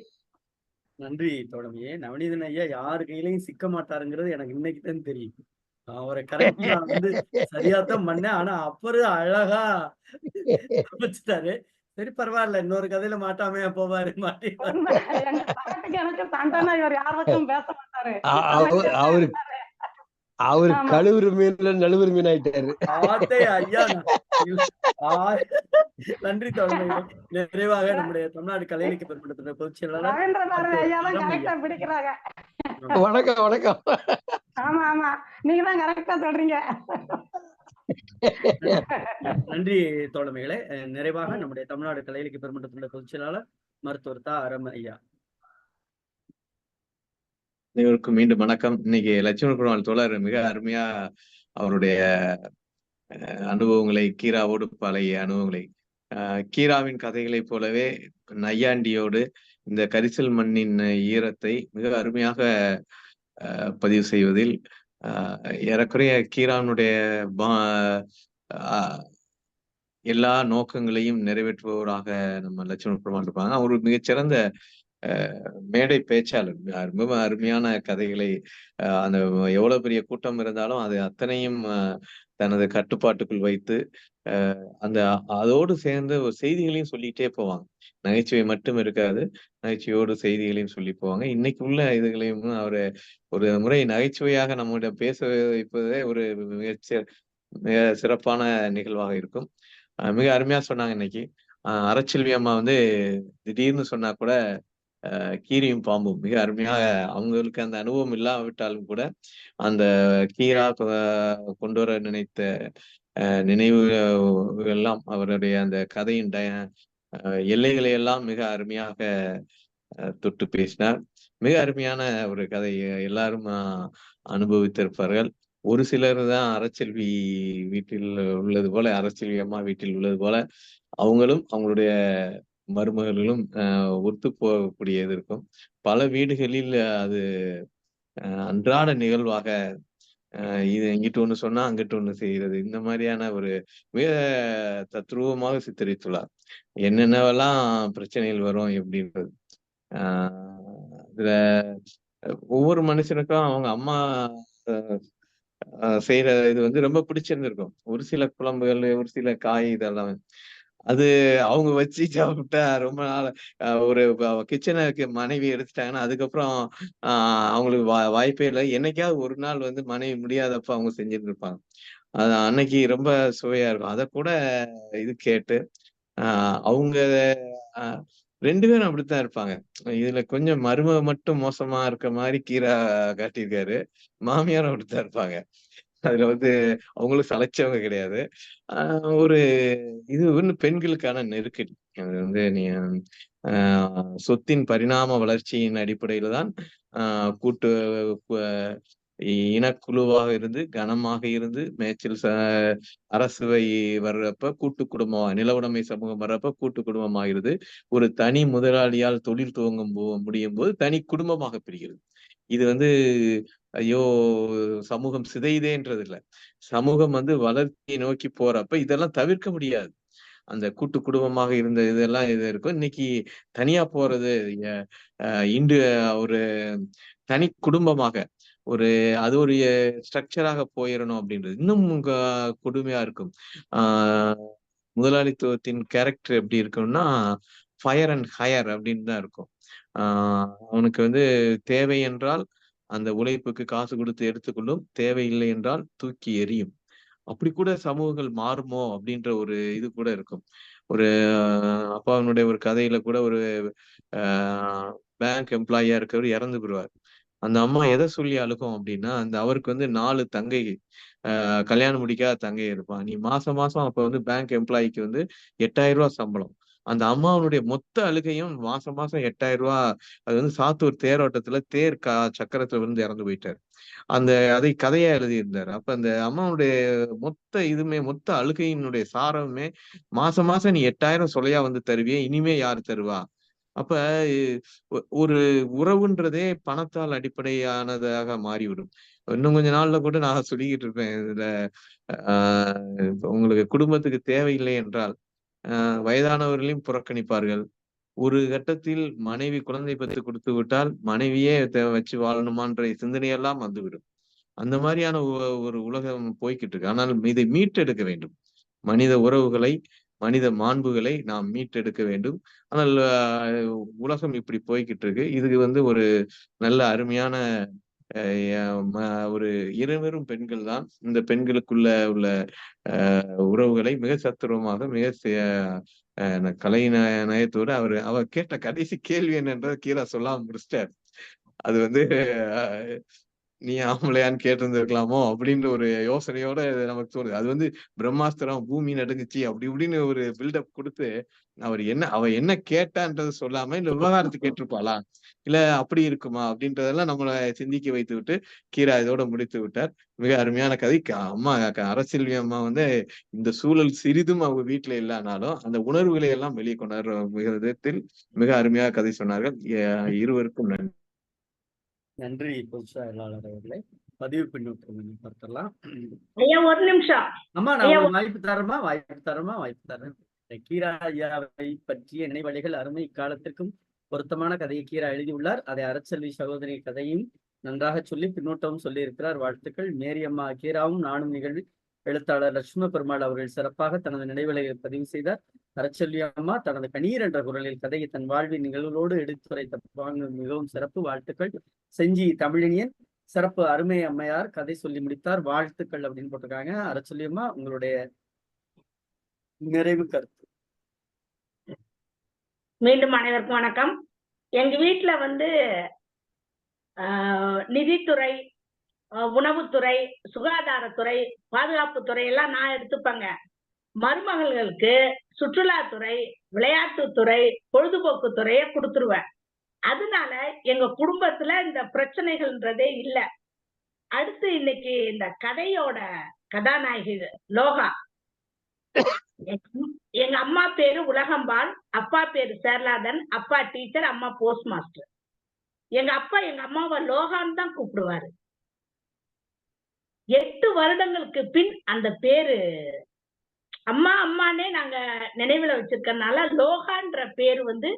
S1: நன்றி தோழமையே. நவநீதன் ஐயா யாரு கையிலையும் சிக்க மாட்டாருங்கிறது எனக்கு இன்னைக்கு தான் தெரியும். அவரை கரெக்ட் நான் வந்து சரியாத்தான் பண்ணேன். ஆனா அப்புறம் அழகா வச்சுட்டாரு. சரி பரவாயில்ல, இன்னொரு கதையில மாட்டாமே போவாரு
S9: எனக்கு சண்டைனா இவர் யாருக்கும் பேச மாட்டாரு.
S5: அவரு கழுவுறு மீன்ல நழுவுறு மீன் ஆயிட்டாரு.
S1: ஐயா நன்றி தோழமை. நிறைவாக நம்முடைய தமிழ்நாடு கலையிலக்கிய பெருமன்றத்தினுடைய பொதுச் செயலாளர்
S5: வணக்கம் வணக்கம்.
S9: ஆமா ஆமா, நீங்க தான் கரெக்டா சொல்றீங்க.
S1: நன்றி தோழமைகளே. நிறைவாக நம்முடைய தமிழ்நாடு கலையிலக்கிய பெருமன்றத்தினுடைய பொதுச் செயலாளர் மருத்துவர் தா. அரம் ஐயா.
S2: அனைவருக்கும் மீண்டும் வணக்கம். இன்னைக்கு லட்சுமண பெருமாள் தோழர் மிக அருமையா அவருடைய அனுபவங்களை, கீராவோடு பழைய அனுபவங்களை, கீராவின் கதைகளைப் போலவே நையாண்டியோடு இந்த கரிசல் மண்ணின் ஈரத்தை மிக அருமையாக பதிவு செய்வதில் ஏறக்குறைய கீரானுடைய எல்லா நோக்கங்களையும் நிறைவேற்றுபவராக நம்ம லட்சுமண பெருமாள் இருப்பாங்க. அவர் மிகச்சிறந்த மேடை பேச்சாளர். மிக அருமையான கதைகளை அந்த எவ்வளவு பெரிய கூட்டம் இருந்தாலும் அது அத்தனையும் தனது கட்டுப்பாட்டுக்குள் வைத்து அதோடு சேர்ந்து செய்திகளையும் சொல்லிட்டே போவாங்க. நகைச்சுவை மட்டும் இருக்காது, நகைச்சுவையோடு செய்திகளையும் சொல்லி போவாங்க. இன்னைக்கு உள்ள இதுகளையும் அவரு ஒரு முறை நகைச்சுவையாக நம்மிடம் பேச வைப்பதே ஒரு மிக சிறப்பான நிகழ்வாக இருக்கும். மிக அருமையா சொன்னாங்க இன்னைக்கு. அறச்செல்வி அம்மா வந்து திடீர்னு சொன்னா கூட கீரியும் பாம்பும் மிக அருமையாக அவங்களுக்கு அந்த அனுபவம் இல்லாவிட்டாலும் கூட அந்த கீரா கொண்டு வர நினைத்த நினைவுகள் எல்லாம் அவருடைய அந்த கதையின் எல்லைகளை எல்லாம் மிக அருமையாக தொட்டு பேசினார். மிக அருமையான ஒரு கதை, எல்லாரும் அனுபவித்திருப்பார்கள். ஒரு சிலர் தான் அறச்செல்வி வீட்டில் உள்ளது போல, அறச்செல்வி அம்மா வீட்டில் உள்ளது போல அவங்களும் அவங்களுடைய மருமகளும் ஒத்து போகக்கூடியது இருக்கும். பல வீடுகளில் அது அன்றாட நிகழ்வாக இது இங்கிட்டு ஒண்ணு சொன்னா அங்கிட்டு ஒண்ணு செய்யறது, இந்த மாதிரியான ஒரு மிக தத்ரூபமாக சித்தரித்துள்ளார். என்னென்னவெல்லாம் பிரச்சனைகள் வரும் எப்படின்றது. இதுல ஒவ்வொரு மனுஷனுக்கும் அவங்க அம்மா செய்யற இது வந்து ரொம்ப பிடிச்சிருந்திருக்கும். ஒரு சில குழம்புகள், ஒரு சில காய் இதெல்லாம் அது அவங்க வச்சு சாப்பிட்டா ரொம்ப நாள் ஒரு கிச்சனுக்கு மனைவி எடுத்துட்டாங்கன்னா அதுக்கப்புறம் அவங்களுக்கு வாய்ப்பே இல்லை. என்னைக்காவது ஒரு நாள் வந்து மனைவி முடியாதப்ப அவங்க செஞ்சுட்டு இருப்பாங்க. அது அன்னைக்கு ரொம்ப சுவையா இருக்கும். அதை கூட இது கேட்டு அவங்க 2 பேரும் அப்படித்தான் இருப்பாங்க. இதுல கொஞ்சம் மருமக மட்டும் மோசமா இருக்க மாதிரி கீரா காட்டியிருக்காரு. மாமியாரும் அப்படித்தான் இருப்பாங்க. அதுல வந்து அவங்களும் சளைச்சவங்க கிடையாது. ஒரு இது ஒண்ணு பெண்களுக்கான நெருக்கடி. அது வந்து சொத்தின் பரிணாம வளர்ச்சியின் அடிப்படையில தான் கூட்டு இனக்குழுவாக இருந்து கனமாக இருந்து மேய்ச்சல் அரசுவை வர்றப்ப கூட்டு குடும்பம், நில உடைமை சமூகம் வர்றப்ப கூட்டு குடும்பம் ஆகிறது. ஒரு தனி முதலாளியால் தொழில் துவங்கும் முடியும் போது தனி குடும்பமாக பிரிகிறது. இது வந்து ஐயோ சமூகம் சிதையுதேன்றது இல்ல, சமூகம் வந்து வளர்ச்சியை நோக்கி போறப்ப இதெல்லாம் தவிர்க்க முடியாது. அந்த கூட்டு குடும்பமாக இருந்த இதெல்லாம் இது இருக்கும். இன்னைக்கு தனியா போறது இன்று ஒரு தனி குடும்பமாக அது ஒரு ஸ்ட்ரக்சராக போயிடணும் அப்படின்றது இன்னும் கொடுமையா இருக்கும். முதலாளித்துவத்தின் கேரக்டர் எப்படி இருக்கும்னா ஃபயர் அண்ட் ஹயர் அப்படின்னு தான் இருக்கும். அவனுக்கு வந்து தேவை என்றால் அந்த உழைப்புக்கு காசு கொடுத்து எடுத்துக்கொள்ளும், தேவையில்லை என்றால் தூக்கி எறியும். அப்படி கூட சமூகங்கள் மாறுமோ அப்படின்ற ஒரு இது கூட இருக்கும். ஒரு அப்பாவினுடைய ஒரு கதையில கூட ஒரு பேங்க் எம்ப்ளாயியா இருக்கவர் இறந்து போயிடுவார். அந்த அம்மா எதை சொல்லி அழுகும் அப்படின்னா, அவருக்கு வந்து 4 தங்கை, கல்யாணம் முடிக்காத தங்கை இருப்பான். நீ மாசம் அப்ப வந்து பேங்க் எம்ப்ளாயிக்கு வந்து 8000 ரூபாய் சம்பளம். அந்த அம்மாவுடைய மொத்த அழுகையும் மாசம் 8000 ரூபாய். அது வந்து சாத்தூர் தேரோட்டத்துல சக்கரத்துல வந்து இறந்து போயிட்டாரு. அதை கதையா எழுதியிருந்தாரு. அப்ப அந்த அம்மாவுடைய மொத்த அழுகையினுடைய சாரமே மாசம் நீ 8000 சொலையா வந்து தருவியே, இனிமே யாரு தருவா? அப்ப ஒரு உறவுன்றதே பணத்தால் அடிப்படையானதாக மாறிவிடும். இன்னும் கொஞ்ச நாள்ல கூட நான் சொல்லிக்கிட்டு இருப்பேன் இதுல, உங்களுக்கு குடும்பத்துக்கு தேவையில்லை என்றால் வயதானவர்களையும் புறக்கணிப்பார்கள். ஒரு கட்டத்தில் மனைவி குழந்தை பெற்று கொடுத்து விட்டால் மனைவியே வச்சு வாழணுமான்ற சிந்தனையெல்லாம் வந்துவிடும். அந்த மாதிரியான ஒரு உலகம் போய்கிட்டு இருக்கு. ஆனால் இதை மீட்டெடுக்க வேண்டும். மனித உறவுகளை, மனித மாண்புகளை நாம் மீட்டெடுக்க வேண்டும். ஆனால் உலகம் இப்படி போய்கிட்டு இருக்கு. இதுக்கு வந்து ஒரு நல்ல அருமையான ஒரு இருவரும் பெண்கள் தான். இந்த பெண்களுக்குள்ள உள்ள உறவுகளை மிக சத்துருவமாக மிக கலை நயத்தோடு அவர் கேட்ட கடைசி கேள்வி என்னன்றத கீரா சொல்லாம முடிச்சிட்டார். அது வந்து நீ ஆம்பளையான்னு கேட்டிருந்திருக்கலாமோ அப்படின்ற ஒரு யோசனையோட நமக்கு தோணுது. அது வந்து பிரம்மாஸ்திரம் பூமி நடுங்குச்சு அப்படி இப்படின்னு ஒரு பில்டப் கொடுத்து அவ என்ன கேட்டான்றது சொல்லாம இந்த விவகாரத்தை கேட்டிருப்பாளா, இல்ல அப்படி இருக்குமா அப்படின்றதெல்லாம் நம்மளை சிந்திக்க வைத்து விட்டு கீரா இதோட முடித்து விட்டார். மிக அருமையான கதை. அம்மா அரசெல்வி அம்மா வந்து இந்த சூழல் சிறிதும் அவங்க வீட்டுல இல்லைனாலும் அந்த உணர்வுகளை எல்லாம் வெளியே கொண்டாடுற விதத்தில் மிக அருமையாக கதை சொன்னார்கள். இருவருக்கும் நன்றி.
S1: நன்றி பொது செயலாளர் அவர்களே. பதிவு பின்னூட்டம் பார்க்கலாம்.
S4: ஐயா ஒரு நிமிஷம்.
S1: அம்மா நான் வாய்ப்பு தரேன். கீரா ஐயாவை பற்றிய நினைவலைகள் அருமை காலத்திற்கும் பொருத்தமான கதையை கீரா எழுதியுள்ளார். அதை அறச்செல்வி சகோதரி கதையும் நன்றாக சொல்லி பின்னூட்டமும் சொல்லி இருக்கிறார். வாழ்த்துக்கள். மேரியம்மா கீராவும் நானும் நிகழ்வில் எழுத்தாளர் லட்சுமண பெருமாள் அவர்கள் சிறப்பாக தனது நினைவலைகளை பதிவு செய்தார். அறச்செல்வி அம்மா தனது கணீர் என்ற குரலில் கதையை தன் வாழ்வின் நிகழ்வுகளோடு எடுத்துரைத்த மிகவும் சிறப்பு. வாழ்த்துக்கள். செஞ்சி தமிழினியன் சிறப்பு, அருமை அம்மையார் கதை சொல்லி முடித்தார், வாழ்த்துக்கள் அப்படின்னு போட்டிருக்காங்க. அரசொல்லியம்மா, உங்களுடைய நிறைவு கருத்து.
S4: மீண்டும் அனைவருக்கும் வணக்கம். எங்க வீட்டுல வந்து நிதித்துறை, உணவுத்துறை, சுகாதாரத்துறை, பாதுகாப்புத்துறை எல்லாம் நான் எடுத்துப்பேங்க. மருமகள்களுக்கு சுற்றுலாத்துறை, விளையாட்டுத்துறை, பொழுதுபோக்கு துறையை கொடுத்துருவேன். அதனால எங்க குடும்பத்துல இந்த பிரச்சனைகள்ன்றதே இல்ல. அடுத்து இன்னைக்கு இந்த கதையோட கதாநாயகி லோகா. எங்க அம்மா பேரு உலகம்பாள், அப்பா பேரு சேர்லாதன், அப்பா டீச்சர், அம்மா போஸ்ட் மாஸ்டர். எங்க அப்பா எங்க அம்மாவை லோகான்னு தான் கூப்பிடுவாரு. 8 வருடங்களுக்கு பின் அந்த பேரு அம்மா அம்மானே நாங்க நினைவுல வச்சிருக்கறதுனால லோகான்ற பேரு வந்து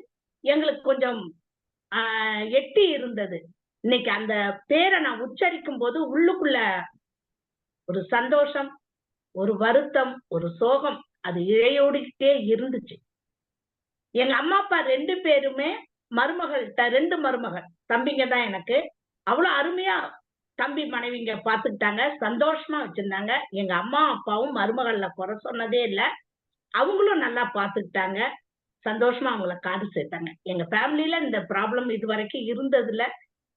S4: எங்களுக்கு கொஞ்சம் எட்டி இருந்தது. இன்னைக்கு அந்த பேரை நான் உச்சரிக்கும் போது உள்ளுக்குள்ள ஒரு சந்தோஷம், ஒரு வருத்தம், ஒரு சோகம் அது இழையோடிக்கிட்டே இருந்துச்சு. எங்க அம்மா அப்பா 2 பேருமே மருமகள்கிட்ட 2 மருமகள் தம்பிங்க தான் எனக்கு. அவ்வளவு அருமையா தம்பி மனைவிங்க பாத்துக்கிட்டாங்க, சந்தோஷமா வச்சிருந்தாங்க. எங்க அம்மா அப்பாவும் மருமகள்ல குறை சொன்னதே இல்லை. அவங்களும் நல்லா பாத்துக்கிட்டாங்க, சந்தோஷமா அவங்கள காது சேர்த்தாங்க. எங்க ஃபேமிலியில இந்த ப்ராப்ளம் இது வரைக்கும் இருந்ததில்ல.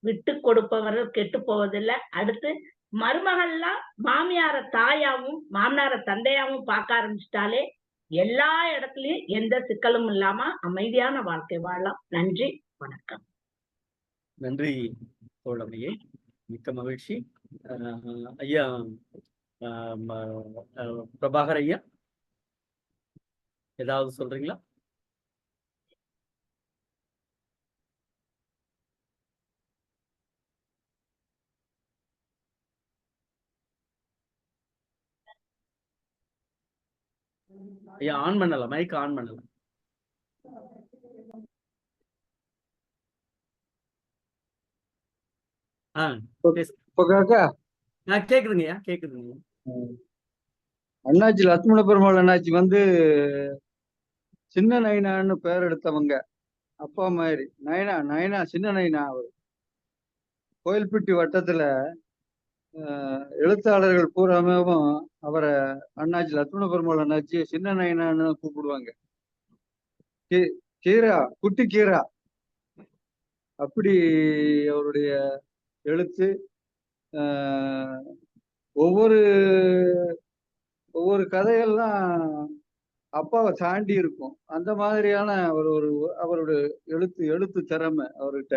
S4: விட்டு கொடுப்பவர் கெட்டு போவதில்லை. அடுத்து மருமகள்லாம் மாமியார தாயாவும் மாமனார தந்தையாவும் பார்க்க ஆரம்பிச்சிட்டாலே எல்லா இடத்துலயும் எந்த சிக்கலும் இல்லாம அமைதியான வாழ்க்கை வாழலாம். நன்றி, வணக்கம்.
S1: நன்றி தோழமையே, மிக்க மகிழ்ச்சி. ஐயா பிரபாகர் ஐயா, ஏதாவது சொல்றீங்களா? ஐயா ஆன் பண்ணலாம், மைக் ஆன் பண்ணலாம். கேக்குதுங்கய்யா, கேக்குதுங்க.
S10: அண்ணாச்சி லட்சுமண பெருமாள் அண்ணாச்சி வந்து சின்ன நைனான்னு பேர் எடுத்தவங்க. அப்பா மாதிரி நைனா, நைனா சின்ன நைனா. அவர் கோயில்பட்டி வட்டத்துல எழுத்தாளர்கள் பூராமேவும் அவரை அண்ணாச்சி லட்சுமண பெருமாள் அண்ணாச்சி சின்ன நைனான்னு கூப்பிடுவாங்க. கீரா, குட்டி கீரா, அப்படி அவருடைய எழுத்து ஒவ்வொரு கதையெல்லாம் அப்பாவை தாண்டி இருக்கும். அந்த மாதிரியான அவருடைய எழுத்து திறமை அவர்கிட்ட.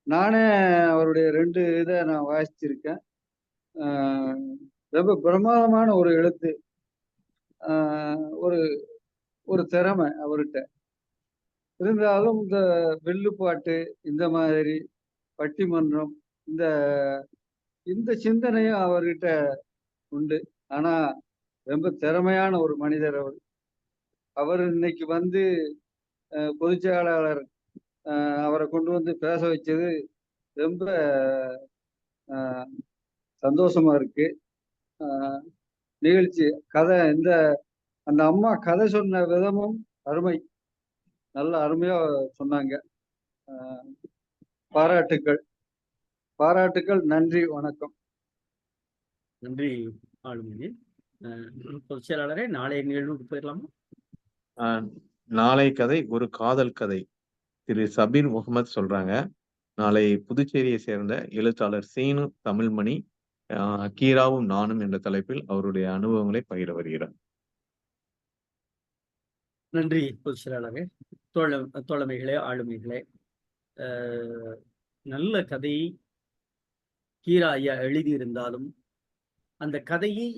S10: நானே அவருடைய 2 இதை நான் வாசிச்சிருக்கேன். ரொம்ப பிரமாதமான ஒரு எழுத்து, ஒரு திறமை அவர்கிட்ட இருந்தாலும் இந்த வில்லுப்பாட்டு, இந்த மாதிரி பட்டிமன்றம், இந்த சிந்தனையும் அவர்கிட்ட உண்டு. ஆனா ரொம்ப திறமையான ஒரு மனிதர் அவர் இன்னைக்கு வந்து பொதுச் செயலாளர் அவரை கொண்டு வந்து பேச வச்சது ரொம்ப சந்தோஷமா இருக்கு. நிகழ்ச்சி கதை அந்த அம்மா கதை சொன்ன விதமும் அருமை, நல்ல அருமையா சொன்னாங்க. பாராட்டுக்கள். நன்றி, வணக்கம்.
S1: நன்றி ஆளுமணி. பொதுச் செயலாளரே, நாளைய நிகழ்வுக்கு போயிடலாமா?
S2: நாளை கதை ஒரு காதல் கதை. திரு சபீர் முகமது சொல்றாங்க. நாளை புதுச்சேரியை சேர்ந்த எழுத்தாளர் சீனு தமிழ்மணி கீராவும் நானும் என்ற தலைப்பில் அவருடைய அனுபவங்களை பகிர வருகிறார்.
S1: நன்றி பொதுச் செயலாளரே. தோழமைகளே, ஆளுமைகளே, நல்ல கதையை கீரா ஐயா எழுதியிருந்தாலும் அந்த கதையை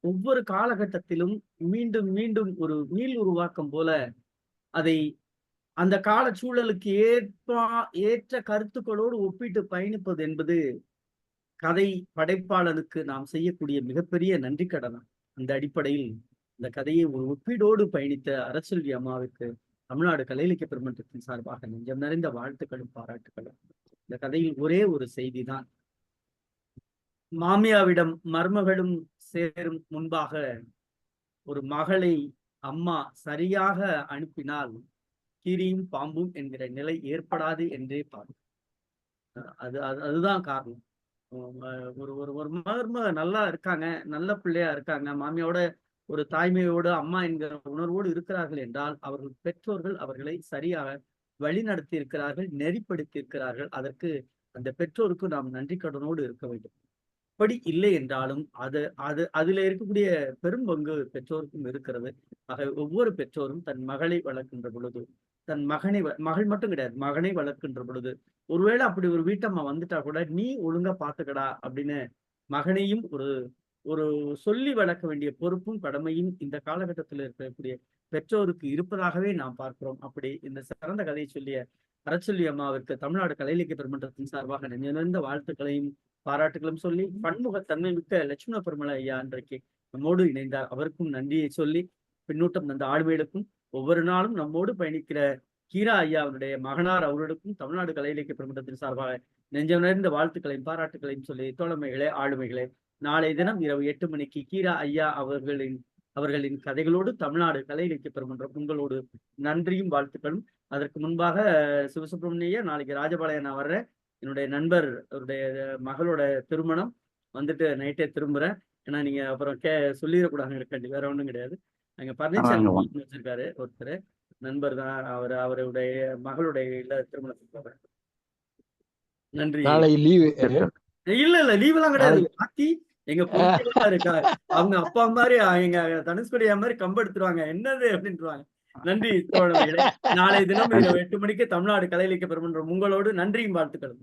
S1: ஒவ்வொரு காலகட்டத்திலும் மீண்டும் மீண்டும் ஒரு மீள் உருவாக்கம் போல அதை அந்த கால சூழலுக்கு ஏற்ற கருத்துக்களோடு ஒப்பிட்டு பயணிப்பது என்பது கதை படைப்பாளனுக்கு நாம் செய்யக்கூடிய மிகப்பெரிய நன்றி கடனா. அந்த அடிப்படையில் இந்த கதையை ஒரு ஒப்பீடோடு பயணித்த அரசொல்வி அம்மாவிற்கு தமிழ்நாடு கலை இலக்கிய பெருமன்றத்தின் சார்பாக நெஞ்சம் நிறைந்த வாழ்த்துக்களும் பாராட்டுகளும். இந்த கதையில் ஒரே ஒரு செய்தி தான், மாமியாவிடம் மருமகளும் சேரும் முன்பாக ஒரு மகளை அம்மா சரியாக அனுப்பினால் கீரியும் பாம்பும் என்கிற நிலை ஏற்படாது என்றே பார்க்கும். அதுதான் காரணம். ஒரு ஒரு ஒரு மருமக நல்லா இருக்காங்க, நல்ல பிள்ளையா இருக்காங்க, மாமியோட ஒரு தாய்மையோடு அம்மா என்கிற உணர்வோடு இருக்கிறார்கள் என்றால் அவர்கள் பெற்றோர்கள் அவர்களை சரியாக வழிநடத்தி இருக்கிறார்கள், நெறிப்படுத்தி இருக்கிறார்கள். அதற்கு அந்த பெற்றோருக்கு நாம் நன்றி கடனோடு இருக்க வேண்டும். அப்படி இல்லை என்றாலும் அதுல இருக்கக்கூடிய பெரும் பங்கு பெற்றோருக்கும் இருக்கிறது. ஆக ஒவ்வொரு பெற்றோரும் தன் மகளை வளர்க்கின்ற பொழுது, தன் மகள் மட்டும் கிடையாது, மகனை வளர்க்கின்ற பொழுது, ஒருவேளை அப்படி ஒரு வீட்டம்மா வந்துட்டா கூட நீ ஒழுங்கா பாத்துக்கடா அப்படின்னு மகனையும் ஒரு ஒரு சொல்லி வளர்க்க வேண்டிய பொறுப்பும் கடமையும் இந்த காலகட்டத்தில் இருக்கக்கூடிய பெற்றோருக்கு இருப்பதாகவே நாம் பார்க்கிறோம். அப்படி இந்த சிறந்த கதையை சொல்லிய அறச்சொல்லி அம்மாவிற்கு தமிழ்நாடு கலை இலக்கிய பெருமன்றத்தின் சார்பாக நெஞ்சிருந்த வாழ்த்துக்களையும் பாராட்டுகளும் சொல்லி, பன்முகத்தன்மை மிக்க லட்சுமண பெருமாள் ஐயா இன்றைக்கு நம்மோடு இணைந்தார். அவருக்கும் நன்றியை சொல்லி, பின்னூட்டம் தந்த ஆளுமைகளுக்கும், ஒவ்வொரு நாளும் நம்மோடு பயணிக்கிற கீரா ஐயா அவருடைய மகனார் அவர்களுக்கும் தமிழ்நாடு கலை இலக்கிய பெருமன்றத்தின் சார்பாக நெஞ்சமுணர்ந்த வாழ்த்துக்களையும் பாராட்டுகளையும் சொல்லி, தோழமைகளே, ஆளுமைகளே, நாளைய தினம் இரவு 8 மணிக்கு கீரா ஐயா அவர்களின் கதைகளோடு தமிழ்நாடு கலை இலக்கிய பெருமன்றம் உங்களோடு நன்றியும் வாழ்த்துக்களும். அதற்கு முன்பாக சிவசுப்பிரமணிய நாளைக்கு ராஜபாளையம் நான் வர்றேன். என்னுடைய நண்பர் அவருடைய மகளோட திருமணம் வந்துட்டு நைட்டே திரும்புறேன். ஏன்னா நீங்க அப்புறம் சொல்லிடக்கூடாது இருக்காண்டி, வேற ஒன்றும் கிடையாது. அங்க பர்னிச்சர் வச்சிருக்காரு ஒருத்தர் நண்பர் தான், அவருடைய மகளுடைய இல்ல திருமணத்துக்கு போறேன். நன்றி.
S5: லீவு
S1: இல்ல லீவ் எல்லாம் கிடையாது. பாத்தி எங்க பொண்ணு இருக்கா, அவங்க அப்பா மாதிரி எங்க தனுஷ்கோடியா மாதிரி கம்பெடுத்துருவாங்க, என்னது அப்படின்ட்டுருவாங்க. நன்றி தோழர்களே. நாளை தினம் 8 மணிக்கு தமிழ்நாடு கலை இலக்கிய பெருமன்றம் உங்களோடு நன்றியும் வாழ்த்துக்களும்.